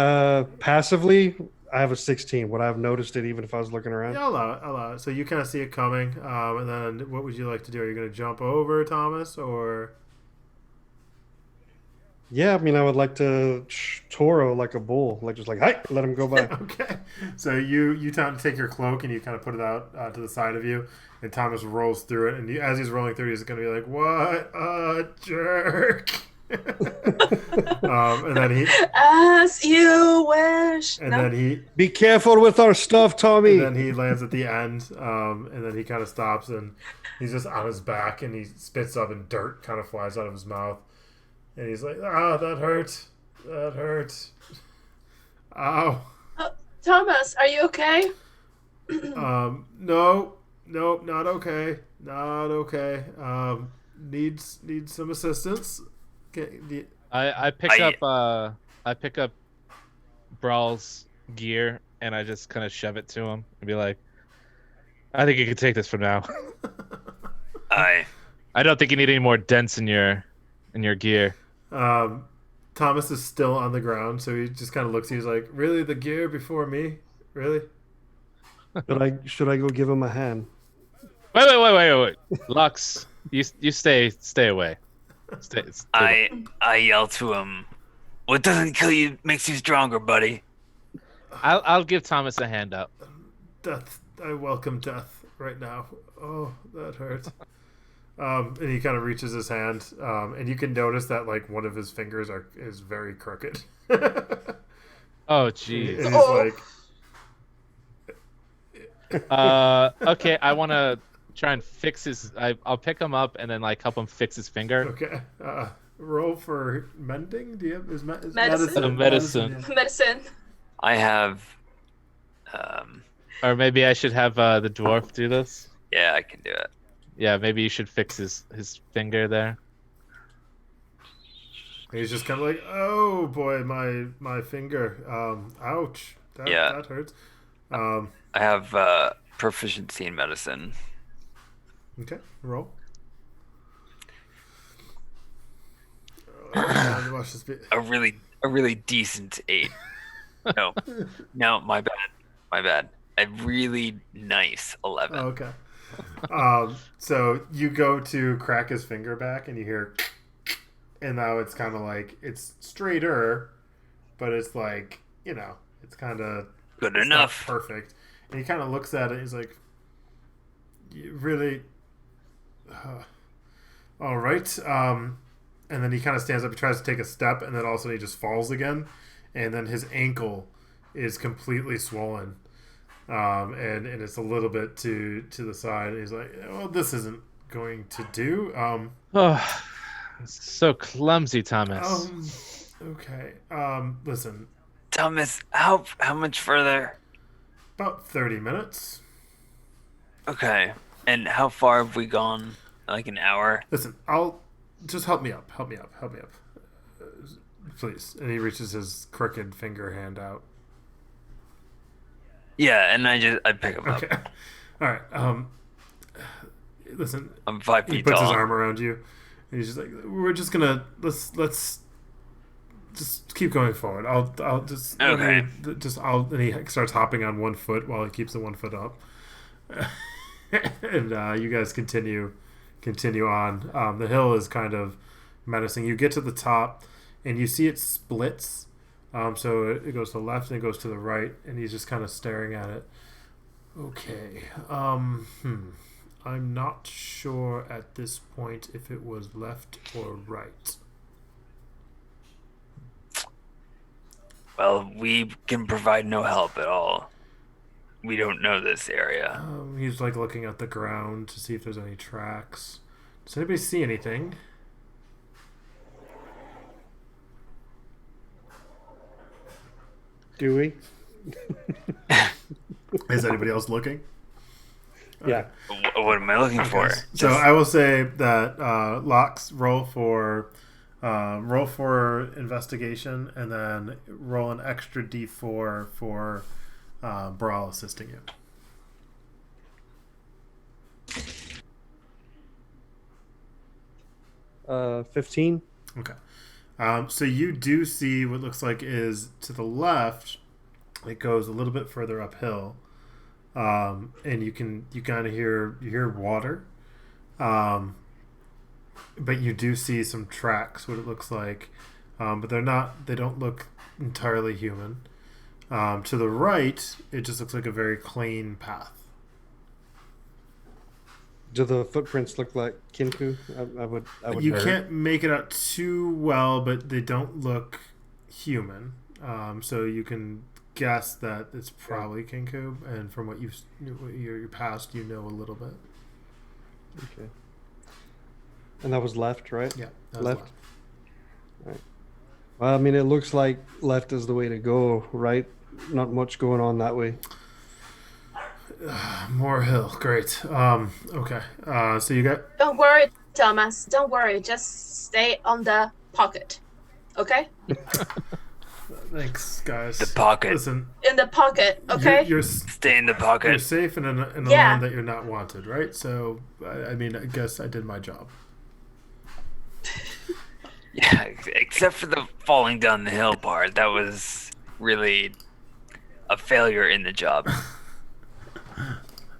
passively, I have a 16. Would I have noticed it even if I was looking around? Yeah, I'll allow it. So you kind of see it coming, and then what would you like to do? Are you going to jump over Thomas, or Yeah, I mean, I would like to Toro like a bull, like just like, hey, let him go by. okay? So you take your cloak and you kind of put it out to the side of you, and Thomas rolls through it, and as he's rolling through, he's going to be like, "What a jerk!" And then he As you wish. and No? then he Be careful with our stuff, Tommy. and then he lands at the end, and then he kind of stops, and he's just on his back, and he spits up, and dirt kind of flies out of his mouth. And he's like, that hurt. That hurt. Ow. Thomas, are you okay? No, not okay. Not okay. Needs some assistance. I pick up Brawl's gear and I just kind of shove it to him and be like, I think you can take this for now. I don't think you need any more dents in your gear. Thomas is still on the ground, so he just kind of looks. He's like, "Really, the gear before me? Really?" Should I go give him a hand? Wait. Lux, you stay away. Stay I yell to him, "What doesn't kill you makes you stronger, buddy." I'll give Thomas a hand up. Death. I welcome death right now. Oh, that hurt. And he kind of reaches his hand, and you can notice that like one of his fingers is very crooked. Oh, jeez. And he's like, okay, I want to try and fix his. I'll pick him up and then like help him fix his finger. okay. Roll for mending. Do you have Medicine. Medicine. Yeah. Medicine. I have, Or maybe I should have the dwarf do this. yeah, I can do it. Yeah, maybe you should fix his finger there. And he's just kind of like, oh boy, my finger. Ouch. That hurts. I have proficiency in medicine. Okay, roll. Oh, watch this be- A really decent 8. No, my bad. A really nice 11. Oh, okay. So you go to crack his finger back, and you hear, and now it's kind of like it's straighter, but it's like it's kind of Good enough. perfect. And he kind of looks at it. He's like, "You really, all right." And then he kind of stands up. He tries to take a step, and then all of a sudden he just falls again, and then his ankle is completely swollen. And it's a little bit to the side. He's like, well, this isn't going to do. Oh, so clumsy, Thomas. Okay. Listen, Thomas, how much further? about 30 minutes. Okay. And how far have we gone? Like an hour? Listen, I'll just help me up. Please. And he reaches his crooked finger hand out. Yeah, and I pick him up. Okay. All right. Listen, I'm 5 he feet puts tall. his arm around you, and he's just like, "We're just gonna let's just keep going forward. I'll just Okay. And he starts hopping on one foot while he keeps the one foot up, and you guys continue on. The hill is kind of menacing. You get to the top, and you see it splits. So it goes to the left and it goes to the right, and he's just kind of staring at it. Okay. I'm not sure at this point if it was left or right. Well, we can provide no help at all. We don't know this area. He's like looking at the ground to see if there's any tracks. Does anybody see anything? Do we? Is anybody else looking? Yeah. What am I looking for? So I will say that Locks roll for investigation, and then roll an extra d4 for Brawl assisting you. 15. Okay. So you do see what looks like is to the left. It goes a little bit further uphill, and you kind of hear water, but you do see some tracks. What it looks like, but they don't look entirely human. To the right, it just looks like a very clean path. Do the footprints look like Kinku? I would. You can't make it out too well, but they don't look human. So you can guess that it's probably Kinku, and from what your past, you know a little bit. Okay. And that was left, right? Yeah, that was left. Right. Well, I mean, it looks like left is the way to go, right? Not much going on that way. More hill, great. Okay. So you got. Don't worry, Thomas. Don't worry. Just stay on the pocket. Okay? Thanks, guys. The pocket. Listen, In the pocket, okay? you're Stay in the pocket. You're safe in a Yeah. land that you're not wanted, right? So, I mean, I guess I did my job. Yeah, except for the falling down the hill part. That was really a failure in the job.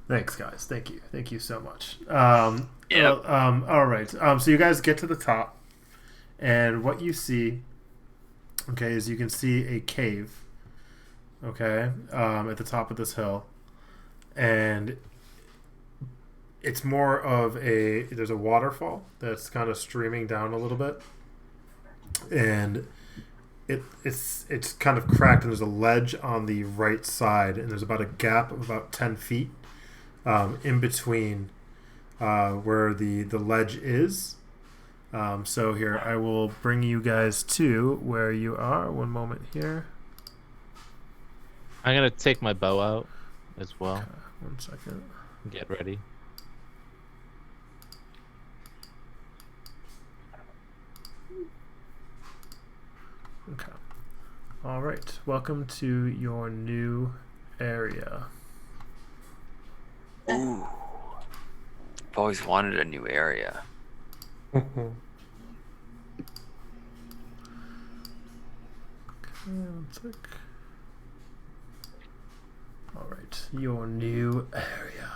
Thanks, guys. Thank you so much. Yep. All right. So you guys get to the top, and what you see, okay, is you can see a cave, okay, at the top of this hill, and it's more of there's a waterfall that's kind of streaming down a little bit, and it's kind of cracked, and there's a ledge on the right side, and there's about a gap of about 10 feet in between where the ledge is. So here, I will bring you guys to where you are. One moment here. I'm gonna take my bow out as well. Okay, 1 second. Get ready. Okay. All right. Welcome to your new area. Ooh. I've always wanted a new area. Okay, 1 sec. All right. Your new area.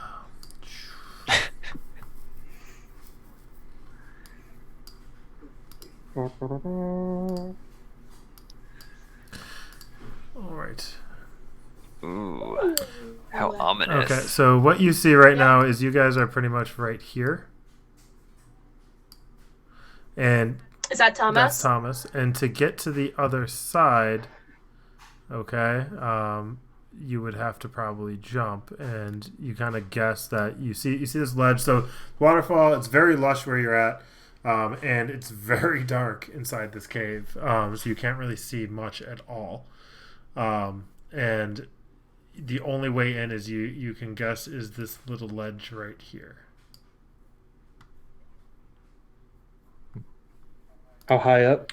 All right. Ooh. How ominous. Okay, so what you see right now is you guys are pretty much right here. And Is that Thomas? that's Thomas. And to get to the other side, okay, you would have to probably jump. And you kind of guess that you see this ledge. So waterfall, it's very lush where you're at. And it's very dark inside this cave. So you can't really see much at all. And the only way in is you can guess is this little ledge right here. How high up?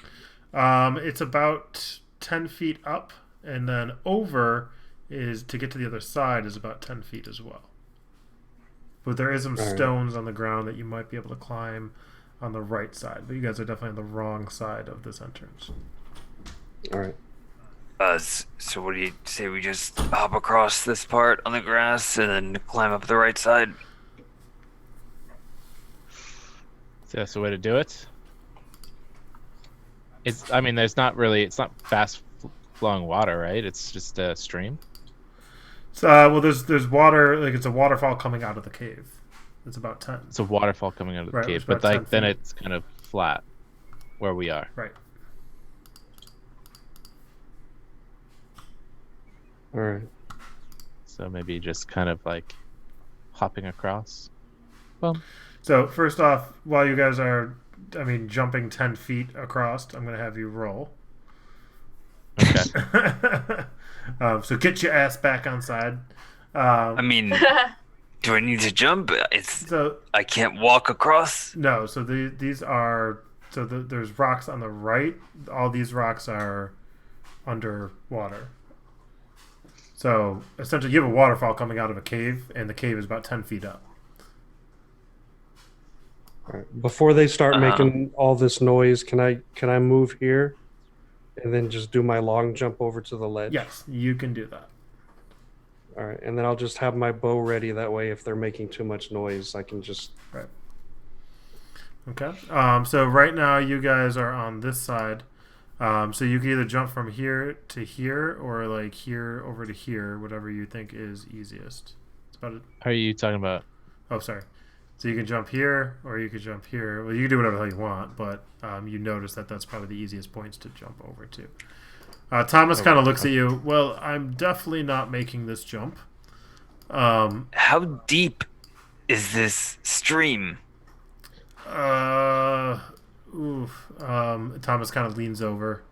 It's about 10 feet up, and then over is to get to the other side is about 10 feet as well. But there is some stones on the ground that you might be able to climb on the right side. But you guys are definitely on the wrong side of this entrance. All right. So what do you say we just hop across this part on the grass and then climb up the right side? So that's the way to do it. It's it's not fast flowing water, right? It's just a stream. So well, there's water, like it's a waterfall coming out of the cave. It's about 10. It's a waterfall coming out of the Right, cave, it's but about 10 then feet. it's kind of flat where we are. Right. All right. So maybe just kind of like hopping across. Well, So first off, while you guys are, jumping 10 feet across, I'm going to have you roll. okay. So get your ass back on side. I mean, do I need to jump? So I can't walk across. no, so these are there's rocks on the right. All these rocks are underwater. So essentially, you have a waterfall coming out of a cave, and the cave is about 10 feet up. All right. Before they start Uh-huh. making all this noise, can I move here, and then just do my long jump over to the ledge? Yes, you can do that. All right, and then I'll just have my bow ready. That way, if they're making too much noise, I can just. Right. Okay. So right now you guys are on this side. So you can either jump from here to here or like here over to here, whatever you think is easiest. It's about it. How are you talking about? Oh, sorry. So you can jump here or you could jump here. Well, you can do whatever the hell you want, but you notice that that's probably the easiest points to jump over to. Thomas kind of looks at you. Well, I'm definitely not making this jump. How deep is this stream? Thomas kind of leans over.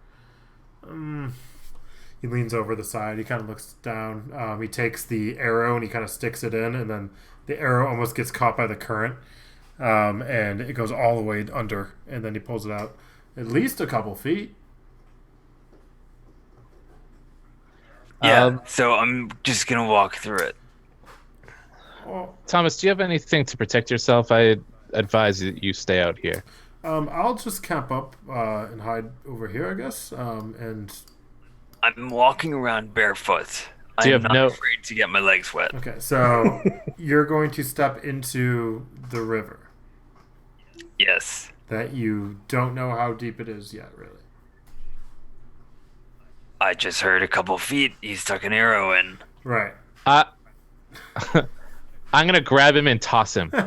He leans over the side. He kind of looks down. He takes the arrow and he kind of sticks it in, and then the arrow almost gets caught by the current, and it goes all the way under, and then he pulls it out at least a couple feet. Yeah, so I'm just gonna walk through it. Thomas, do you have anything to protect yourself? I advise that you stay out here. I'll just camp up and hide over here, I guess. And I'm walking around barefoot. Do you I'm have not afraid to get my legs wet. okay, so you're going to step into the river Yes. that you don't know how deep it is yet, really. I just heard a couple feet. He stuck an arrow in. Right. I'm gonna grab him and toss him. All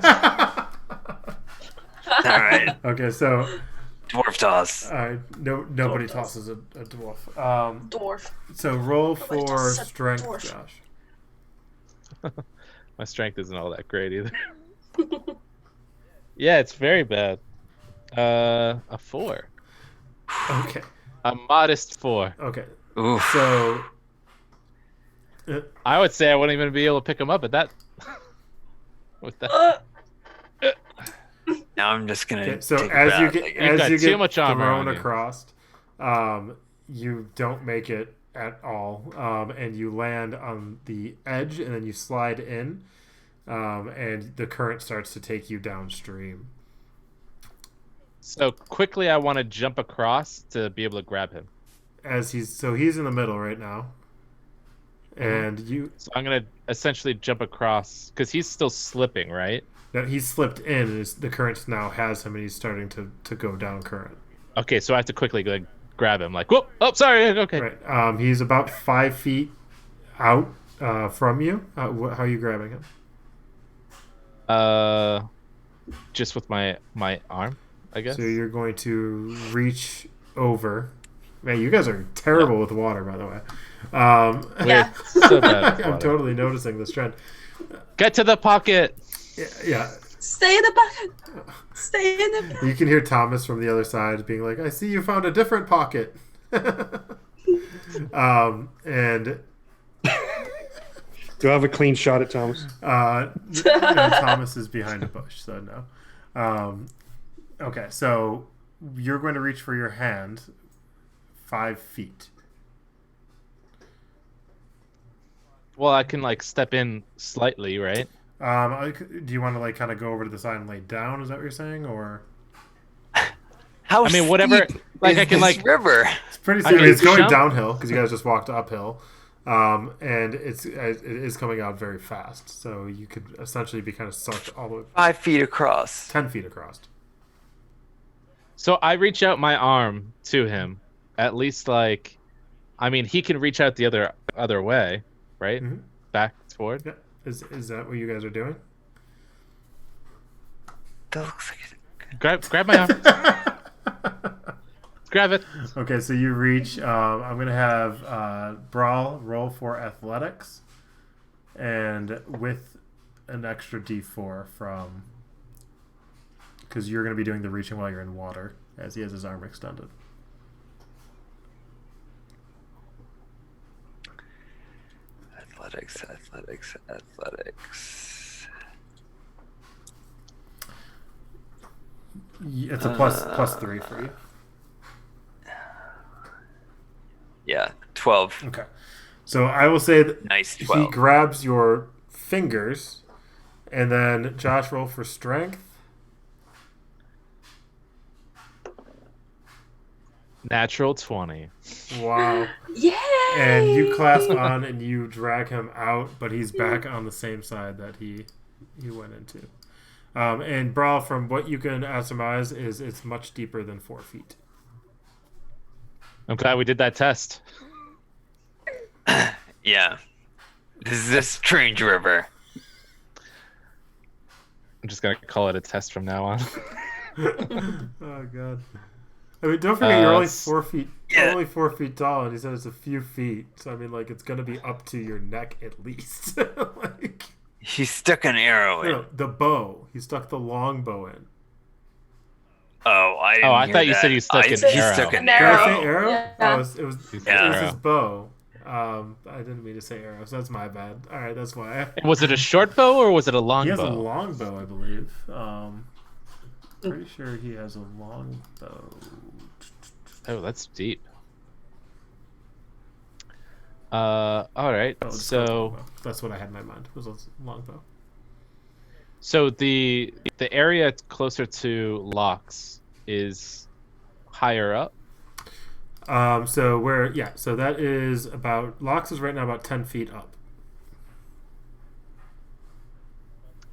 right. Okay, so Dwarf toss. nobody tosses a dwarf. Dwarf. So roll Nobody for tosses a strength, dwarf. Josh. My strength isn't all that great either. Yeah, it's very bad. A 4. Okay. A modest 4. Okay. Oof. So I would say I wouldn't even be able to pick him up at that. With that. Now I'm just gonna. okay, so take a as you bath, get I guess. You've got as you too get much armor thrown on you. across, you don't make it at all, and you land on the edge, and then you slide in, and the current starts to take you downstream. So quickly, I want to jump across to be able to grab him. As he's in the middle right now, and you So I'm gonna essentially jump across because he's still slipping, right? that he's slipped in, and the current now has him, and he's starting to go down current. Okay, so I have to quickly go grab him. Like, whoop! Oh, sorry. Okay. Right. He's about 5 feet out from you. How are you grabbing him? Just with my arm, I guess. So you're going to reach over. Man, you guys are terrible with water, by the way. Yeah. So bad with I'm water. totally noticing this trend. Get to the pocket. Yeah. Stay in the bucket. Stay in the bucket. You can hear Thomas from the other side being like, "I see you found a different pocket." And Do I have a clean shot at Thomas? no, Thomas is behind a bush, so no. Okay, so you're going to reach for your hand 5 feet. Well, I can like step in slightly, right? Do you want to like kind of go over to the side and lay down? Is that what you're saying, or How I mean, whatever. steep Like is I can this like. river. it's pretty? I mean, It's going jump- downhill because you guys just walked uphill, and it is coming out very fast. So you could essentially be kind of sucked all the way 5 feet across. 10 feet across. So I reach out my arm to him. At least like, I mean, he can reach out the other way, right? Mhm. Back toward. Yeah. Is that what you guys are doing? That looks like Grab my arm. Grab it. Okay, so you reach. I'm going to have Brawl roll for athletics. And with an extra d4 from... Because you're going to be doing the reaching while you're in water, as he has his arm extended. Athletics. It's a plus 3 for you. Yeah, 12. Okay. So I will say that Nice he 12. grabs your fingers, and then Josh, roll for strength. Natural 20. Wow. Yay! And you clasp on and you drag him out, but he's back on the same side that he went into. And Brawl, from what you can surmise, is it's much deeper than 4 feet. I'm glad we did that test. Yeah. This is a strange river. I'm just gonna call it a test from now on. Oh god. I mean, don't forget you're only 4 feet. Yeah. You're only 4 feet tall, and he said it's a few feet. So I mean, like, it's gonna be up to your neck at least. Like, He stuck an arrow in. no, the bow. He stuck the long bow in. Oh, I didn't I hear thought you that. said you stuck I an said he arrow. stuck an An Did I arrow. say arrow? Yeah. Oh, it was Yeah. his bow. I didn't mean to say arrow, so that's my bad. All right, that's why. Was it a short bow or was it a long He has bow? a long bow, I believe. Pretty sure he has a long bow. Oh, that's deep. All right. Oh, it's a So, long bow. That's what I had in my mind. It was a long bow. so the area closer to Locks is higher up. So that is about... Locks is right now about 10 feet up.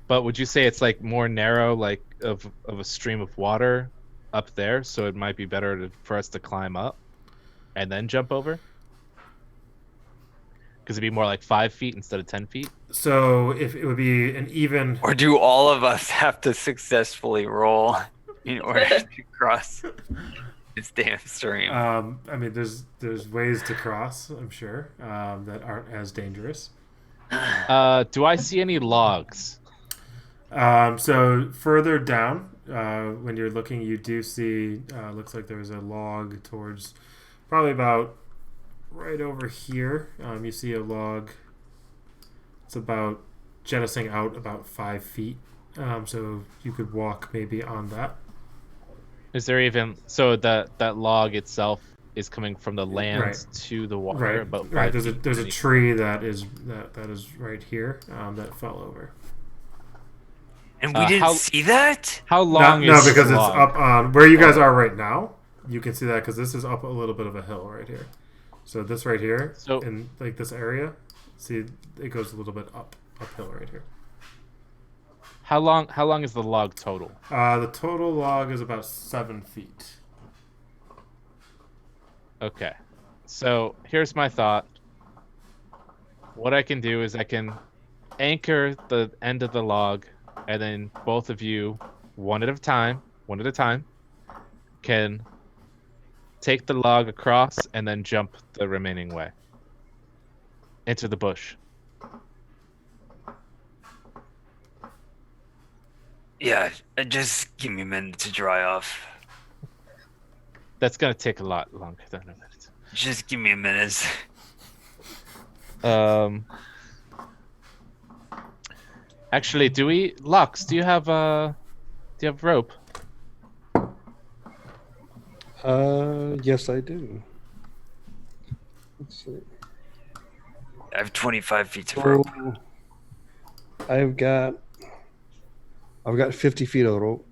But would you say it's like more narrow, like of a stream of water up there? So it might be better for us to climb up and then jump over? Because it'd be more like 5 feet instead of 10 feet. So if it would be an even... Or do all of us have to successfully roll in order to cross this damn stream? I mean, there's ways to cross, I'm sure, that aren't as dangerous. Do I see any logs? So further down, when you're looking, you do see, looks like there's a log towards probably about right over here. You see a log. It's about jettisoning out about 5 feet. So you could walk maybe on that. Is there even so that log itself is coming from the land Right. to the water? Right. About Right. 5 There's a feet. tree that is right here that fell over. And we didn't how- see that? How long No, is because this it's log? up on where you guys are right now. You can see that because this is up a little bit of a hill right here. So this right here, So- in like this area, see it goes a little bit uphill right here. How long is the log total? The total log is about 7 feet. Okay. So here's my thought. What I can do is I can anchor the end of the log, and then both of you, one at a time, can take the log across and then jump the remaining way into the bush. Yeah, just give me a minute to dry off. That's gonna take a lot longer than a minute. Just give me a minute. Actually, Lux, do you have rope? Yes, I do. Let's see. I have 25 feet of rope. So, I've got 50 feet of rope.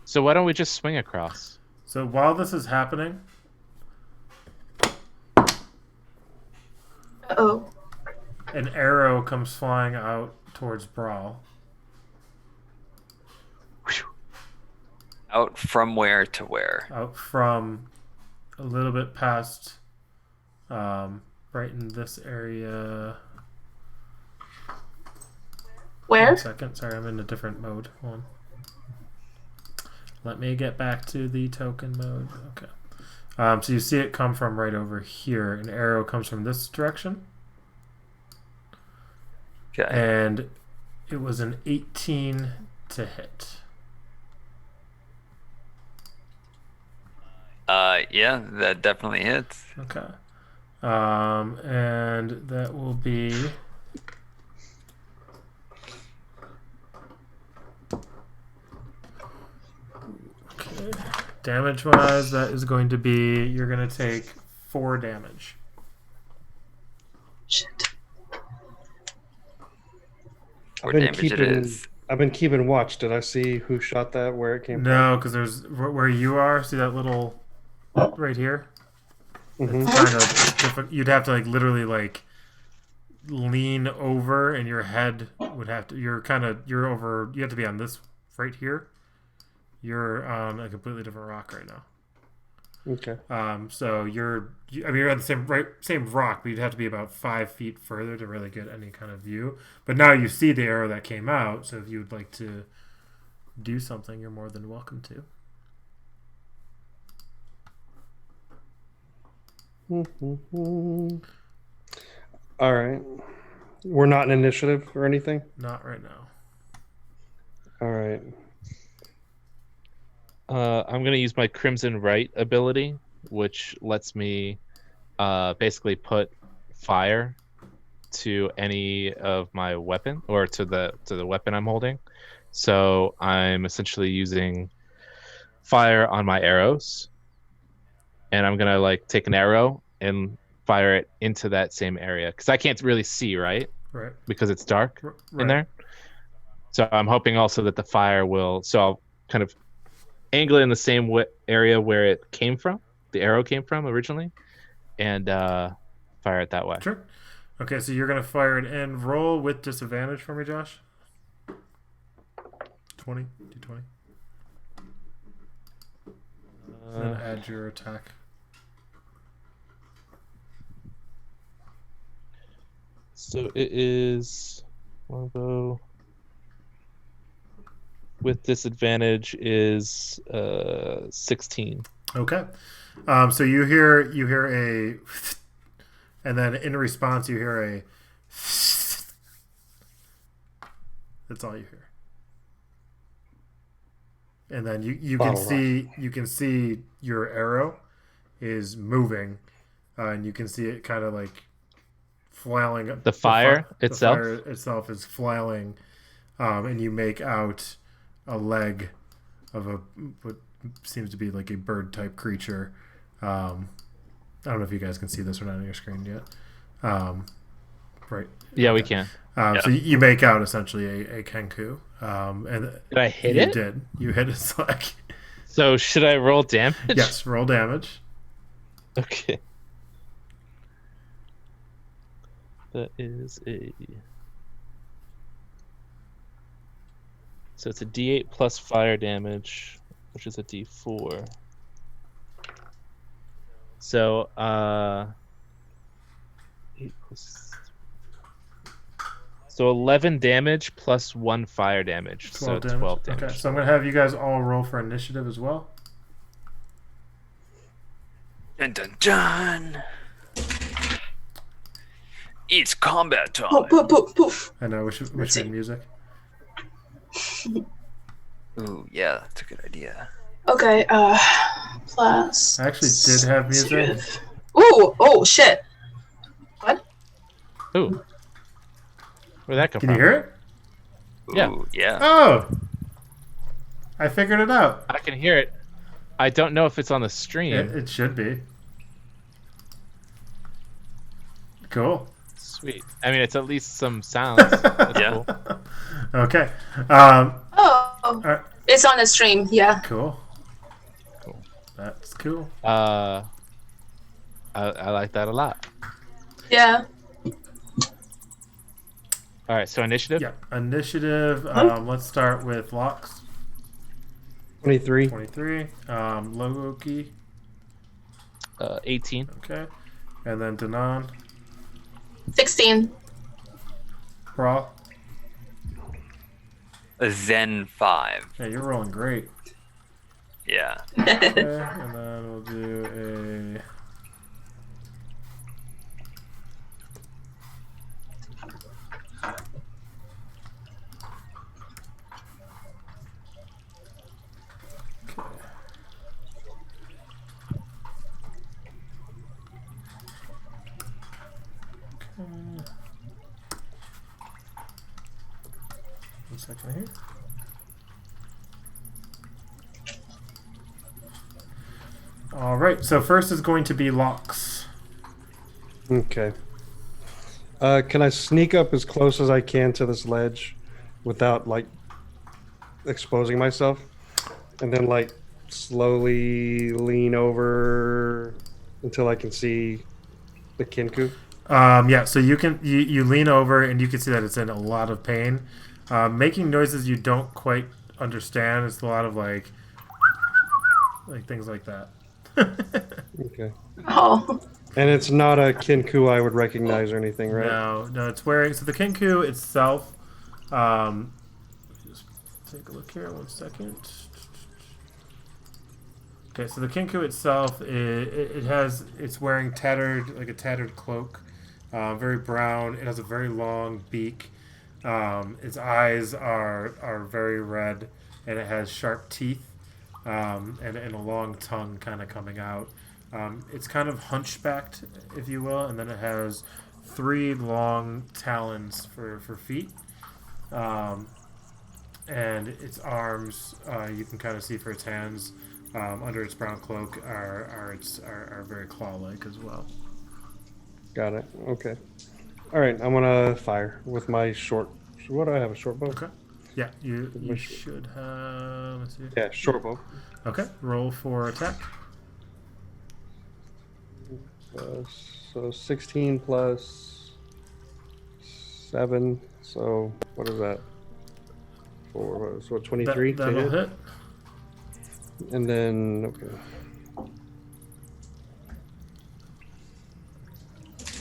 So why don't we just swing across? So while this is happening, Uh-oh. an arrow comes flying out towards Brawl. Out from where to where? Out from a little bit past, right in this area. Where? 1 second. Sorry, I'm in a different mode. Hold on. Let me get back to the token mode. Okay. So you see it come from right over here. An arrow comes from this direction. Okay. And it was an 18 to hit. Yeah, that definitely hits. Okay. And that will be... Okay. Damage-wise, that is going to be... You're going to take 4 damage. Shit. What damage it is. I've been keeping watch. Did I see who shot that? Where it came from? No, because there's... Where you are, see that little... Right here? Mhm. It's kind of difficult. You'd have to like literally like lean over, and your head would have to. You're over. You have to be on this right here. You're on a completely different rock right now. Okay. So you're on the same rock, but you'd have to be about 5 feet further to really get any kind of view. But now you see the arrow that came out. So if you would like to do something, you're more than welcome to. All right. We're not in initiative or anything? Not right now. All right. I'm going to use my Crimson Right ability, which lets me basically put fire to any of my weapon, or to the weapon I'm holding. So I'm essentially using fire on my arrows, and I'm going to like take an arrow and fire it into that same area, because I can't really see, right? Right. Because it's dark Right. in there. So I'm hoping also that the fire will... So I'll kind of angle it in the same area where it came from, the arrow came from originally, and fire it that way. Sure. Okay, so you're going to fire it in. Roll with disadvantage for me, Josh. 20. D20. And then add your attack. So it is longbow with disadvantage is 16. Okay. So you hear a, and then in response you hear a. That's all you hear. And then you can see your arrow is moving, and you can see it kind of like flailing. The fire itself? The fire itself is flailing, and you make out a leg of what seems to be like a bird type creature. I don't know if you guys can see this or not on your screen yet. Right. Yeah, we can. So you make out essentially a kenku. And did I hit it? You did. You hit its leg. So should I roll damage? Yes, roll damage. Okay. That is a... So it's a D8 plus fire damage, which is a D4. So, 8 plus... So 11 damage plus 1 fire damage. 12 damage. 12 damage. Okay, so I'm going to have you guys all roll for initiative as well. Dun dun dun. It's combat time. Poof, poof, poof, poof. I know, we should need music. Ooh, yeah, that's a good idea. Okay, plus... I actually did have music. Ooh, oh, shit. What? Ooh. Where'd that come Can from? you hear it? Yeah. Ooh, yeah. Oh! I figured it out. I can hear it. I don't know if it's on the stream. It should be. Cool. Sweet. I mean, it's at least some sounds. That's Yeah. cool. Okay. Oh, it's on the stream, yeah. Cool. Cool. That's cool. I like that a lot. Yeah. All right, so initiative? Yeah. Initiative. Let's start with Locks. 23. 23. Loki. 18. Okay. And then Danan. 16. Brawl. A Zen 5. Yeah, you're rolling great. Yeah. Okay. And then I'll do a. One second here. All right. So first is going to be Locks. Okay. Can I sneak up as close as I can to this ledge without like exposing myself, and then like slowly lean over until I can see the Kinku? Yeah. So you lean over and you can see that it's in a lot of pain, making noises you don't quite understand. It's a lot of like things like that. Okay. Oh. And it's not a Kinku I would recognize or anything, right? No, it's wearing. So the Kinku itself. Just take a look here. 1 second. Okay, so the Kinku itself, it's wearing a tattered cloak, very brown. It has a very long beak. Its eyes are very red, and it has sharp teeth, and a long tongue kind of coming out. It's kind of hunchbacked, if you will, and then it has 3 long talons for feet. And its arms, you can kind of see for its hands, under its brown cloak, are very claw-like as well. Got it. Okay. All right. I'm gonna fire with my short. What do I have? A short bow? Okay. Yeah, you should have. Let's see. Yeah, short bow. Okay. Roll for attack. So 16 plus 7. So what is that? 4. So 23 to That'll hit. And then okay. 5,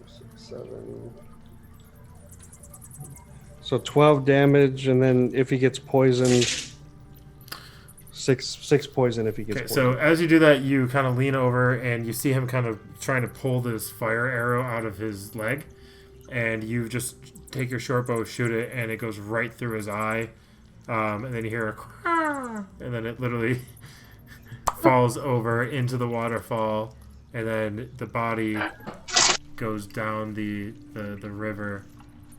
6, 7. So 12 damage, and then if he gets poisoned, six poison if he gets Okay, poisoned. so as you do that, you kind of lean over and you see him kind of trying to pull this fire arrow out of his leg, and you just take your short bow, shoot it, and it goes right through his eye, and then you hear a crack, and then it literally falls over into the waterfall, and then the body goes down the river,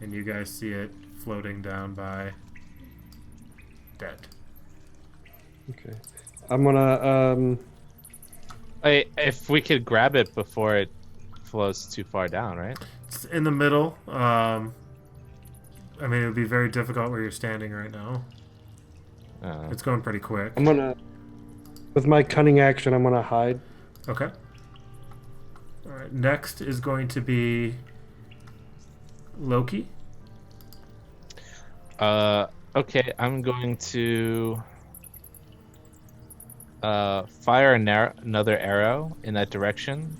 and you guys see it floating down by, dead. Okay. I'm gonna If we could grab it before it flows too far down, right? It's in the middle. I mean, it would be very difficult where you're standing right now. It's going pretty quick. I'm gonna with my cunning action I'm gonna hide. Okay. All right. Next is going to be Loki. Okay, I'm going to fire another arrow in that direction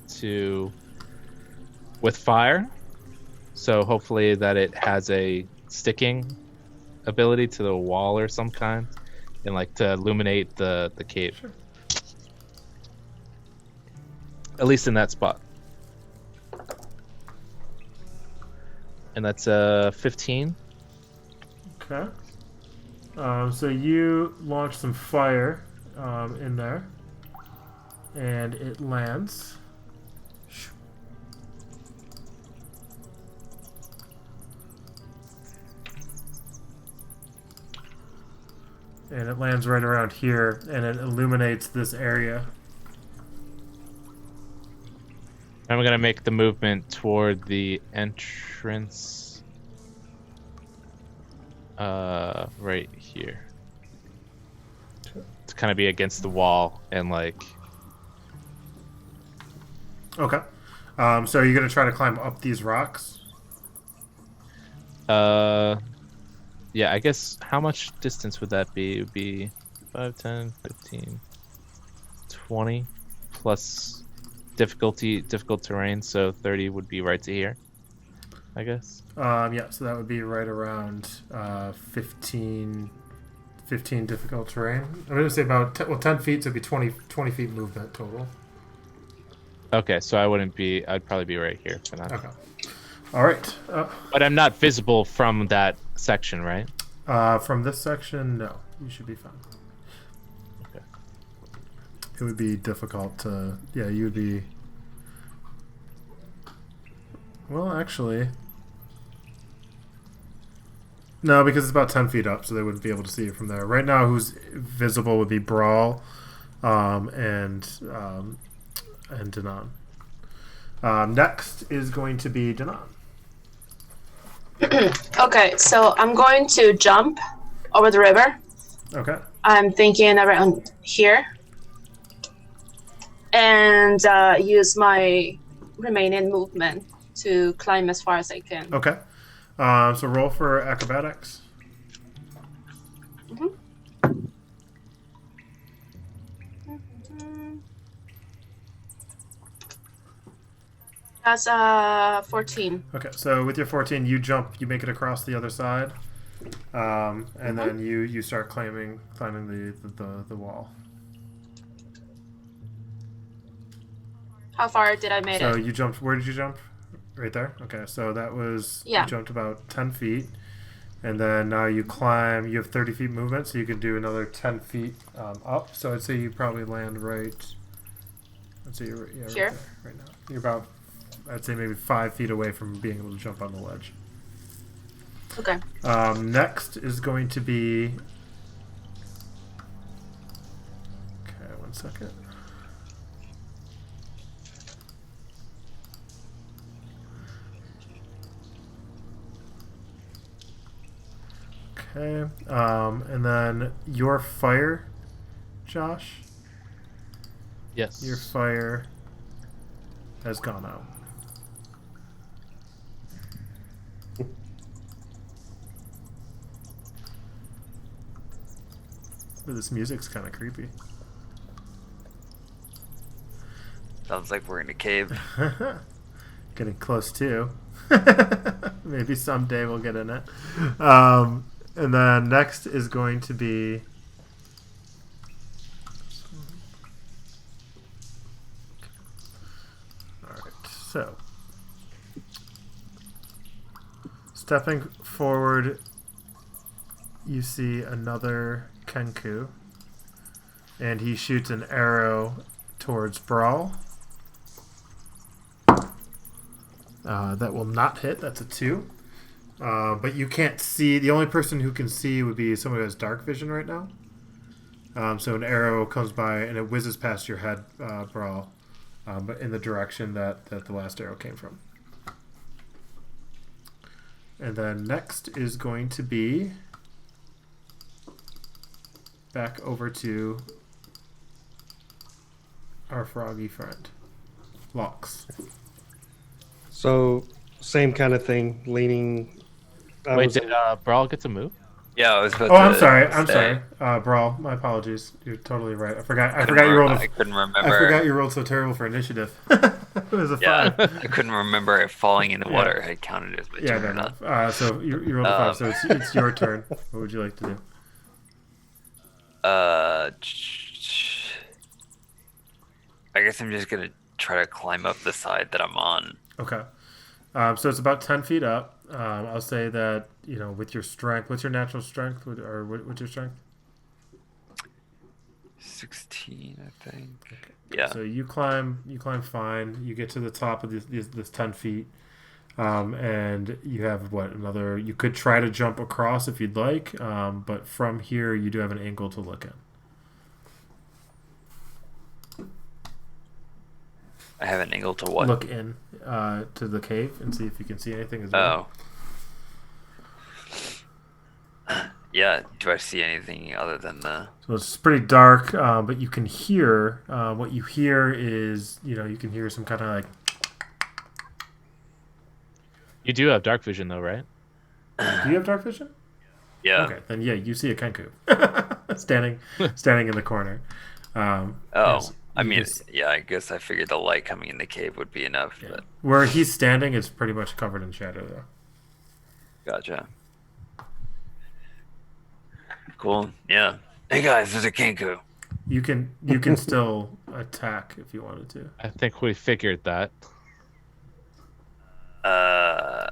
with fire. So hopefully that it has a sticking ability to the wall or some kind, and like to illuminate the cave. Sure. At least in that spot. And that's 15. Okay. So you launch some fire in there, and it lands. And it lands right around here, and it illuminates this area. I'm gonna make the movement toward the entrance. Right here. To kind of be against the wall and like. Okay. So are you gonna try to climb up these rocks? Yeah, I guess how much distance would that be? It would be 5, 10, 15, 20 plus difficult terrain, so 30 would be right to here, I guess. Yeah, so that would be right around 15 15 difficult terrain. I'm going to say about 10 feet, so it'd be 20 feet movement total. Okay, so I'd probably be right here for that. Okay. All right. But I'm not visible from that section, right? From this section, no. You should be fine. Okay. It would be difficult to... Yeah, you would be... Well, actually... No, because it's about 10 feet up, so they wouldn't be able to see you from there. Right now, who's visible would be Brawl and Danon. Next is going to be Danon. Okay, so I'm going to jump over the river. Okay. I'm thinking around here. And use my remaining movement to climb as far as I can. Okay. So roll for acrobatics. Mm-hmm. That's 14. Okay, so with your 14, you jump, you make it across the other side, and then you start climbing the wall. How far did I make So it? you jumped. Where did you jump? Right there. Okay, so that was Yeah. You jumped about 10 feet, and then now you climb. You have 30 feet movement, so you can do another 10 feet up. So I'd say you probably land right. I'd say you're right Here? there, right now. You're about, I'd say maybe 5 feet away from being able to jump on the ledge. Okay. Next is going to be. Okay, 1 second. Okay, and then your fire, Josh. Yes. Your fire has gone out. Ooh, this music's kind of creepy. Sounds like we're in a cave. Getting close too. Maybe someday we'll get in it. And then next is going to be. Alright, so. Stepping forward, you see another Kenku. And he shoots an arrow towards Brawl. That will not hit. That's a 2. But you can't see. The only person who can see would be someone who has dark vision right now. So an arrow comes by and it whizzes past your head, Brawl, but in the direction that the last arrow came from. And then next is going to be back over to our froggy friend, Lox. So same kind of thing, leaning. Wait, did Brawl get to move? Yeah, I was about Oh, to I'm sorry. I'm say. sorry. Brawl, my apologies. You're totally right. I forgot you rolled. I couldn't remember. I forgot you rolled so terrible for initiative. It was a 5. I couldn't remember if falling in the water had counted as my Yeah, turn no, or no. not. So you rolled a 5. So it's your turn. What would you like to do? I guess I'm just gonna try to climb up the side that I'm on. Okay. So it's about 10 feet up. I'll say that, with your strength. What's your natural strength, or what's your strength? 16, I think. Okay. Yeah. So you climb fine. You get to the top of this 10 feet. And you have you could try to jump across if you'd like. But from here, you do have an angle to look at. I have an angle to what? Look in to the cave and see if you can see anything as well. Oh. Yeah, do I see anything other than the... So it's pretty dark, but you can hear, what you hear is, you can hear some kind of like... You do have dark vision, though, right? Do you have dark vision? Yeah. Okay, then yeah, you see a Kenku standing in the corner. Yes, I mean, just- yeah, I guess I figured the light coming in the cave would be enough, yeah. but Where he's standing is pretty much covered in shadow, though. gotcha. Cool. Yeah. Hey guys, there's a Kenku. You can still attack if you wanted to. I think we figured that. I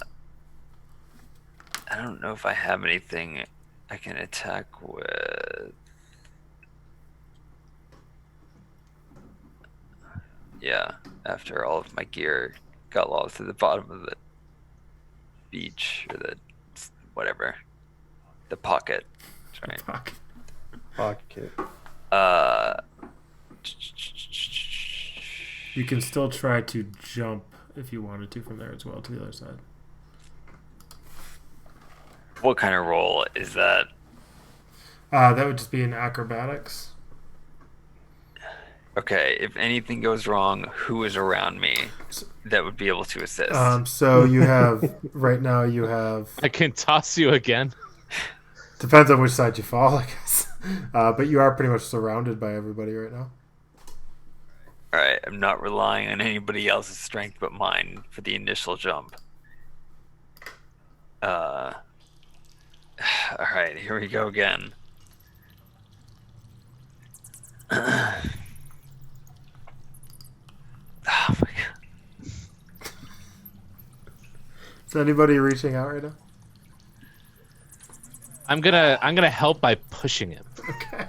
don't know if I have anything I can attack with. Yeah, after all of my gear got lost at the bottom of the beach or the whatever, the pocket. That's right. Fuck. Pocket. You can still try to jump if you wanted to from there as well to the other side. What kind of roll is that? That would just be in acrobatics. Okay, if anything goes wrong, who is around me that would be able to assist? So you have right now. You have I can toss you again. depends on which side you fall, I guess. But you are pretty much surrounded by everybody right now. All right, I'm not relying on anybody else's strength but mine for the initial jump. All right, here we go again. Oh my god. Is anybody reaching out right now? I'm gonna help by pushing him. Okay.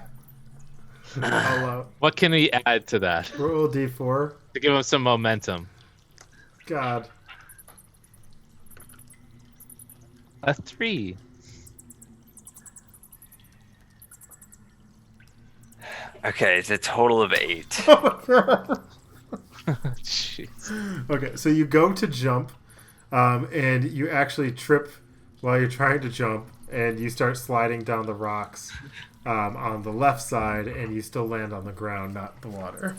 All out. What can we add to that Roll a d4. to give him some momentum? God. A 3. Okay, it's a total of 8. Oh my god. Jeez. Okay, so you go to jump, and you actually trip while you're trying to jump, and you start sliding down the rocks on the left side, and you still land on the ground, not the water.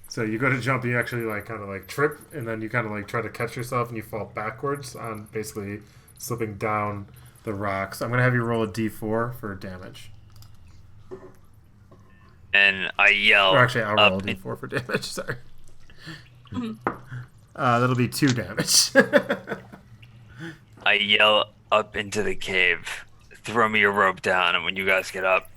So you go to jump, and you actually kind of trip, and then you kind of try to catch yourself, and you fall backwards on basically slipping down the rocks. I'm gonna have you roll a d4 for damage. And I yell. Or actually, I'll roll a up d4 for damage. Sorry. That'll be 2 damage. I yell up into the cave. Throw me a rope down, and when you guys get up,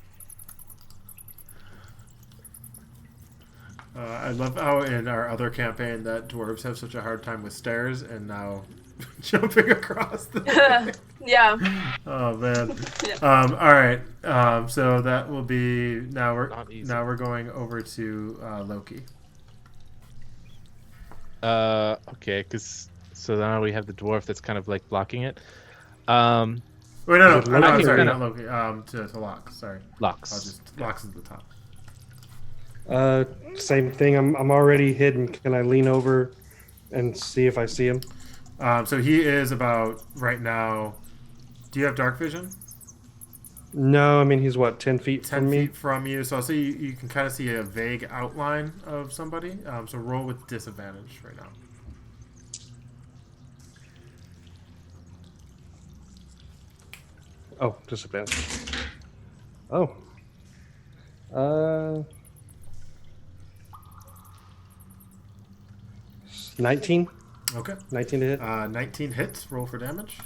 I love how in our other campaign that dwarves have such a hard time with stairs, and now jumping across the thing. Yeah. Oh man. Yeah. All right. So that will be now. Not easy. We're going over to Loki. Okay, so now we have the dwarf that's kind of blocking it. Wait, no, Is it no, Loki? I'm sorry, No. not Loki. To Locke. Sorry. Locks. Locke's at the top. Same thing. I'm already hidden. Can I lean over and see if I see him? So he is about right now. Do you have dark vision? No, I mean he's what 10 feet 10 from me. feet from you. So I'll say you can kind of see a vague outline of somebody. So roll with disadvantage right now. Oh, disadvantage. Oh. 19. Okay. 19 to hit. 19 hits. Roll for damage.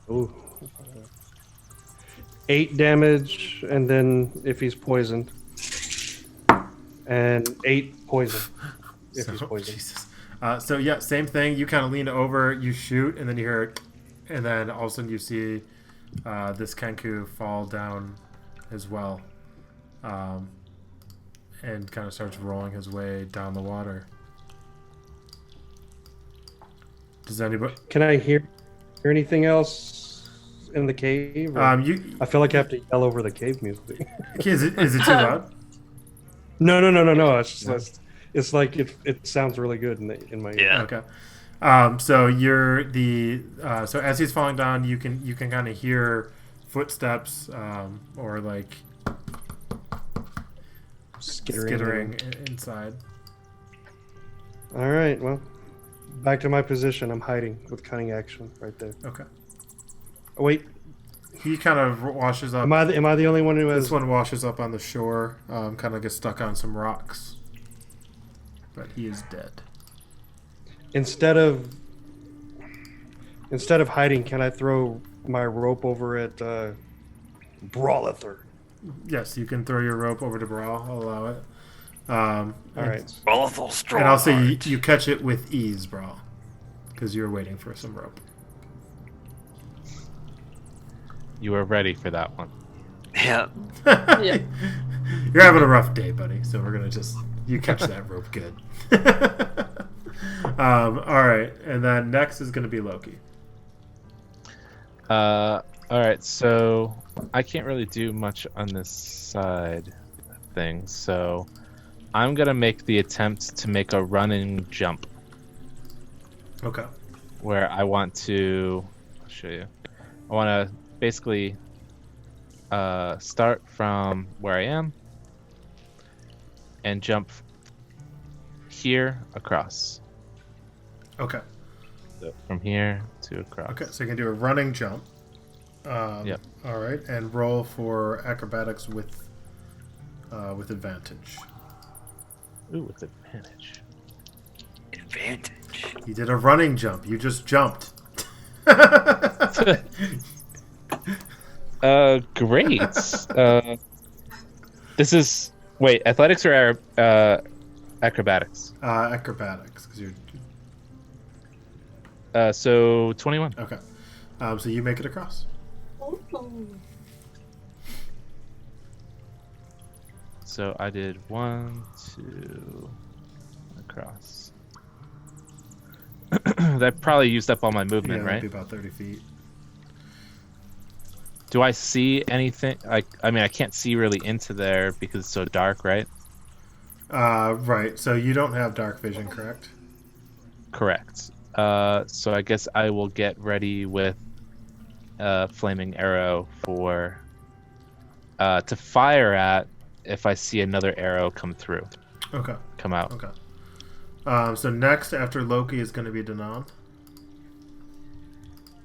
Ooh. 8 damage, and then if he's poisoned, and 8 poison if he's poisoned. Jesus. So yeah, same thing. You kind of lean over, you shoot, and then you hear, and then all of a sudden you see this Kenku fall down as well, and kind of starts rolling his way down the water. Does anybody? Can I hear anything else in the cave? or- I feel like I have to yell over the cave music. Is it too loud? No. It's just it's like it sounds really good in my ear. Yeah. Okay. So you're the so as he's falling down, you can kind of hear footsteps or skittering inside. All right, well, back to my position. I'm hiding with cunning action right there. Okay. Oh, wait, He kind of washes up. am I the only one who has? This one washes up on the shore. Kind of gets stuck on some rocks, but he is dead. Instead of Instead of hiding, can I throw my rope over at Brawlither? Yes, you can throw your rope over to Brawl. I'll allow it. All right. Awful strong. And also, you catch it with ease, Brawl, because you were waiting for some rope. You were ready for that one. Yeah. Yeah. You're having a rough day, buddy. So we're gonna just you catch that rope good. All right, and then next is gonna be Loki. All right, so I can't really do much on this side of things, so I'm gonna make the attempt to make a running jump Okay. where I want to. I'll show you. I want to basically start from where I am and jump here across. Okay. So from here to across. Okay. So you can do a running jump. Yep. All right, and roll for acrobatics with advantage. Ooh, with advantage. Advantage. You did a running jump. You just jumped. Great. This is athletics or acrobatics? Acrobatics, because you're So 21. okay. So you make it across. Ooh. So I did 1, 2 across. That probably used up all my movement, Yeah, that'd right? be about 30 feet. Do I see anything? I mean, I can't see really into there because it's so dark, right? Right. So you don't have dark vision, correct? Correct. So I guess I will get ready with a flaming arrow for to fire at if I see another arrow come through, Okay. come out. Okay. So next after Loki is going to be Danon.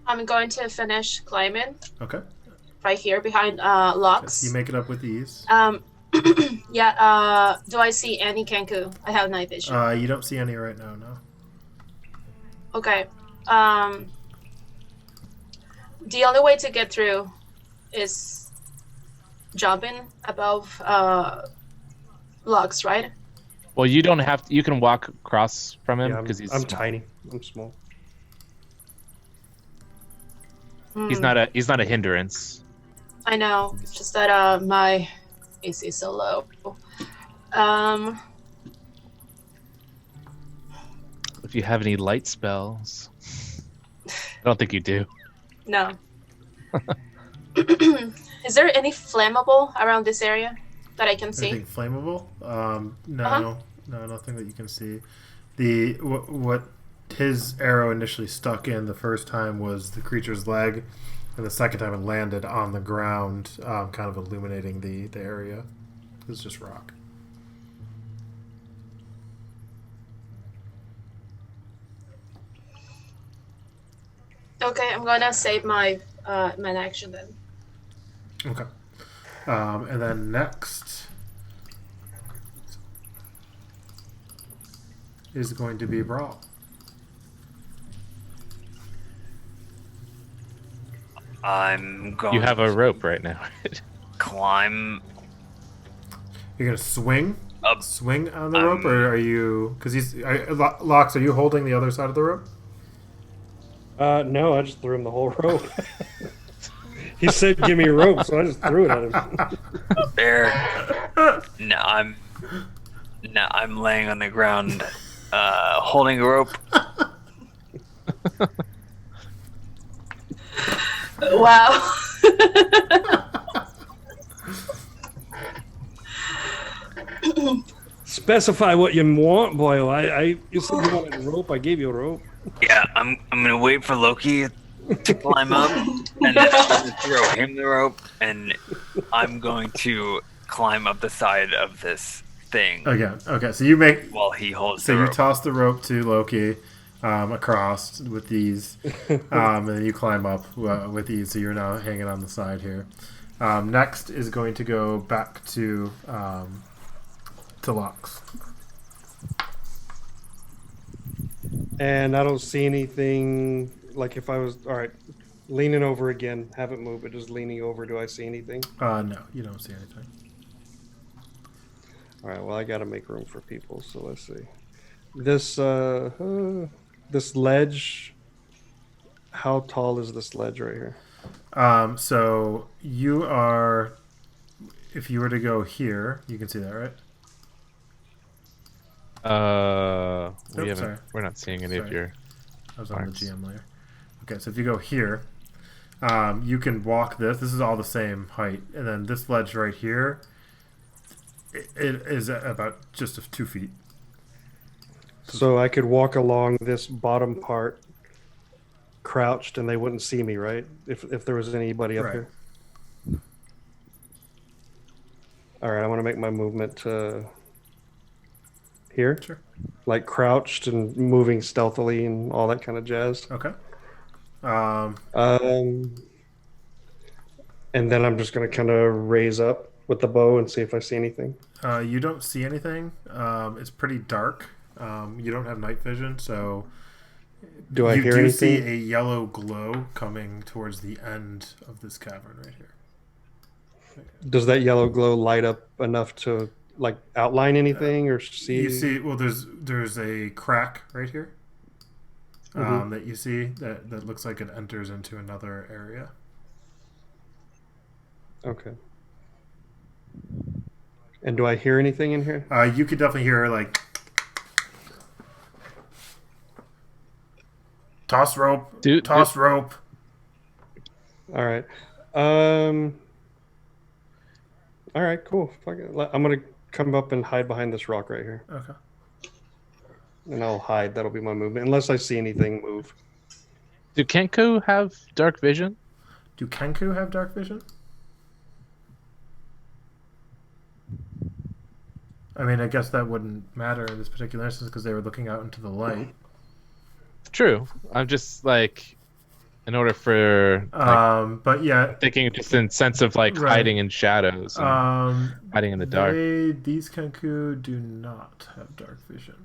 I'm going to finish climbing Okay. right here behind Locks. You make it up with ease. Yeah. Do I see any Kenku? I have night vision. You don't see any right now, no. Okay. The only way to get through is jumping above Locks, right? Well, you don't have to. You can walk across from him Yeah, because he's I'm small. tiny. I'm small. He's not a hindrance. I know. It's just that my AC is so low. If you have any light spells, I don't think you do. No. Is there any flammable around this area that I can see? Anything flammable? No, Uh-huh. no, nothing that you can see. The what his arrow initially stuck in the first time was the creature's leg, and the second time it landed on the ground, kind of illuminating the area. It's just rock. Okay, I'm gonna save my man action then. Okay. And then next is going to be Brawl. I'm going You have a to rope right now. climb You're gonna swing up. on the rope, or are you? Because Locks. Are you holding the other side of the rope? No, I just threw him the whole rope. He said, "Give me a rope," so I just threw it at him. There. No, I'm laying on the ground, holding a rope. Wow. Specify what you want, boy. You said you wanted a rope. I gave you a rope. Yeah, I'm gonna wait for Loki to climb up, and then I'm gonna throw him the rope, and I'm going to climb up the side of this thing Okay. So you make. while he holds So the you rope. toss the rope to Loki across with ease, and then you climb up with ease. So you're now hanging on the side here. Next is going to go back to Locks. And I don't see anything like if I was all right, leaning over again, haven't moved, but just leaning over. Do I see anything? No, you don't see anything. All right. Well, I got to make room for people. So let's see. This this ledge. How tall is this ledge right here? So you are. If you were to go here, you can see that, right? We haven't. Sorry. We're not seeing any of Sorry. your. I was on the marks. GM layer. Okay, so if you go here, you can walk this. This is all the same height, and then this ledge right here, it is about just 2 feet. So I could walk along this bottom part, crouched, and they wouldn't see me, right? If there was anybody up Right. here. All right, I want to make my movement to here, Sure. like crouched and moving stealthily and all that kind of jazz. Okay. And then I'm just going to kind of raise up with the bow and see if I see anything. You don't see anything. It's pretty dark. You don't have night vision, so Do I you hear do anything? see a yellow glow coming towards the end of this cavern right here. Does that yellow glow light up enough to like outline anything or see? You see, well, there's a crack right here that you see that looks like it enters into another area. Okay. And do I hear anything in here? You could definitely hear like toss rope, toss rope. All right. All right, cool. Fuck it. I'm gonna come up and hide behind this rock right here, Okay. and I'll hide. That'll be my movement, unless I see anything move. Do Kenku have dark vision? Do Kenku have dark vision? I mean, I guess that wouldn't matter in this particular instance because they were looking out into the light. True. I'm just like, in order for but yeah, thinking just in sense of like Right. hiding in shadows, and hiding in the dark. These Kenku do not have dark vision.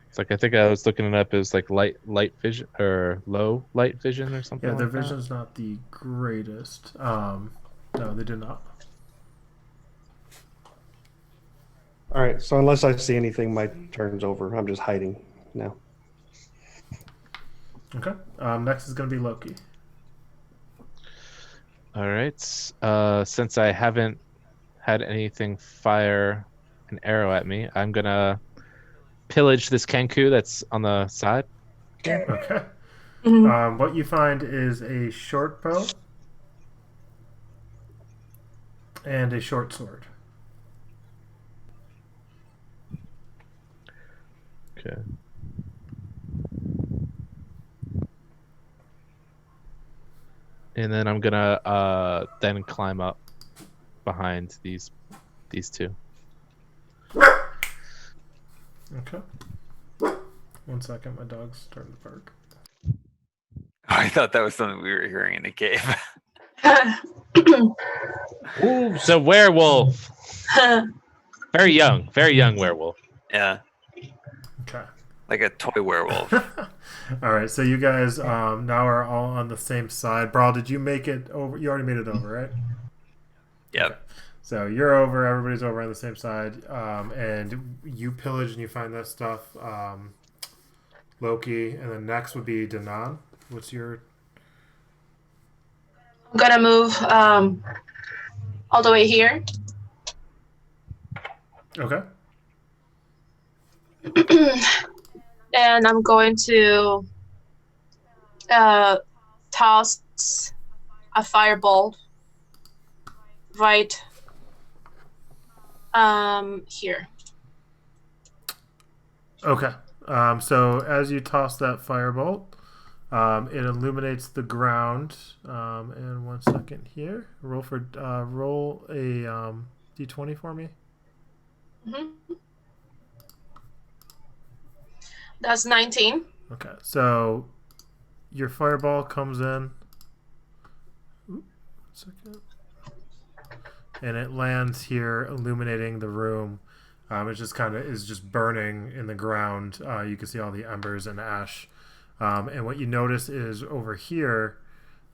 It's like I think I was looking it up as like light vision or low light vision or something. Yeah, their like that. vision's not the greatest. No, they do not. All right. So unless I see anything, my turn's over. I'm just hiding now. Okay. Next is going to be Loki. All right. Since I haven't had anything fire an arrow at me, I'm gonna pillage this Kenku that's on the side. Okay. Mhm. What you find is a short bow and a short sword. Okay. And then I'm gonna then climb up behind these two. Okay. 1 second, my dog's starting to bark. I thought that was something we were hearing in the cave. Wolves. A werewolf. Very young werewolf. Yeah, Okay. like a toy werewolf. All right, so you guys now are all on the same side. Brawl, did you make it over? You already made it over, right? Yep. Okay. So you're over. Everybody's over on the same side, and you pillage and you find that stuff. Loki, and then next would be Danan. What's your? I'm gonna move all the way here. Okay. And I'm going to toss a fireball right here. Okay. So as you toss that firebolt, it illuminates the ground. And 1 second here. Roll a d20 for me. Hmm. That's 19. Okay. So your fireball comes in. Oop, 1 second. And it lands here, illuminating the room. It just kind of is just burning in the ground. You can see all the embers and ash. And what you notice is over here,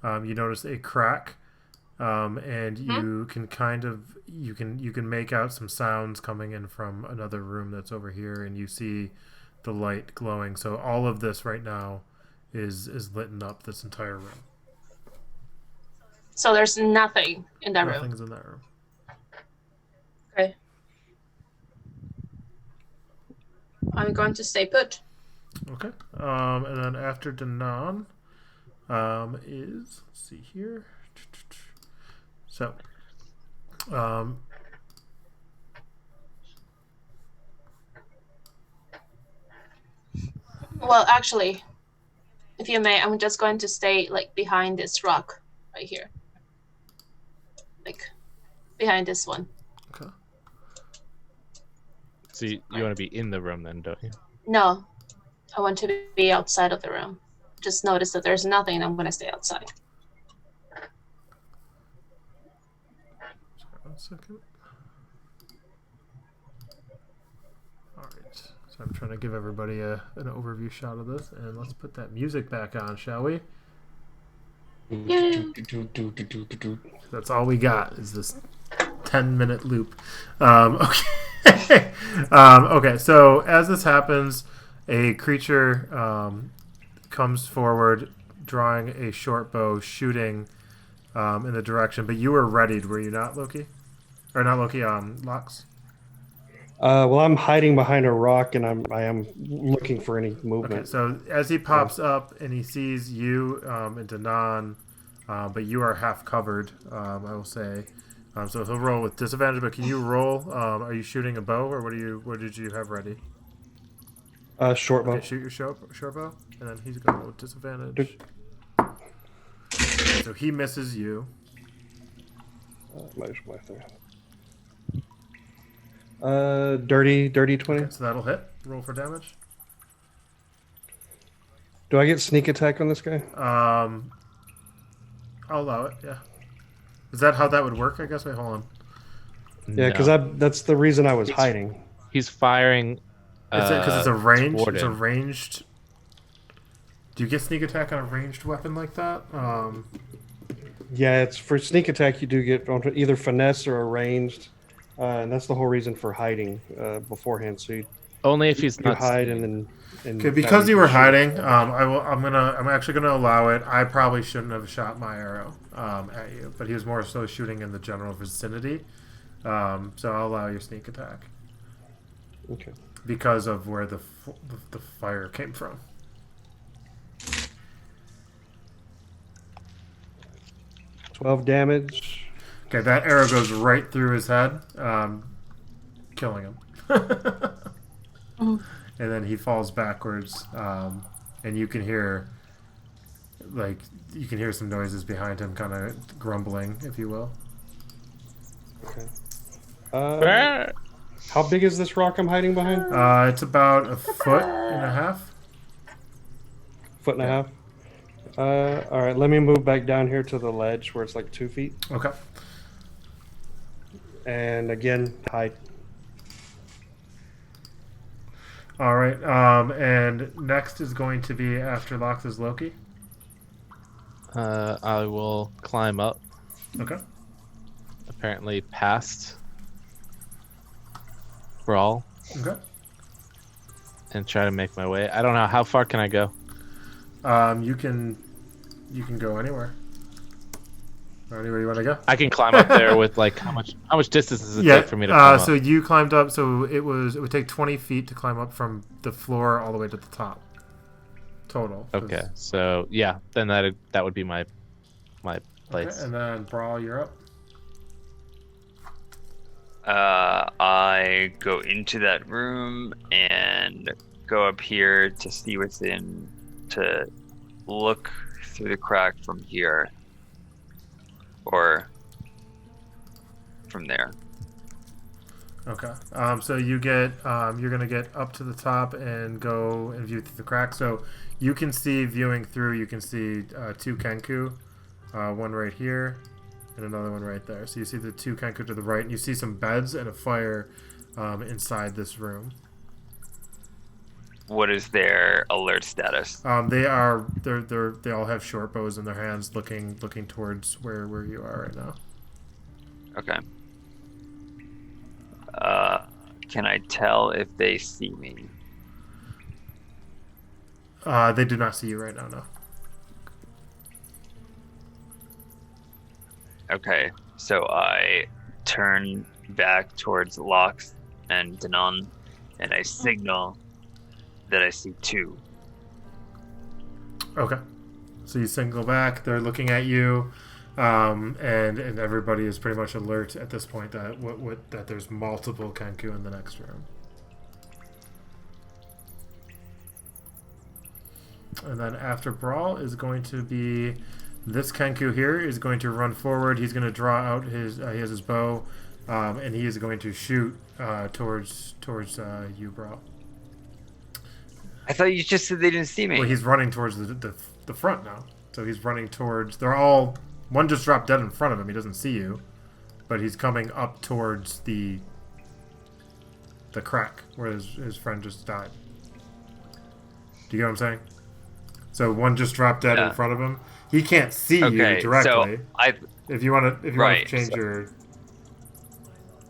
you notice a crack, and you can you can make out some sounds coming in from another room that's over here, and you see the light glowing. So all of this right now is lit up, this entire room. So there's nothing in that room. Nothing's in that room. Okay. I'm going to stay put. Okay. And then after Danan, let's see here. So, Well, actually, if you may, I'm just going to stay like behind this rock right here, like behind this one. okay. So you want to be in the room then, don't you? No, I want to be outside of the room. Just notice that there's nothing, and I'm going to stay outside. Sorry, 1 second. All right. So I'm trying to give everybody an overview shot of this, and let's put that music back on, shall we? Yeah. That's all we got is this 10-minute loop. Okay. Okay. So as this happens, a creature comes forward, drawing a short bow, shooting in the direction. But you were readied, were you not, Loki? Or not Loki? Lox. Well, I'm hiding behind a rock, and I am looking for any movement. Okay. So as he pops up and he sees you and Danan, but you are half covered, I will say. So he'll roll with disadvantage. But can you roll? Are you shooting a bow, or what did you have ready? Short bow. Okay, shoot your short bow, and then he's going to roll with disadvantage. So he misses you. Dirty 20. Okay, so that'll hit. Roll for damage. Do I get sneak attack on this guy? I'll allow it. Yeah. Is that how that would work? I guess. Wait, hold on. Yeah, because that's the reason I was hiding. He's firing. Is it because it's a range? It's a him. ranged. Do you get sneak attack on a ranged weapon like that? Yeah, it's for sneak attack. You do get either finesse or arranged, and that's the whole reason for hiding beforehand. So you Only if he's not hide seeing. and Okay, because you were hiding, I'm actually gonna allow it. I probably shouldn't have shot my arrow at you, but he was more so shooting in the general vicinity. So I'll allow your sneak attack. Okay. Because of where the fire came from. $12 damage. Okay, that arrow goes right through his head, killing him. And then he falls backwards, and you can hear some noises behind him, kind of grumbling, if you will. Okay. How big is this rock I'm hiding behind? It's about 1.5 feet. Foot and a half. All right, let me move back down here to the ledge where it's like 2 feet. Okay. And again, hide. All right. And next is going to be after Lox is Loki. I will climb up. Okay. Apparently past Brawl. Okay. And try to make my way. I don't know, how far can I go? You can go anywhere. Anywhere you want to go. I can climb up there with like how much distance does it take for me to climb up? So you climbed up. So it would take 20 feet to climb up from the floor all the way to the top. Total. Okay, so yeah, then that would be my place. Okay, and then Brawl, you're up. I go into that room and go up here to see what's in, to look through the crack from here. Or from there. Okay. So you get you're gonna get up to the top and go and view through the crack. So you can see, viewing through, you can see 2 Kenku, one right here and another one right there. So you see the 2 Kenku to the right, and you see some beds and a fire inside this room. What is their alert status? They all have short bows in their hands, looking towards where you are right now. Okay. Can I tell if they see me? They do not see you right now. No. Okay, so I turn back towards Lox and Danon, and I signal that I see two. Okay. So you signal back. They're looking at you, and everybody is pretty much alert at this point that that there's multiple Kenku in the next room. And then after Brawl is going to be this Kenku here is going to run forward. He's going to draw out his he has his bow, and he is going to shoot towards you, Brawl. I thought you just said they didn't see me. Well, he's running towards the front now. So he's running towards. They're all. One just dropped dead in front of him. He doesn't see you, but he's coming up towards the crack where his friend just died. Do you get what I'm saying? So one just dropped dead in front of him. He can't see you directly. So if you want to change your.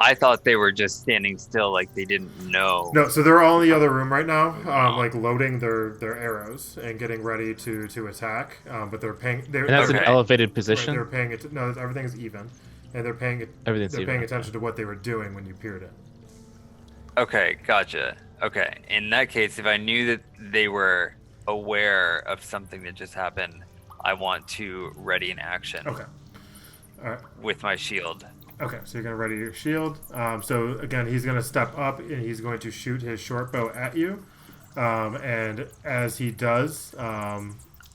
I thought they were just standing still, like they didn't know. No, so they're all in the other room right now, like loading their arrows and getting ready to attack. But they're paying. And that's an elevated position. Right, they're paying. No, everything is even, and they're paying. They're paying attention to what they were doing when you peered in. Okay, gotcha. Okay, in that case, if I knew that they were aware of something that just happened, I want to ready an action. Okay. All right. With my shield. Okay, so you're going to ready your shield. So again, he's going to step up and he's going to shoot his short bow at you. And as he does, I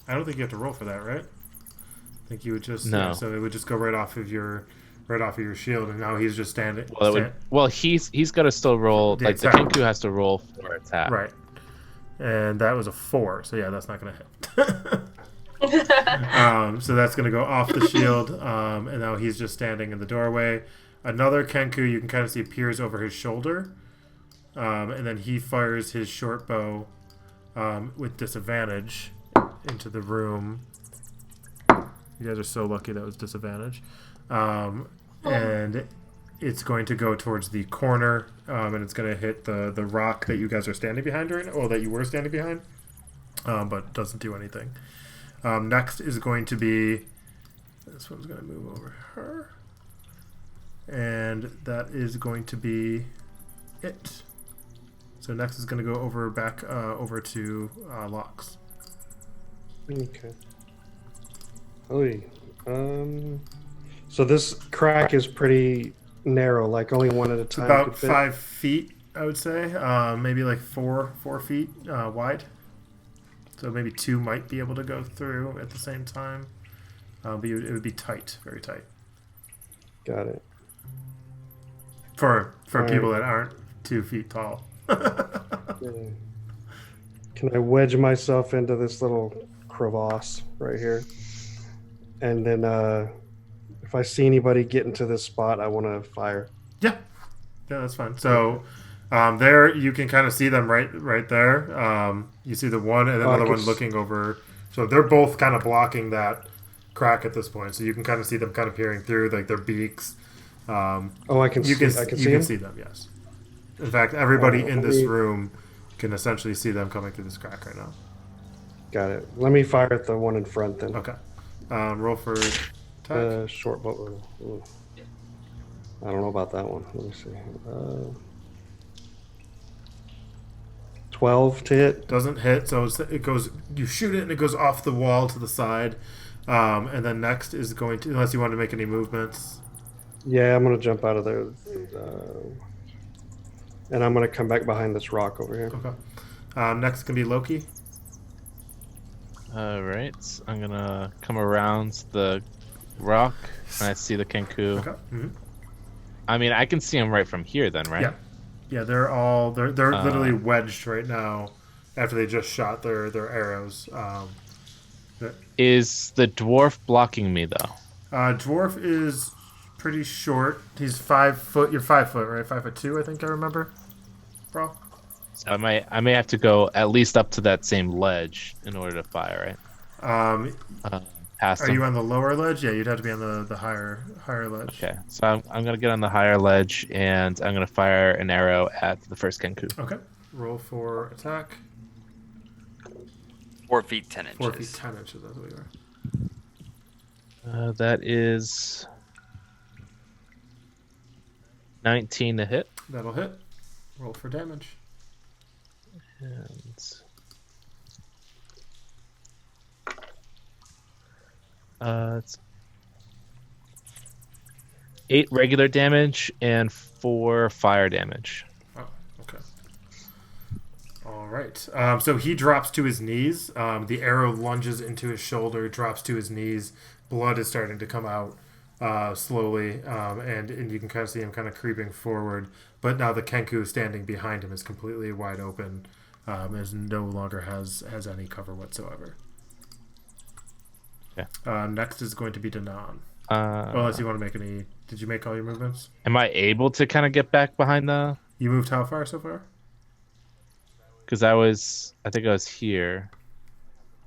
don't think you have to roll for that, right? I think you would just so it would just go right off of your shield, and now he's just standing. Well, he's got to still roll. The Kenku has to roll for attack. Right. And that was a 4, so yeah, that's not going to hit. So that's going to go off the shield, and now he's just standing in the doorway. Another Kenku you can kind of see peers over his shoulder, and then he fires his short bow with disadvantage into the room. You guys are so lucky that was disadvantage. And it's going to go towards the corner, and it's going to hit the rock that you guys are standing behind right now, or that you were standing behind, but doesn't do anything. Next is going to be, this one's going to move over her, and that is going to be it. So next is going to go over to Lox. Okay. So this crack is pretty narrow, like only one at a time. About 5 feet, I would say. Maybe like 4 feet wide. So maybe 2 might be able to go through at the same time. But it would be tight, very tight. Got it. For people that aren't 2 feet tall. Yeah. Can I wedge myself into this little crevasse right here? And then if I see anybody get into this spot, I want to fire. Yeah, that's fine. So there you can kind of see them right there. You see the one and another one looking over. So they're both kind of blocking that crack at this point. So you can kind of see them kind of peering through, like their beaks. I can see them. Yes. In fact, everybody in this room can essentially see them coming through this crack right now. Got it. Let me fire at the one in front then. Okay. Roll for attack. Short bow. I don't know about that one. Let me see. 12 to hit. Doesn't hit, so it goes. You shoot it and it goes off the wall to the side. And then next is going to, unless you want to make any movements. Yeah, I'm going to jump out of there. And I'm going to come back behind this rock over here. Okay. Next can be Loki. Alright, I'm going to come around the rock, and I see the Kenku. Okay. Mm-hmm. I mean, I can see him right from here then, right? Yeah, they're literally wedged right now after they just shot their arrows. Is the dwarf blocking me, though? Dwarf is pretty short. He's 5 foot. You're 5 foot, right? 5'2", I think I remember. Bro. So I may have to go at least up to that same ledge in order to fire, right? Past Are him. you on the lower ledge? Yeah, you'd have to be on the higher ledge. Okay, so I'm gonna get on the higher ledge and I'm gonna fire an arrow at the first Kenku. Okay. Roll for attack. 4 feet 10 inches. 4 feet 10 inches. That's what you are. That is 19 to hit. That'll hit. Roll for damage. And it's 8 regular damage and 4 fire damage. Oh, okay. All right. So he drops to his knees. The arrow lunges into his shoulder, drops to his knees. Blood is starting to come out slowly, and you can kind of see him kind of creeping forward. But now the Kenku standing behind him is completely wide open. Is no longer has any cover whatsoever. Yeah. Next is going to be Danan. Unless you want to make any. Did you make all your movements? Am I able to kind of get back behind the? You moved how far so far? Because I think I was here.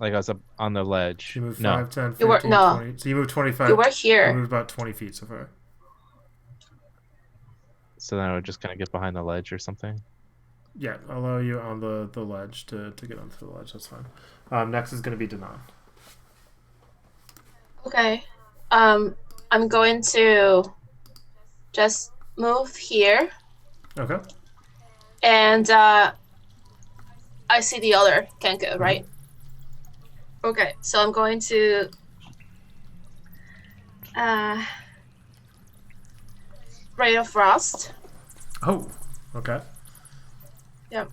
Like I was up on the ledge. You moved No. 5, 10, 15, You were- no. 20. So you moved 25. You were here. You moved about 20 feet so far. So then I would just kind of get behind the ledge or something. Yeah, I'll allow you on the ledge to get onto the ledge. That's fine. Next is going to be Danan. Okay. I'm going to just move here, Okay. and I see the other Kenku, right? Okay, so I'm going to Ray of Frost. Oh, okay. Yep.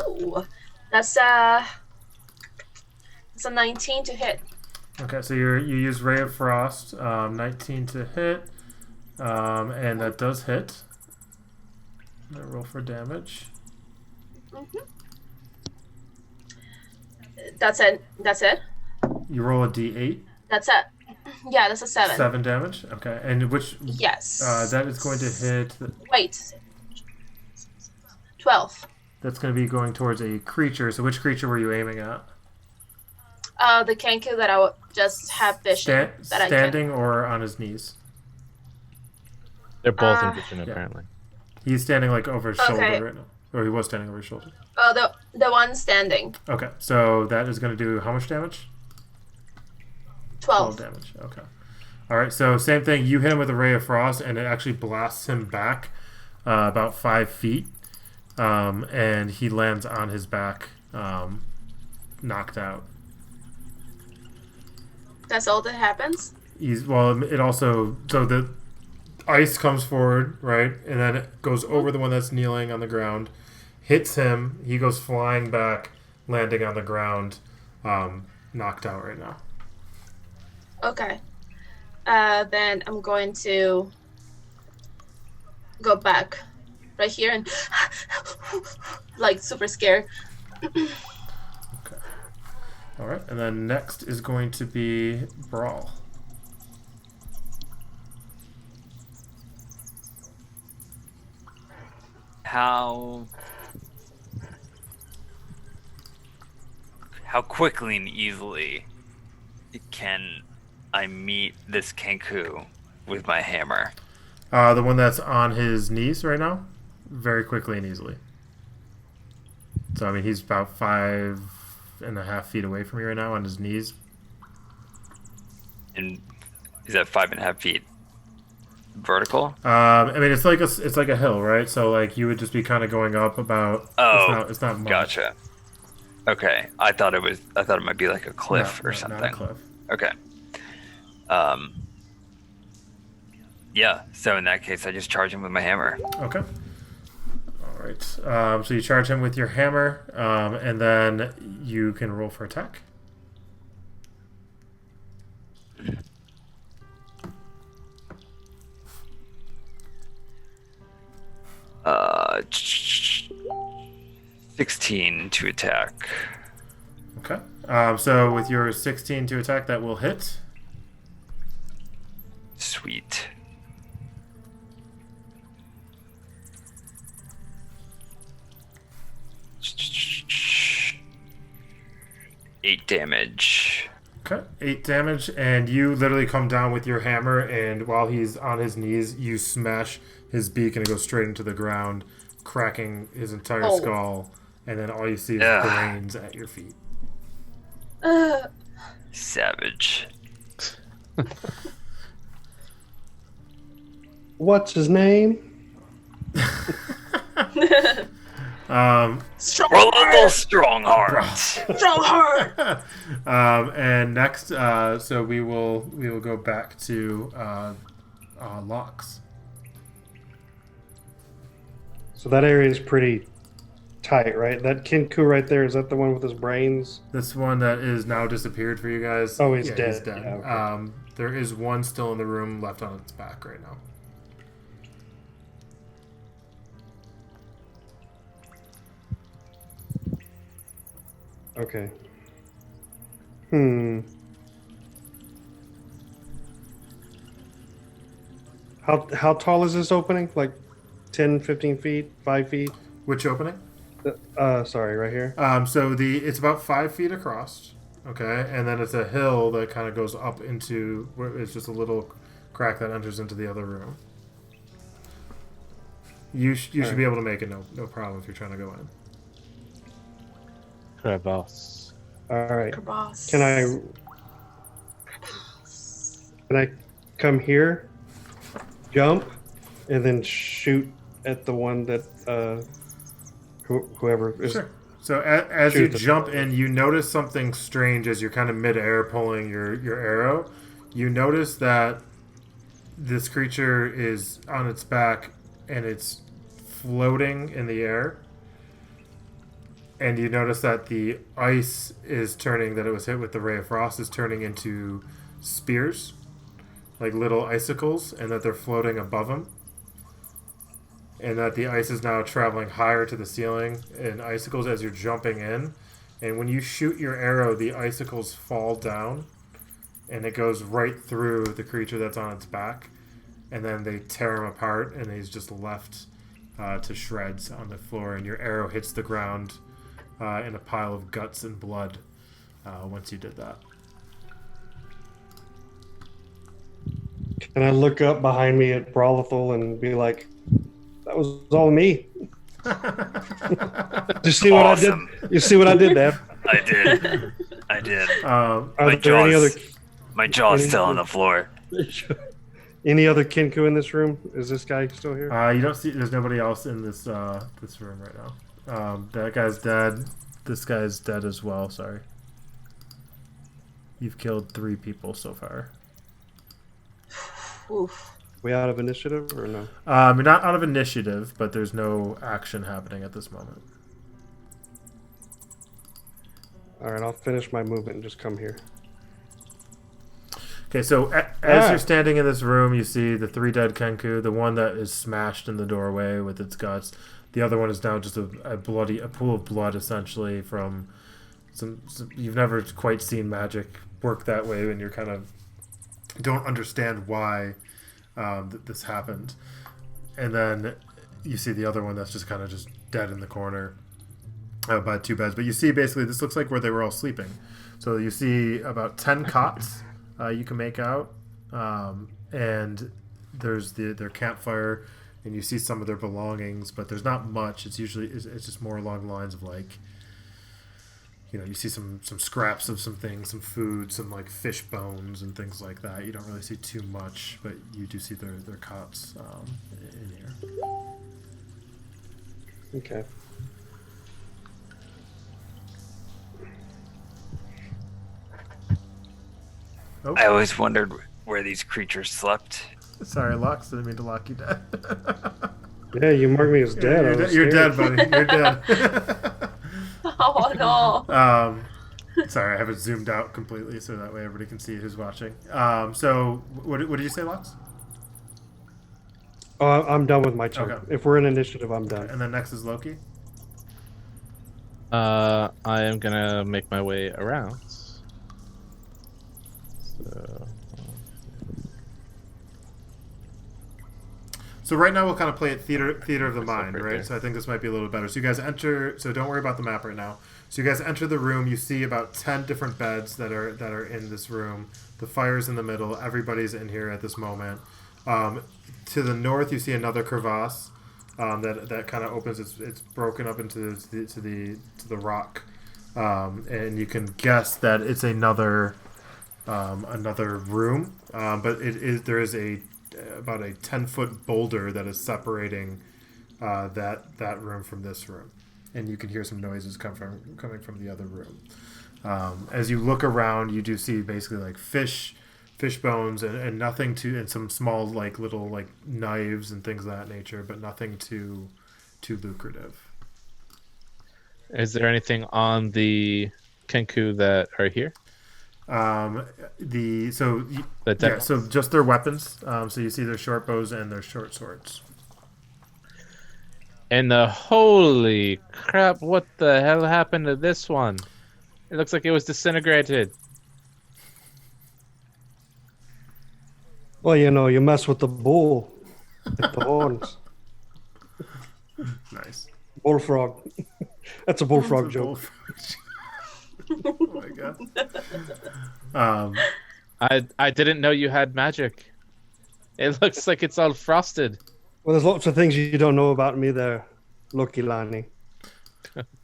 Ooh, that's a 19 to hit. Okay, so you use Ray of Frost, 19 to hit, and that does hit. Now roll for damage. That's it. That's it. You roll a d8. That's it. Yeah, that's a 7. 7 damage. Okay, and which Yes. that is going to hit. Wait. 12. That's going to be going towards a creature. So which creature were you aiming at? The Kenku that I just have vision. That Standing or on his knees? They're both in vision apparently. He's standing like over his Okay. shoulder right now. Or he was standing over his shoulder. The one standing. Okay, so that is going to do how much damage? 12. Damage. Okay. All right, so same thing. You hit him with a Ray of Frost, and it actually blasts him back about 5 feet. And he lands on his back, knocked out. That's all that happens? It also... So the ice comes forward, right? And then it goes over the one that's kneeling on the ground. Hits him. He goes flying back, landing on the ground, knocked out right now. Okay. Then I'm going to go back right here and like super scared. Okay. All right, and then next is going to be Brawl. How quickly and easily can I meet this Kenku with my hammer? The one that's on his knees right now? Very quickly and easily. So, I mean, he's about 5.5 feet away from you right now on his knees. And is that 5.5 feet vertical? I mean, it's like a hill, right? So, like, you would just be kind of going up about... Oh, it's not much. Gotcha. Okay, I thought it might be like a cliff or something. Not a cliff. Okay. Yeah, so in that case, I just charge him with my hammer. Okay. All right. So you charge him with your hammer, and then you can roll for attack. Uh, 16 to attack. Okay. So with your 16 to attack, that will hit. Sweet. Eight damage. Okay, 8 damage, and you literally come down with your hammer, and while he's on his knees, you smash his beak, and it goes straight into the ground, cracking his entire skull, and then all you see is brains at your feet. Savage. What's his name? Strong hearts. Strong heart. And next, so we will go back to Locks. So that area is pretty tight, right? That Kinku right there, is that the one with his brains? This one that is now disappeared for you guys. Oh, he's dead. He's dead. Yeah, okay. There is one still in the room left on its back right now. Okay. How tall is this opening? Like 10, 15 feet, 5 feet? Which opening? Sorry, right here. So it's about 5 feet across. Okay, and then it's a hill that kind of goes up into where it's just a little crack that enters into the other room. You should be able to make it no problem if you're trying to go in. Crevasse. All right. Crevasse. Can I come here, jump, and then shoot at the one that whoever is? Sure. So as you jump in, you notice something strange as you're kind of mid-air pulling your arrow. You notice that this creature is on its back and it's floating in the air. And you notice that the ice is turning, that it was hit with the Ray of Frost, is turning into spears, like little icicles, and that they're floating above him. And that the ice is now traveling higher to the ceiling in icicles as you're jumping in. And when you shoot your arrow, the icicles fall down, and it goes right through the creature that's on its back. And then they tear him apart, and he's just left to shreds on the floor. And your arrow hits the ground in a pile of guts and blood once you did that. Can I look up behind me at Brawlithal and be like, that was all me? You see what I did? You see what I did there? I did. My jaw's still on the floor. Any other Kinku in this room? Is this guy still here? You don't see. There's nobody else in this room right now. That guy's dead. This guy's dead as well. Sorry. You've killed 3 people so far. Oof. We out of initiative or no? You're not out of initiative, but there's no action happening at this moment. All right, I'll finish my movement and just come here. Okay, so as you're standing in this room, you see the 3 dead Kenku, the one that is smashed in the doorway with its guts. The other one is now just a pool of blood, essentially, from some you've never quite seen magic work that way, and you're kind of don't understand why this happened. And then you see the other one that's just kind of just dead in the corner by 2 beds. But you see, basically, this looks like where they were all sleeping. So you see about 10 cots you can make out, and there's their campfire, and you see some of their belongings, but there's not much. It's just more along the lines of, like, you see some scraps of some things, some food, some like fish bones and things like that. You don't really see too much, but you do see their cots in here. Okay. Oh. I always wondered where these creatures slept. Sorry, Lux. Didn't mean to lock you dead. Yeah, you marked me as dead. You're dead, buddy. You're dead. Oh no. Sorry, I have it zoomed out completely so that way everybody can see who's watching. So, what did you say, Lux? Oh, I'm done with my turn. Okay. If we're in initiative, I'm done. And then next is Loki. I am gonna make my way around. So, So right now we'll kind of play it theater of the mind, right right? there. So I think this might be a little better. So you guys enter. So don't worry about the map right now. So you guys enter the room. You see about 10 different beds that are in this room. The fire's in the middle. Everybody's in here at this moment. To the north, you see another crevasse that kind of opens. It's broken up into the rock, and you can guess that it's another room. But there is about a 10-foot boulder that is separating that room from this room, and you can hear some noises coming from the other room. As you look around, you do see basically like fish bones and nothing and some small like little like knives and things of that nature, but nothing too lucrative. Is there anything on the Kenku that are here? So just their weapons. So you see their short bows and their short swords. And holy crap, what the hell happened to this one? It looks like it was disintegrated. Well, you mess with the bull, hit the horns. Nice. Bullfrog. That's a bullfrog joke. Oh my god. I didn't know you had magic. It looks like it's all frosted. Well, there's lots of things you don't know about me there, Loki Lani.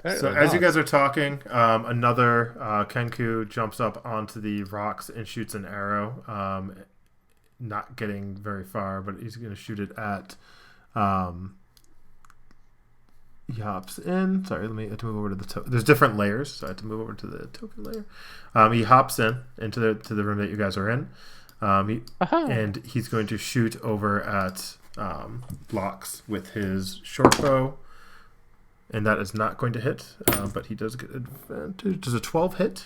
So as you guys are talking, another Kenku jumps up onto the rocks and shoots an arrow. Not getting very far, but he's going to shoot it at. He hops in. Sorry, I have to move over to the token. There's different layers, so I have to move over to the token layer. He hops into the room that you guys are in, and he's going to shoot over at Blocks with his short bow, and that is not going to hit, but he does get advantage. Does a 12 hit?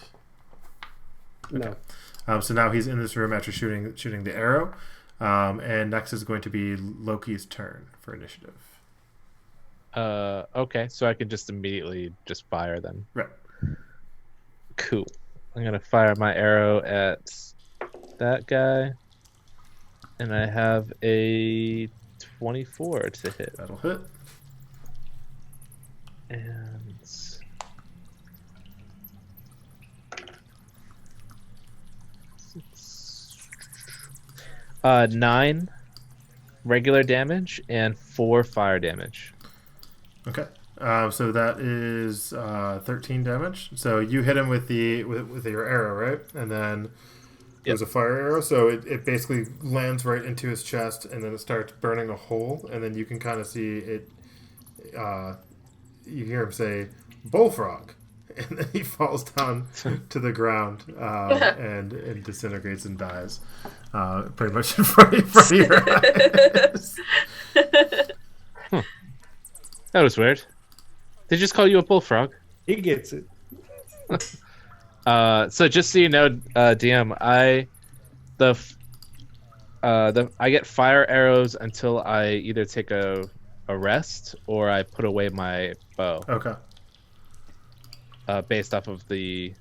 No. So now he's in this room after shooting the arrow, and next is going to be Loki's turn for initiative. Okay, so I can just immediately just fire then. Right. Cool. I'm gonna fire my arrow at that guy, and I have a 24 to hit. That'll hit. And 9 regular damage and 4 fire damage. Okay. So that is 13 damage. So you hit him with your arrow, right? And then there's a fire arrow. So it basically lands right into his chest, and then it starts burning a hole. And then you can kind of see it. You hear him say, "Bullfrog," and then he falls down to the ground and disintegrates and dies, pretty much in front of your eyes. That was weird. They just call you a bullfrog. He gets it. So just so you know, DM, I get fire arrows until I either take a rest or I put away my bow. Okay. Based off of the,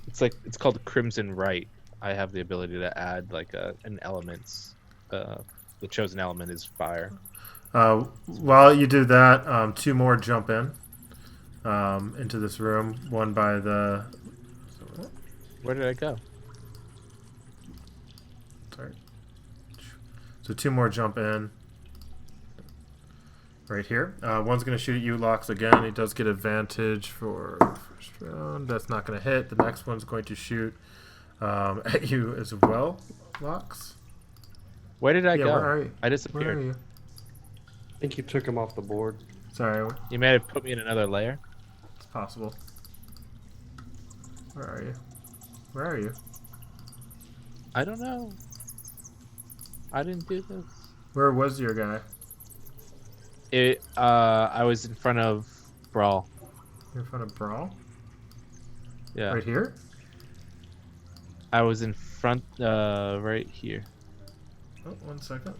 it's called Crimson Right. I have the ability to add like an element. The chosen element is fire. While you do that, 2 more jump in into this room. One by the. Where did I go? Sorry. So 2 more jump in. Right here. One's going to shoot at you, Locks, again. He does get advantage for first round. That's not going to hit. The next one's going to shoot at you as well, Locks. Where did I go? Where are you? I disappeared. Where are you? I think you took him off the board. Sorry. You may have put me in another layer. It's possible. Where are you? Where are you? I don't know. I didn't do this. Where was your guy? I was in front of Brawl. In front of Brawl? Yeah. Right here? I was in front, right here. Oh, 1 second.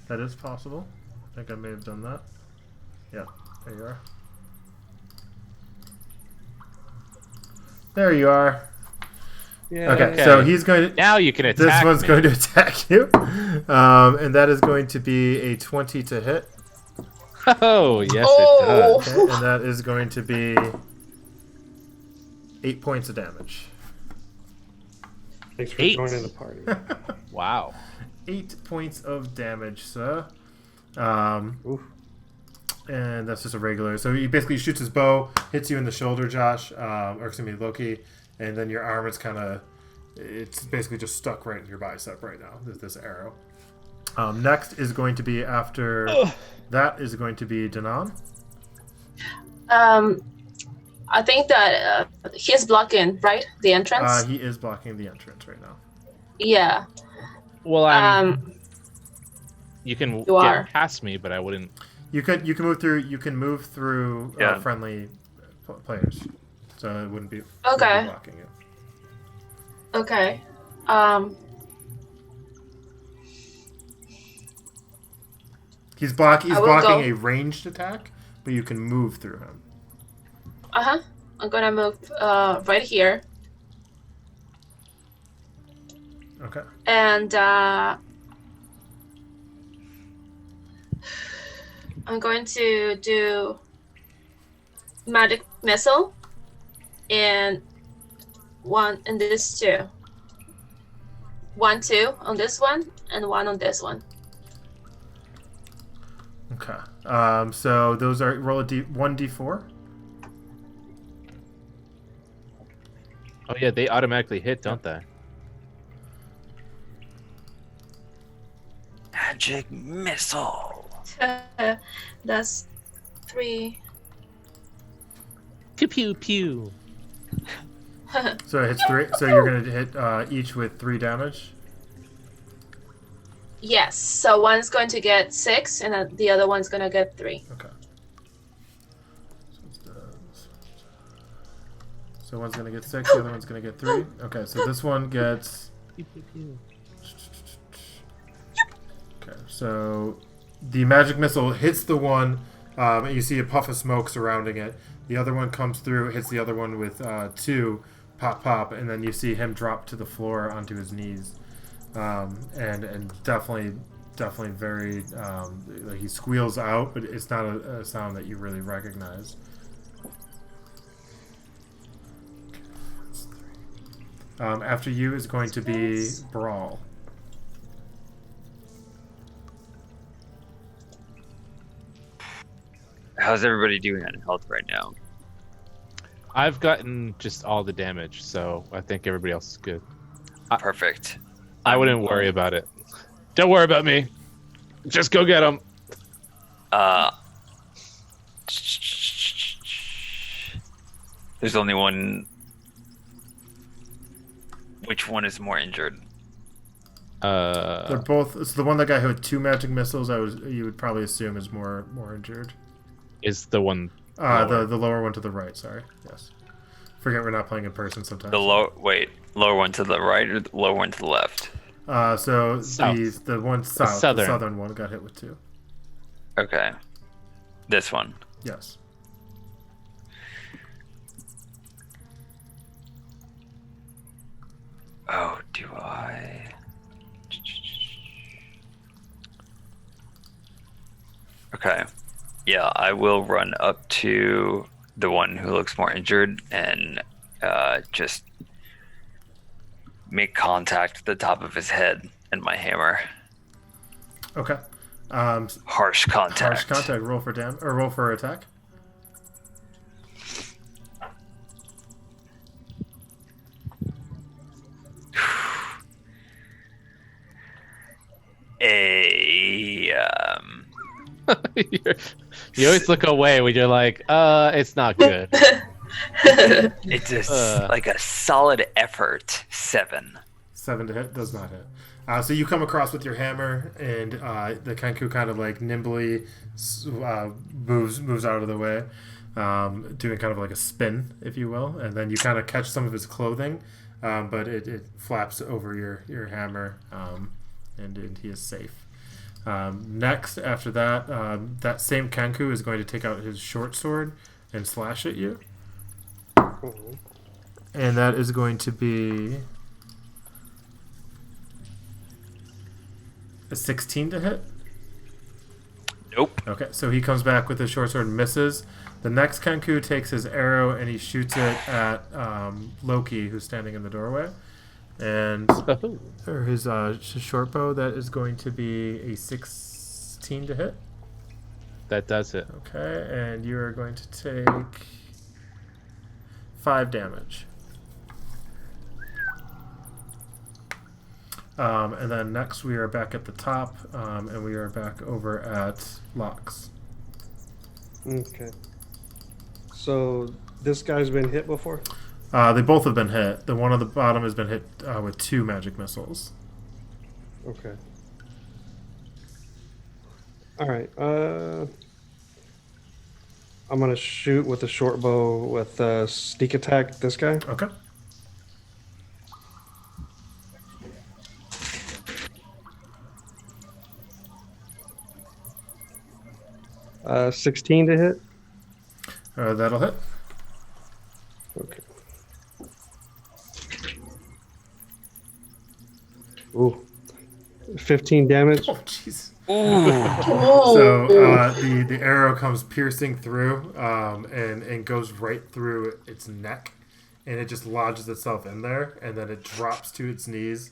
That is possible. I think I may have done that. Yeah, there you are. There you are. Yeah. Okay, so he's going to. Now you can attack This one's me. going to attack you, and that is going to be a 20 to hit. Oh, yes, Oh. it does. Okay, and that is going to be 8 points of damage. Thanks for 8. joining the party. Wow. 8 points of damage, sir. Oof. And that's just a regular. So he basically shoots his bow, hits you in the shoulder, Josh, or excuse me, Loki, and then your arm is kind of, it's basically just stuck right in your bicep right now, this arrow. Next is going to be after that is going to be Danan. I think that he's blocking, right? The entrance? He is blocking the entrance right now. Yeah. Well, you can You get are. past me, but I wouldn't. You can move through Yeah. friendly players, so it wouldn't be Okay. blocking you. Okay. He's I will blocking go. a ranged attack, but you can move through him. I'm gonna move right here. Okay. And I'm going to do magic missile and one and this two. 1, 2 on this one and 1 on this one. Okay. So those are roll a 1d4. Oh yeah, they automatically hit, don't they? Magic missile. That's 3. Pew pew pew. So it hits 3. So you're gonna hit each with 3 damage. Yes. So one's going to get 6 and then the other one's gonna get 3. Okay. So one's gonna get 6, the other one's gonna get 3. Okay. So this one gets. Pew pew pew. Okay. So the magic missile hits the one. And you see a puff of smoke surrounding it. The other one comes through, hits the other one with 2, pop, pop, and then you see him drop to the floor onto his knees, and definitely very like he squeals out, but it's not a sound that you really recognize. After you is going to be Brawl. How's everybody doing on health right now? I've gotten just all the damage, so I think everybody else is good. Perfect. I wouldn't worry about it. Don't worry about me. Just go get them. There's only one. Which one is more injured? They're both. So the one that guy who had 2 magic missiles, you would probably assume is more injured. Is the one The lower one to the right. Sorry. Yes. Forget we're not playing in person sometimes. Lower one to the right or the lower one to the left? So South. the one south, southern. the southern one got hit with 2. Okay. This one. Yes. Oh, do I? Okay. Yeah, I will run up to the one who looks more injured and just make contact with the top of his head and my hammer. Okay. Harsh contact. Harsh contact. Roll for roll for attack. You always look away when you're like, it's not good. It's just like a solid effort. 7. 7 to hit. Does not hit. So you come across with your hammer, and the Kenku kind of like nimbly moves out of the way, doing kind of like a spin, if you will, and then you kind of catch some of his clothing, but it flaps over your hammer, and he is safe. Next, after that, that same Kenku is going to take out his short sword and slash at you, and that is going to be A 16 to hit? Nope. Okay, so he comes back with his short sword and misses. The next Kenku takes his arrow and he shoots it at Loki, who's standing in the doorway. And for his short bow, that is going to be a 16 to hit. That does it. Okay, and you are going to take 5 damage. And then next we are back at the top, and we are back over at Locks. Okay. So this guy's been hit before? They both have been hit. The one on the bottom has been hit with 2 magic missiles. Okay. All right. I'm gonna shoot with a short bow with sneak attack. This guy. Okay. Uh, 16 to hit. That'll hit. Okay. Ooh. 15 damage. Oh, jeez. Oh. So the arrow comes piercing through and goes right through its neck, and it just lodges itself in there, and then it drops to its knees,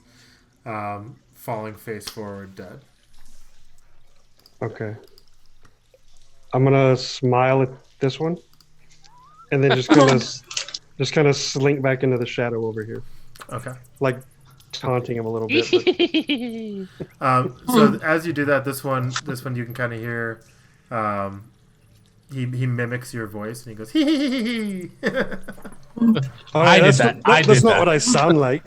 falling face forward, dead. Okay. I'm gonna smile at this one, and then just kind of slink back into the shadow over here, Okay. like taunting him a little bit. But... So as you do that, this one you can kind of hear. He mimics your voice, and he goes hee hee hee hee. All right, I did that's that. Not, I that's did not that. what I sound like.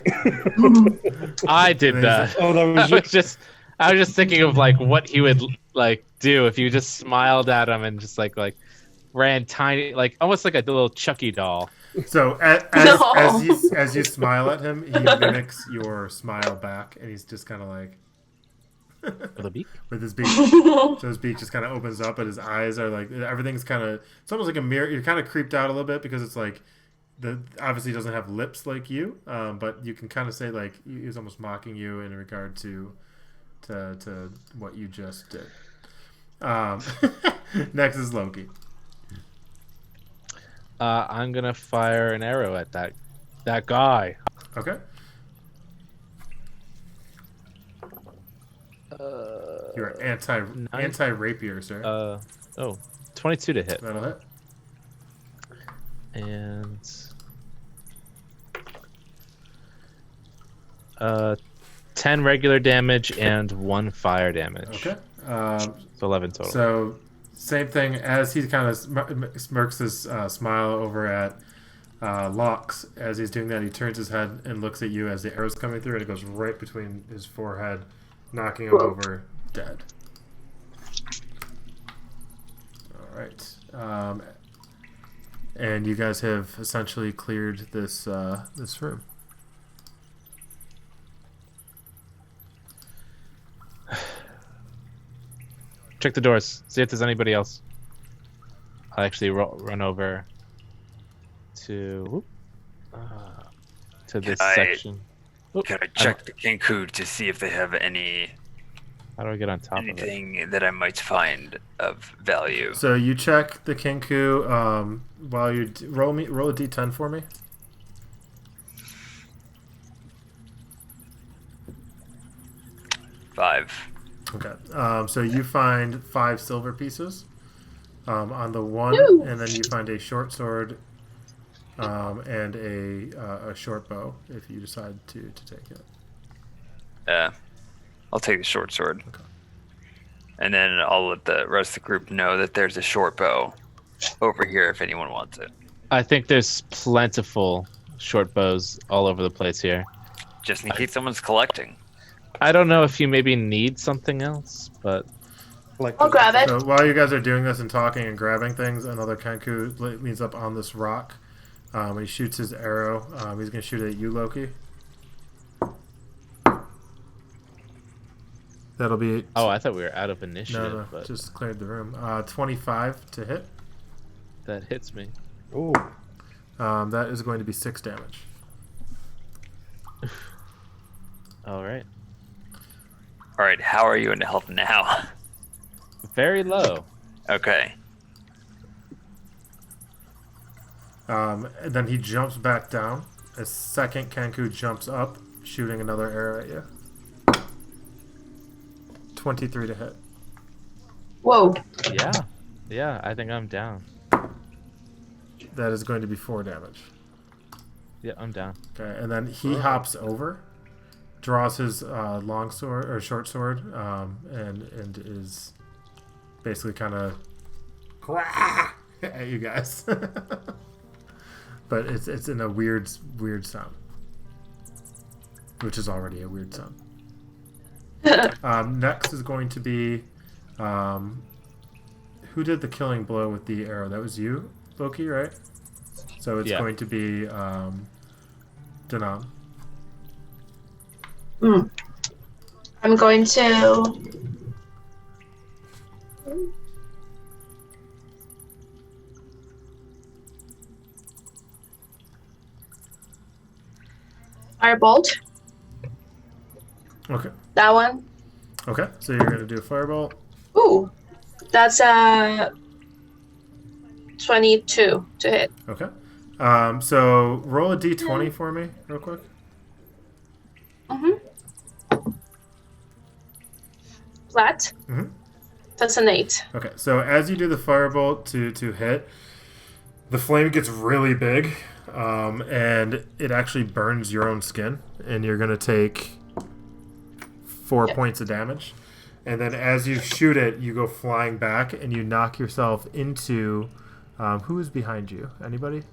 I did that. Oh, that was I was just thinking of like what he would like do if you just smiled at him and just like ran tiny, like almost like a little Chucky doll. So as you smile at him, he mimics your smile back, and he's just kind of like With a beak? with his beak. So his beak just kind of opens up, and his eyes are like everything's kind of. It's almost like a mirror. You're kind of creeped out a little bit because it's like obviously doesn't have lips like you, but you can kind of say like he's almost mocking you in regard to what you just did. Next is Loki. I'm gonna fire an arrow at that guy. Okay. You're anti rapier, sir. 22 to hit. That'll hit. And 10 regular damage and 1 fire damage. Okay. So 11 total. So same thing as he kind of smirks his smile over at Locks. As he's doing that, he turns his head and looks at you as the arrow's coming through, and it goes right between his forehead, knocking him over dead. All right. And you guys have essentially cleared this room. Check the doors. See if there's anybody else. I'll actually run over to this section. Can I check the Kenku to see if they have any How do I get on top of it? anything that I might find of value? So you check the Kenku while you roll a d10 for me. Five. Okay. So you find 5 silver pieces on the one, Ooh. and then you find a short sword and a short bow if you decide to take it. I'll take the short sword. Okay. And then I'll let the rest of the group know that there's a short bow over here if anyone wants it. I think there's plentiful short bows all over the place here. Just in case someone's collecting. I don't know if you maybe need something else, but Like I'll grab it. So while you guys are doing this and talking and grabbing things, another Kenku leans up on this rock. He shoots his arrow. He's going to shoot it at you, Loki. That'll be... oh, I thought we were out of initiative, No, but just cleared the room. 25 to hit. that hits me. Ooh. That is going to be 6 damage. All right. All right, how are you in health now? Very low. Okay. And then he jumps back down. A second Kenku jumps up, shooting another arrow at you. 23 to hit. Whoa. Yeah, I think I'm down. That is going to be 4 damage. Yeah, I'm down. Okay, and then he hops over, draws his long sword or short sword, and is basically kind of at you guys. But it's in a weird sound, which is already a weird sound. Next is going to be who did the killing blow with the arrow? That was you, Loki, right? So it's going to be Danan. I'm going to. Firebolt. Okay. That one. Okay, so you're going to do a firebolt. Ooh. That's 22 to hit. Okay. So roll a d20 for me, real quick. Flat. That's an 8. Okay, so as you do the firebolt to hit, the flame gets really big, and it actually burns your own skin, and you're going to take 4 points of damage. And then as you shoot it, you go flying back, and you knock yourself into... who is behind you? Anybody?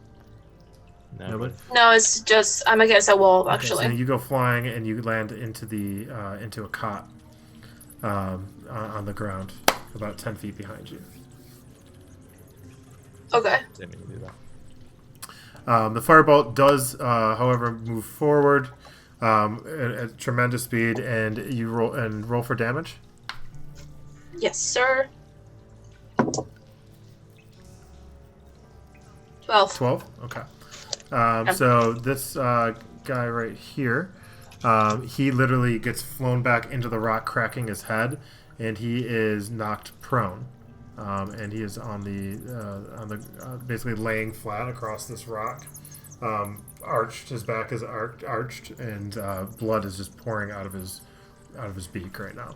Nobody? No, it's just I'm against a wall actually. Okay, so you go flying, and you land into the into a cot on the ground, about 10 feet behind you. Okay. Didn't mean to do that. The firebolt does, however, move forward at tremendous speed, and you roll for damage. Yes, sir. 12. 12. Okay. So this guy right here, he literally gets flown back into the rock, cracking his head, and he is knocked prone. And he is on the basically laying flat across this rock, arched. His back is arched, and blood is just pouring out of his beak right now.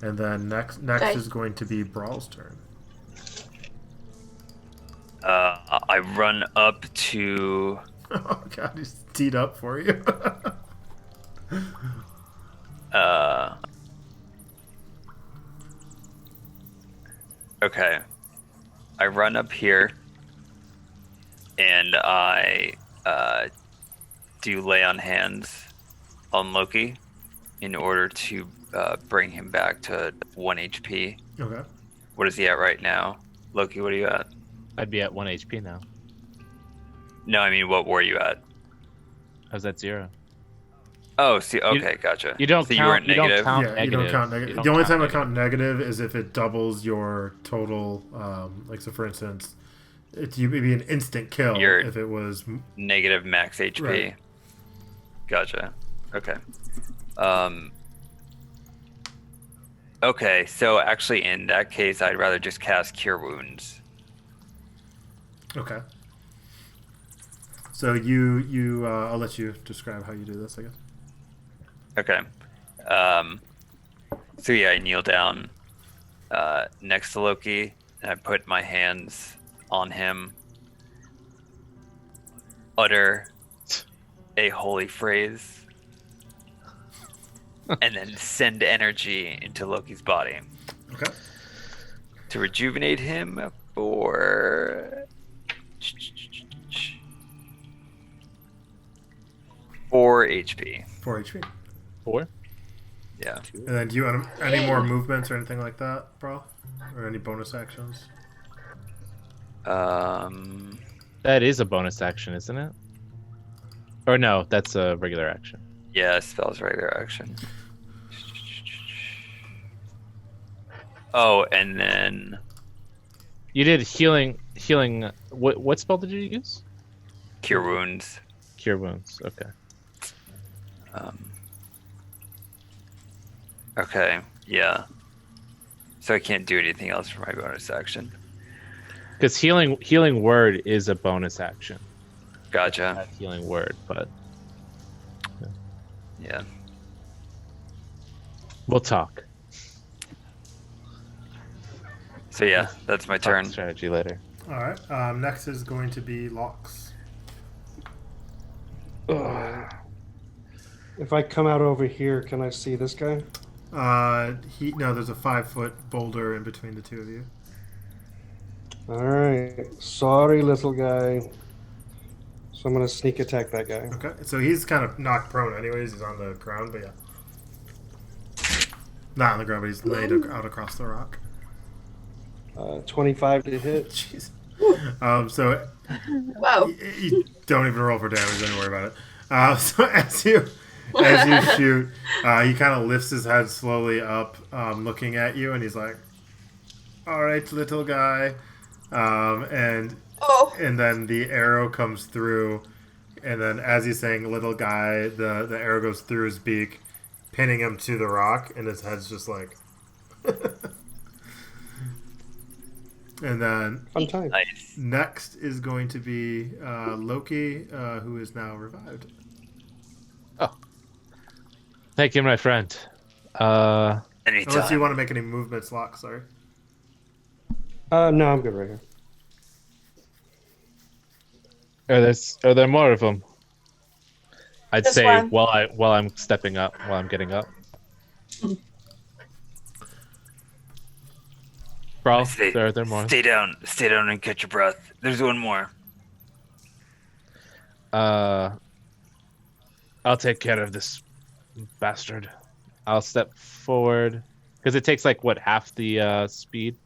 And then next is going to be Brawl's turn. I run up to. Oh god, he's teed up for you. Okay. I run up here, and I do lay on hands on Loki in order to bring him back to 1 HP. Okay. What is he at right now? Loki, what are you at? I'd be at 1 HP now. No, I mean, what were you at? I was at 0. Oh, see, okay, gotcha. You don't so count. You were at You don't negative? count Yeah, negative. you don't count negative. The only time I count negative is if it doubles your total. Like, so for instance, it'd be an instant kill if it was negative max HP. Right. Gotcha. Okay. Okay, so actually, in that case, I'd rather just cast Cure Wounds. Okay. So you I'll let you describe how you do this, I guess. Okay. So yeah, I kneel down next to Loki, and I put my hands on him, utter a holy phrase, and then send energy into Loki's body. Okay. To rejuvenate him for 4 HP. 4 HP. 4? Yeah. And then do you want any more movements or anything like that, bro? Or any bonus actions? That is a bonus action, isn't it? Or no, that's a regular action. Yeah, spell's regular action. Oh, and then You did healing. What spell did you use? Cure Wounds. Cure Wounds. Okay. Okay, yeah. So I can't do anything else for my bonus action. Because healing word is a bonus action. Gotcha. That healing word, but Yeah. we'll talk. So yeah, that's my Talk turn. strategy later. All right. Next is going to be Locks. If I come out over here, can I see this guy? No, there's a 5-foot boulder in between the two of you. All right. Sorry, little guy. So I'm gonna sneak attack that guy. Okay, so he's kind of knocked prone anyways. He's on the ground, but yeah. Not on the ground, but he's laid out across the rock. 25 to hit. Jeez. So Wow. you don't even roll for damage. Don't worry about it. So as you shoot, he kind of lifts his head slowly up, looking at you, and he's like, "All right, little guy," and then the arrow comes through, and then as he's saying "little guy," the arrow goes through his beak, pinning him to the rock, and his head's just like. And then Fun time. Nice. next is going to be Loki, who is now revived. Thank you, my friend. Unless you Anytime. want to make any movements, Lock, sorry. No, I'm good right here. Are there more of them? I'd This say one. while I'm stepping up, while I'm getting up. Bro, are there more? Stay down and catch your breath. There's one more. I'll take care of this bastard. I'll step forward because it takes like what, half the speed.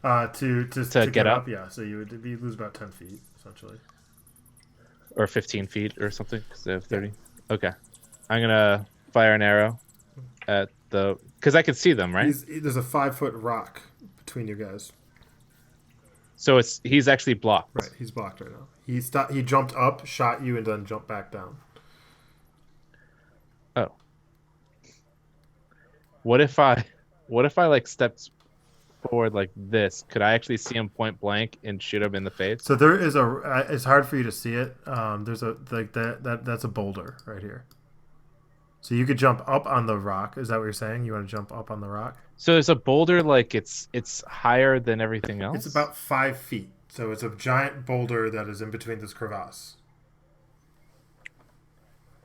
To get up? yeah. So you lose about 10 feet essentially. Or 15 feet or something because they have 30. Okay, I'm gonna fire an arrow at the because I can see them, right? There's a 5-foot rock between you guys. So he's actually blocked. Right, he's blocked right now. He jumped up, shot you, and then jumped back down. Oh. What if I like stepped forward like this? Could I actually see him point blank and shoot him in the face? So there is it's hard for you to see it. There's a like that's a boulder right here. So you could jump up on the rock. Is that what you're saying? You want to jump up on the rock? So there's a boulder like it's higher than everything else. It's about 5 feet. So it's a giant boulder that is in between this crevasse.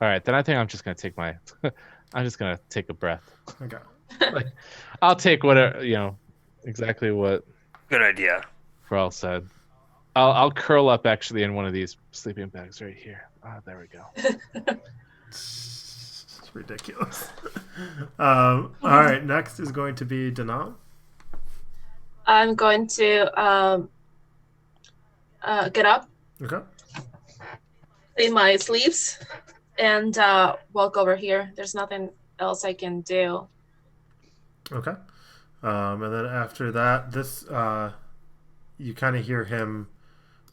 All right, then I think I'm just gonna take I'm just gonna take a breath. Okay. Like, I'll take whatever exactly what Good idea. Brawl said. I'll curl up actually in one of these sleeping bags right here. Ah, there we go. It's ridiculous. All right, next is going to be Danam. I'm going to get up, Okay. clean my sleeves, and walk over here. There's nothing else I can do. Okay. And then after that, this you kind of hear him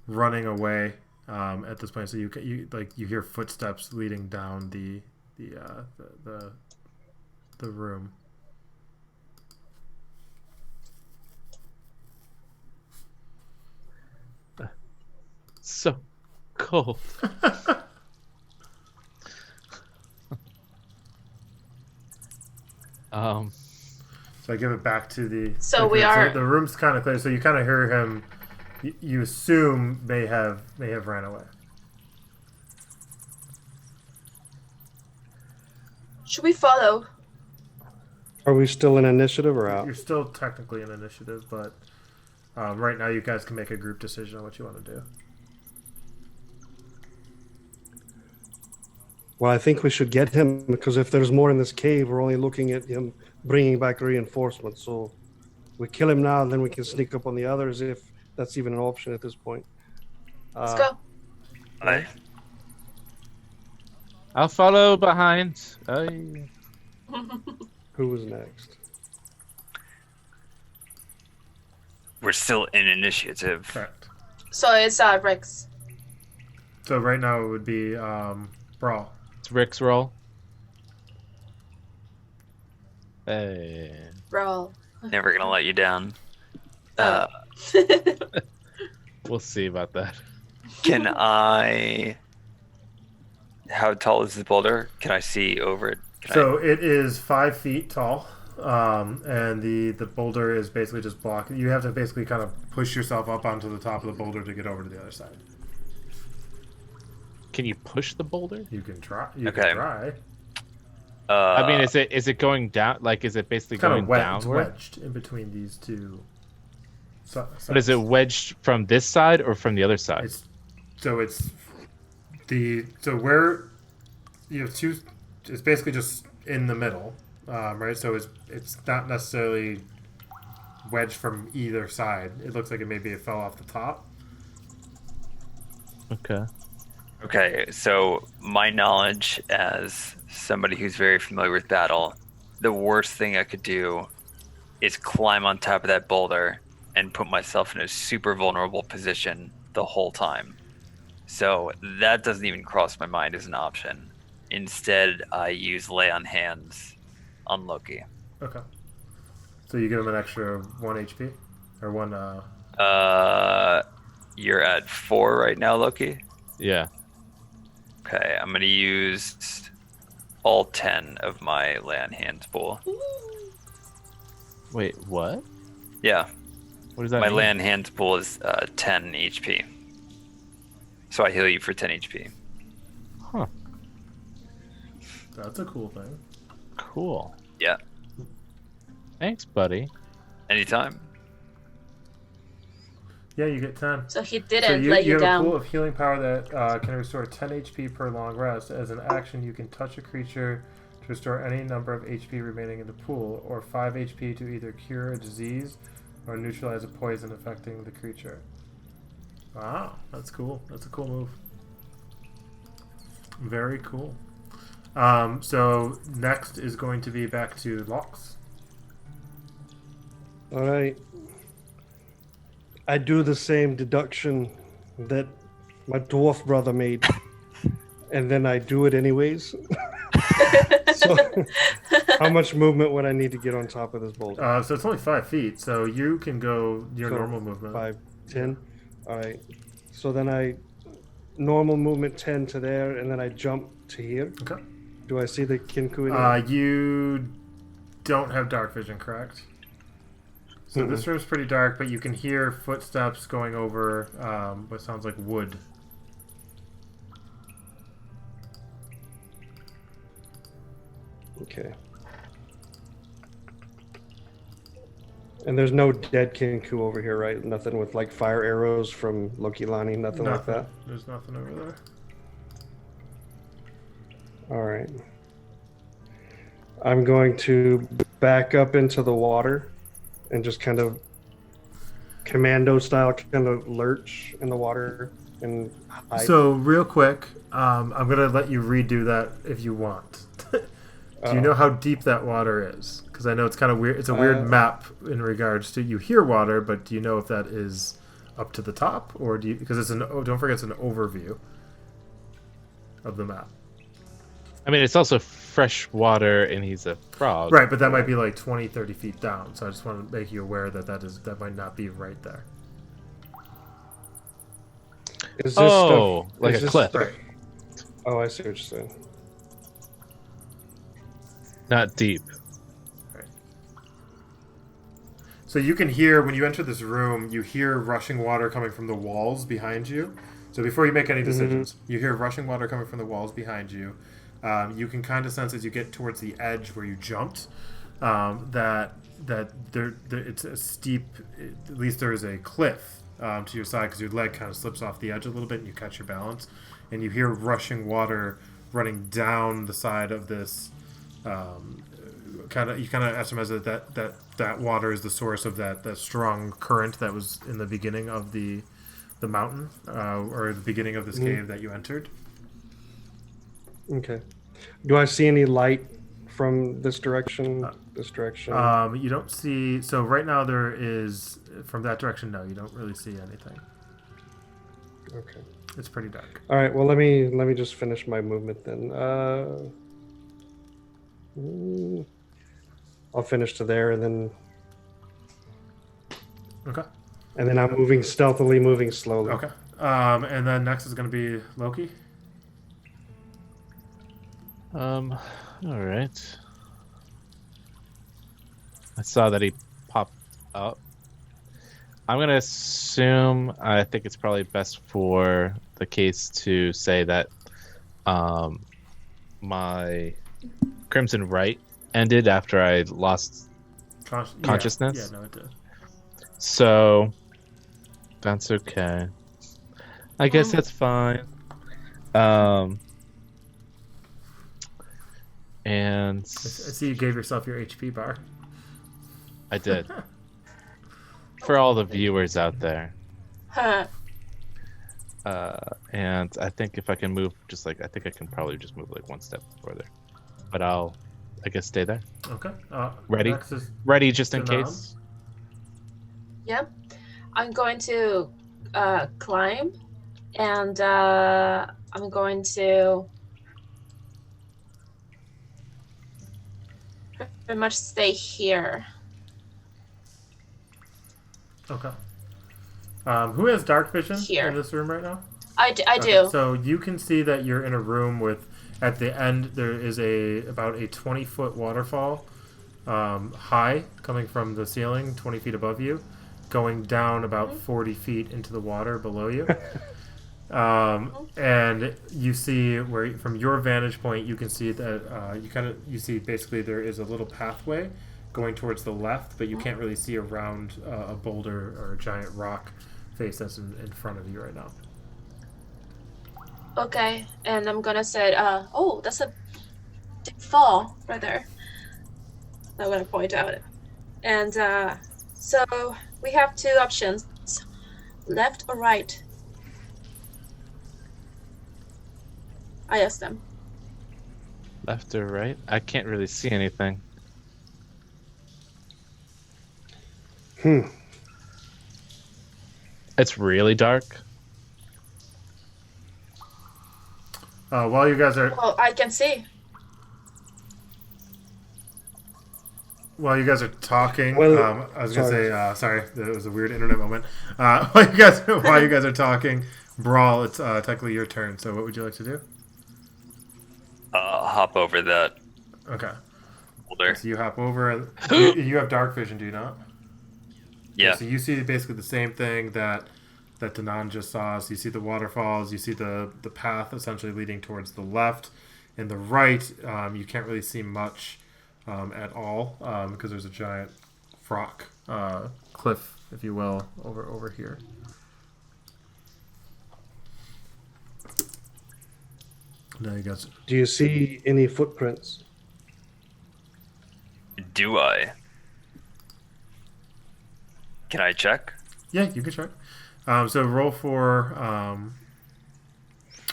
running away at this point. So you hear footsteps leading down the room. So cold. So I give it back to the. So we are. The room's kind of clear. So you kind of hear him. You assume may have ran away. Should we follow? Are we still in initiative or out? You're still technically in initiative, but right now you guys can make a group decision on what you want to do. Well, I think we should get him because if there's more in this cave, we're only looking at him bringing back reinforcements. So we kill him now, then we can sneak up on the others if that's even an option at this point. Let's go. I'll follow behind. Who was next? We're still in initiative. Correct. So it's Rick's. So right now it would be Brawl. It's Rick's roll. Hey. Roll. Never gonna let you down. Oh. We'll see about that. Can I? How tall is the boulder? Can I see over it? So it is 5 feet tall, and the boulder is basically just blocking. You have to basically kind of push yourself up onto the top of the boulder to get over to the other side. Can you push the boulder? You can try. You Okay. can try. I mean, is it going down? Like, is it basically It's kind going of it's downward? wedged in between these two. But is it wedged from this side or from the other side? It's where you have two. It's basically just in the middle, right? So it's not necessarily wedged from either side. It looks like it fell off the top. Okay. Okay, so my knowledge as somebody who's very familiar with battle, the worst thing I could do is climb on top of that boulder and put myself in a super vulnerable position the whole time. So that doesn't even cross my mind as an option. Instead, I use lay on hands on Loki. Okay. So you give him an extra 1 HP or one. You're at 4 right now, Loki. Yeah. Okay, I'm gonna use all 10 of my lay on hands pool. Wait, what? Yeah, What does that my mean? lay on hands pool is 10 HP. So I heal you for 10 HP. Huh. That's a cool thing. Cool. Yeah, Thanks, buddy. anytime. Yeah, you get 10. So he So didn't let you have down. a pool of healing power that can restore 10 HP per long rest. As an action, you can touch a creature to restore any number of HP remaining in the pool, or 5 HP to either cure a disease or neutralize a poison affecting the creature. Wow, that's cool. That's a cool move. Very cool. So next is going to be back to Lox. All right. I do the same deduction that my dwarf brother made, and then I do it anyways. So, how much movement would I need to get on top of this boulder? So it's only 5 feet, so you can go your So, normal movement. 5, 10. All right. So then I normal movement 10 to there, and then I jump to here. Okay. Do I see the Kinku in there? You don't have dark vision, correct? So Mm-mm. this room's pretty dark, but you can hear footsteps going over what sounds like wood. Okay. And there's no dead Kinku over here, right? Nothing with like fire arrows from Loki Lani, nothing like that. There's nothing over there. All right. I'm going to back up into the water and just kind of commando style kind of lurch in the water and hide. So real quick, I'm gonna let you redo that if you want. Do you know how deep that water is? Because I know it's kind of weird. It's a weird map in regards to you hear water, but do you know if that is up to the top or do you? Because it's don't forget it's an overview of the map. I mean, it's also fresh water, and he's a frog. Right, but that might be like 20, 30 feet down. So I just want to make you aware that that might not be right there. Is this Oh, stuff, like is a this cliff. stuff- Oh, I see what you're saying. Not deep. So you can hear, when you enter this room, you hear rushing water coming from the walls behind you. So before you make any decisions, you hear rushing water coming from the walls behind you. You can kind of sense as you get towards the edge where you jumped that it's a steep, at least there is a cliff to your side because your leg kind of slips off the edge a little bit and you catch your balance. And you hear rushing water running down the side of this. You kind of estimate that water is the source of that strong current that was in the beginning of the mountain or the beginning of this cave that you entered. Okay. Do I see any light from this direction? This direction? You don't see. So right now there is from that direction. No, you don't really see anything. Okay. It's pretty dark. All right. Well, let me just I'll finish to there, and Okay. then I'm moving stealthily, moving slowly. Okay. And then next is going to be Loki. All right. I saw that he popped up. I'm gonna assume. I think it's probably best for the case to say that my Crimson Right ended after I lost consciousness. Yeah, no, it did. So that's okay. I guess that's fine. And I see you gave yourself your HP bar. I did. For all the viewers out there. Huh. And I think if I can move, I think I can probably just move like one step further. But I guess, stay there. Okay. Ready? Next is Ready just in Danan. case. Yep. I'm going to climb, and I'm going to pretty much stay here. Okay. Who has dark vision Here. in this room right now? I Okay, do. So you can see that you're in a room with, at the end, there is about a 20-foot waterfall, high, coming from the ceiling, 20 feet above you, going down about 40 feet into the water below you. And you see where, from your vantage point, you can see that you see basically there is a little pathway going towards the left, but you can't really see around a boulder or a giant rock face that's in front of you right now. Okay, and I'm gonna say, oh, that's a deep fall right there. I'm gonna point out it. And so we have two options, left or right. I asked them. Left or right? I can't really see anything. It's really dark. While you guys are Well, I can see. While you guys are talking, Well, I was gonna say, sorry, that was a weird internet moment. While you guys are talking, Brawl, it's technically your turn. So, what would you like to do? Hop over that Okay. boulder. So you hop over, and you have dark vision, do you not? Yeah. So you see basically the same thing that Danan just saw. So you see the waterfalls, you see the path essentially leading towards the left, and the right. You can't really see much at all because there's a giant rock cliff, if you will, over here. Now you guys. Do you see any footprints? Do I? Can I check? Yeah, you can check. So roll for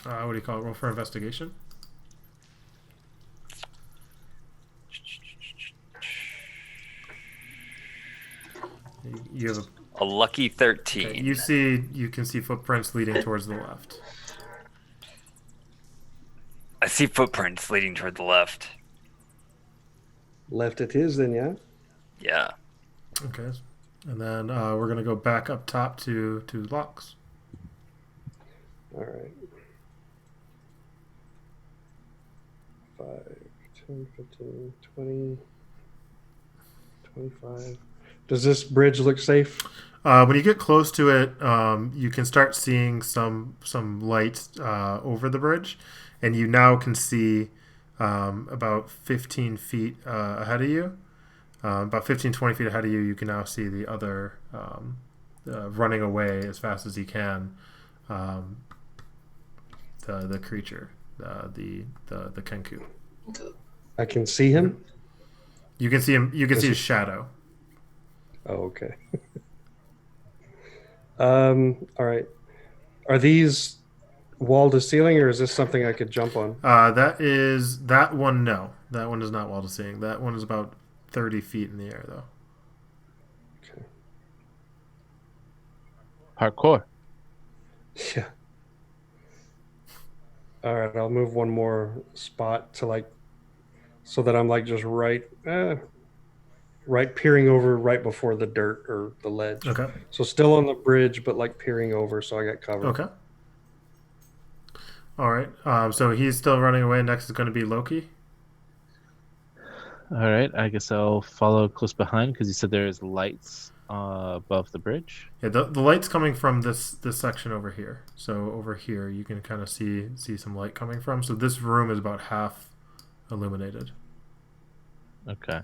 what do you call it? Roll for investigation. You have A lucky 13. okay, you can see footprints leading towards the left. I see footprints leading toward the left. Left it is, then, yeah? Yeah. Okay, and then we're gonna go back up top to Locks. All right. 5, 10, 15, 20, 25. Does this bridge look safe? When you get close to it, you can start seeing some light over the bridge, and you now can see about 15 feet ahead of you. About 15, 20 feet ahead of you, you can now see the other running away as fast as he can. The creature, the Kenku. I can see him? You can see him. You can see his shadow. Oh, okay. All right. Are these wall to ceiling, or is this something I could jump on? That one. No, that one is not wall to ceiling. That one is about 30 feet in the air, though. Okay. Parkour. Yeah. All right, I'll move one more spot to so that I'm just right. right peering over right before the dirt or the ledge. Okay. So still on the bridge, but like peering over, so I got covered. Okay. All right. So he's still running away. Next is going to be Loki. All right, I guess I'll follow close behind because you said there's lights above the bridge. Yeah, the light's coming from this section over here. So over here, you can kind of see some light coming from. So this room is about half illuminated. Okay.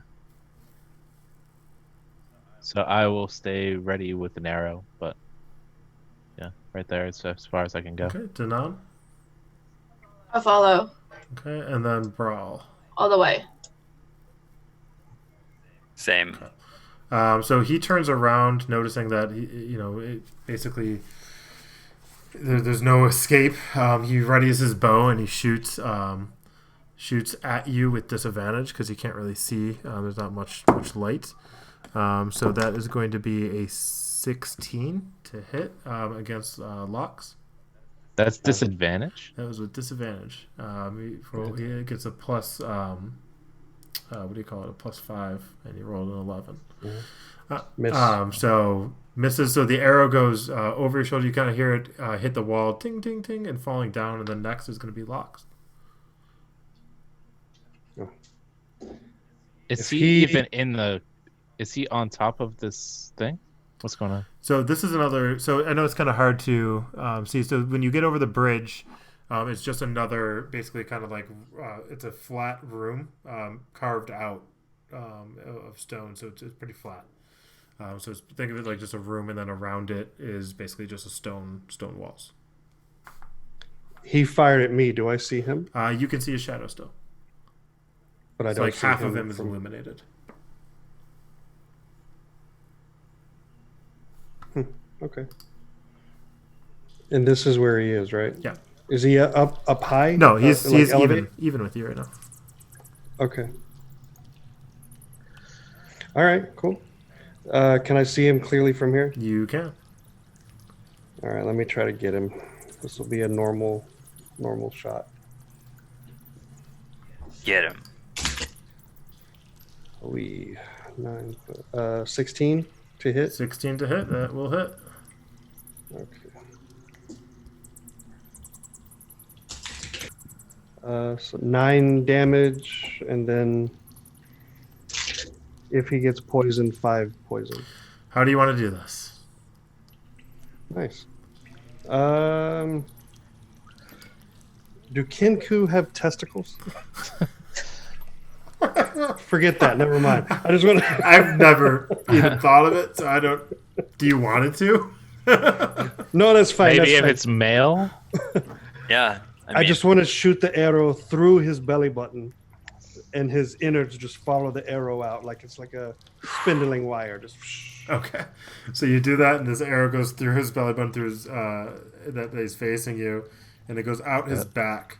So I will stay ready with an arrow, but yeah, right there is as far as I can go. Okay, Danan. I follow Okay, and then Brawl. all the way. Same. So he turns around, noticing that basically there's no escape. He readies his bow and he shoots at you with disadvantage because he can't really see. There's not much light. So that is going to be a 16 to hit against Locks. That's disadvantage? That was with disadvantage. He gets a plus. What do you call it? A +5, and he rolled an 11. Miss. So misses. So the arrow goes over your shoulder. You kind of hear it hit the wall, ting, ting, ting, and falling down. And then next is going to be Locks. Is he even in the? Is he on top of this thing? What's going on? So this is another. So I know it's kind of hard to see. So when you get over the bridge, it's just another, basically kind of like it's a flat room carved out of stone. So it's pretty flat. So think of it like just a room, and then around it is basically just a stone walls. He fired at me. Do I see him? You can see his shadow still. But I It's don't like see half him of him is from... illuminated. Okay. And this is where he is, right? Yeah. Is he up high? No, he's elevated? even with you right now. Okay. All right, cool. Can I see him clearly from here? You can. All right, let me try to get him. This will be a normal shot. Get him. 16 to hit. 16 to hit. That will hit. Okay. So 9 damage, and then if he gets poisoned, 5 poison. How do you want to do this? Nice. Do Kenku have testicles? Forget that. Never mind. I just want to... I've never even thought of it, so I don't. Do you want it to? No, that's fine. Maybe that's if fine. it's male. Yeah. I just want to shoot the arrow through his belly button, and his innards just follow the arrow out like it's like a spindling wire. Just. Okay, so you do that, and this arrow goes through his belly button, through his that he's facing you, and it goes out his back,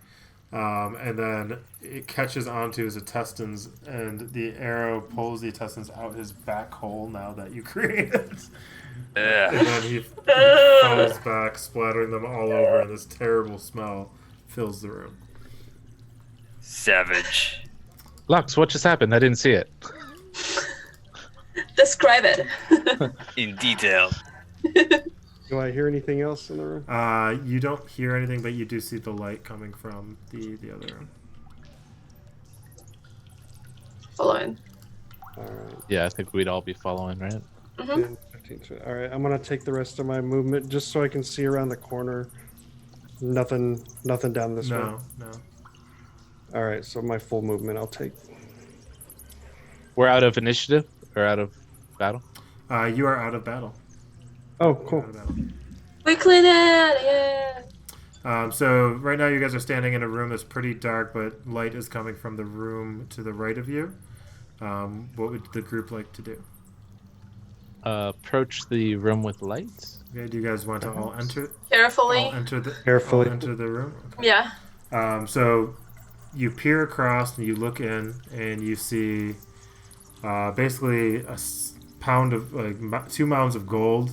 and then it catches onto his intestines, and the arrow pulls the intestines out his back hole. Now that you created, and then he falls back, splattering them all over, and this terrible smell fills the room. Savage. Lux, what just happened? I didn't see it. Describe it. In detail. Do I hear anything else in the room? You don't hear anything, but you do see the light coming from the other room. Following. All right. Yeah, I think we'd all be following, right? 10, 15, all right, I'm gonna take the rest of my movement just so I can see around the corner. Nothing down this way. No. All right, so my full movement I'll take. We're out of initiative or out of battle. You are out of battle. Oh, cool. Out of battle. We clean it. Yeah. So right now you guys are standing in a room that's pretty dark, but light is coming from the room to the right of you. What would the group like to do? Approach the room with lights. Okay, do you guys want to all enter? Carefully. All enter the room. Okay. Yeah. So you peer across and you look in and you see basically pound of 2 mounds of gold.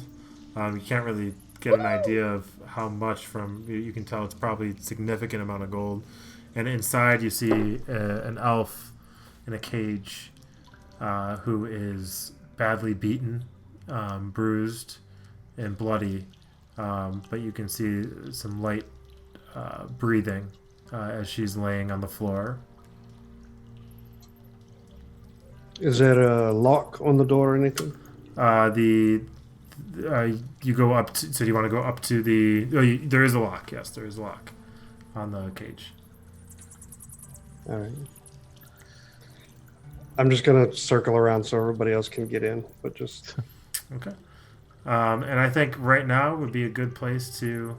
You can't really get an idea of how much from. You can tell it's probably a significant amount of gold. And inside you see an elf in a cage who is badly beaten, bruised, and bloody. But you can see some light breathing as she's laying on the floor. Is there a lock on the door or anything? You go up to. So do you want to go up to the? Oh, there is a lock. Yes, there is a lock on the cage. All right. I'm just gonna circle around so everybody else can get in, but just Okay. And I think right now would be a good place to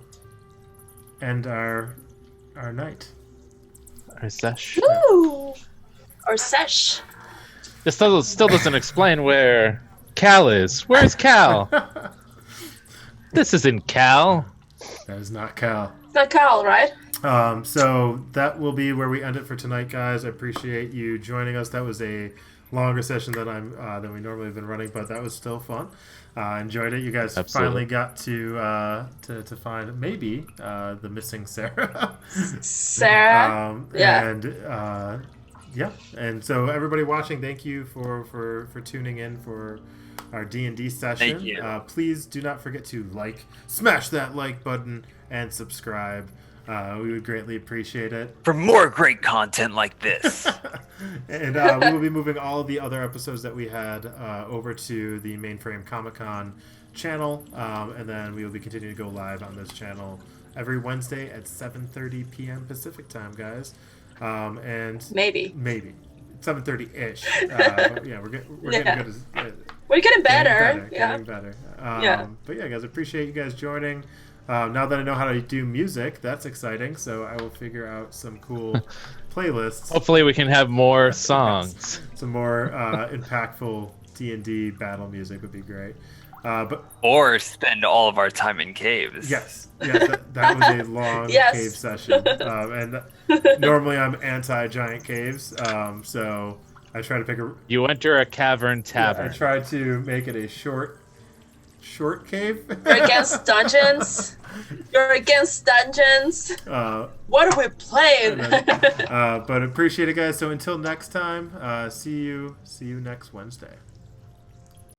end our night. Our sesh. Woo! Or sesh. This still doesn't explain where Cal is. Where's Cal? This isn't Cal. That is not Cal. It's not Cal, right? So that will be where we end it for tonight, guys. I appreciate you joining us. That was a longer session than than we normally have been running, but that was still fun. Enjoyed it. You guys finally got to find maybe the missing Sarah. Sarah. Yeah. And yeah. And so everybody watching, thank you for tuning in for our D&D session. Thank you. Please do not forget to smash that like button and subscribe. We would greatly appreciate it. For more great content like this. And we will be moving all of the other episodes that we had over to the Mainframe Comic-Con channel. And then we will be continuing to go live on this channel every Wednesday at 7:30 p.m. Pacific time, guys. And Maybe 7:30-ish. But yeah, we're getting good. We're getting better. Getting better. But yeah, guys, appreciate you guys joining. Now that I know how to do music, that's exciting. So I will figure out some cool playlists. Hopefully, we can have more songs. Some more impactful D&D battle music would be great. Or spend all of our time in caves. Yes, that was a long cave session. And normally I'm anti-giant caves, so I try to pick a. You enter a cavern tavern. I tried to make it a short cave. You're against dungeons. What are we playing? But appreciate it, guys. So until next time, see you next Wednesday.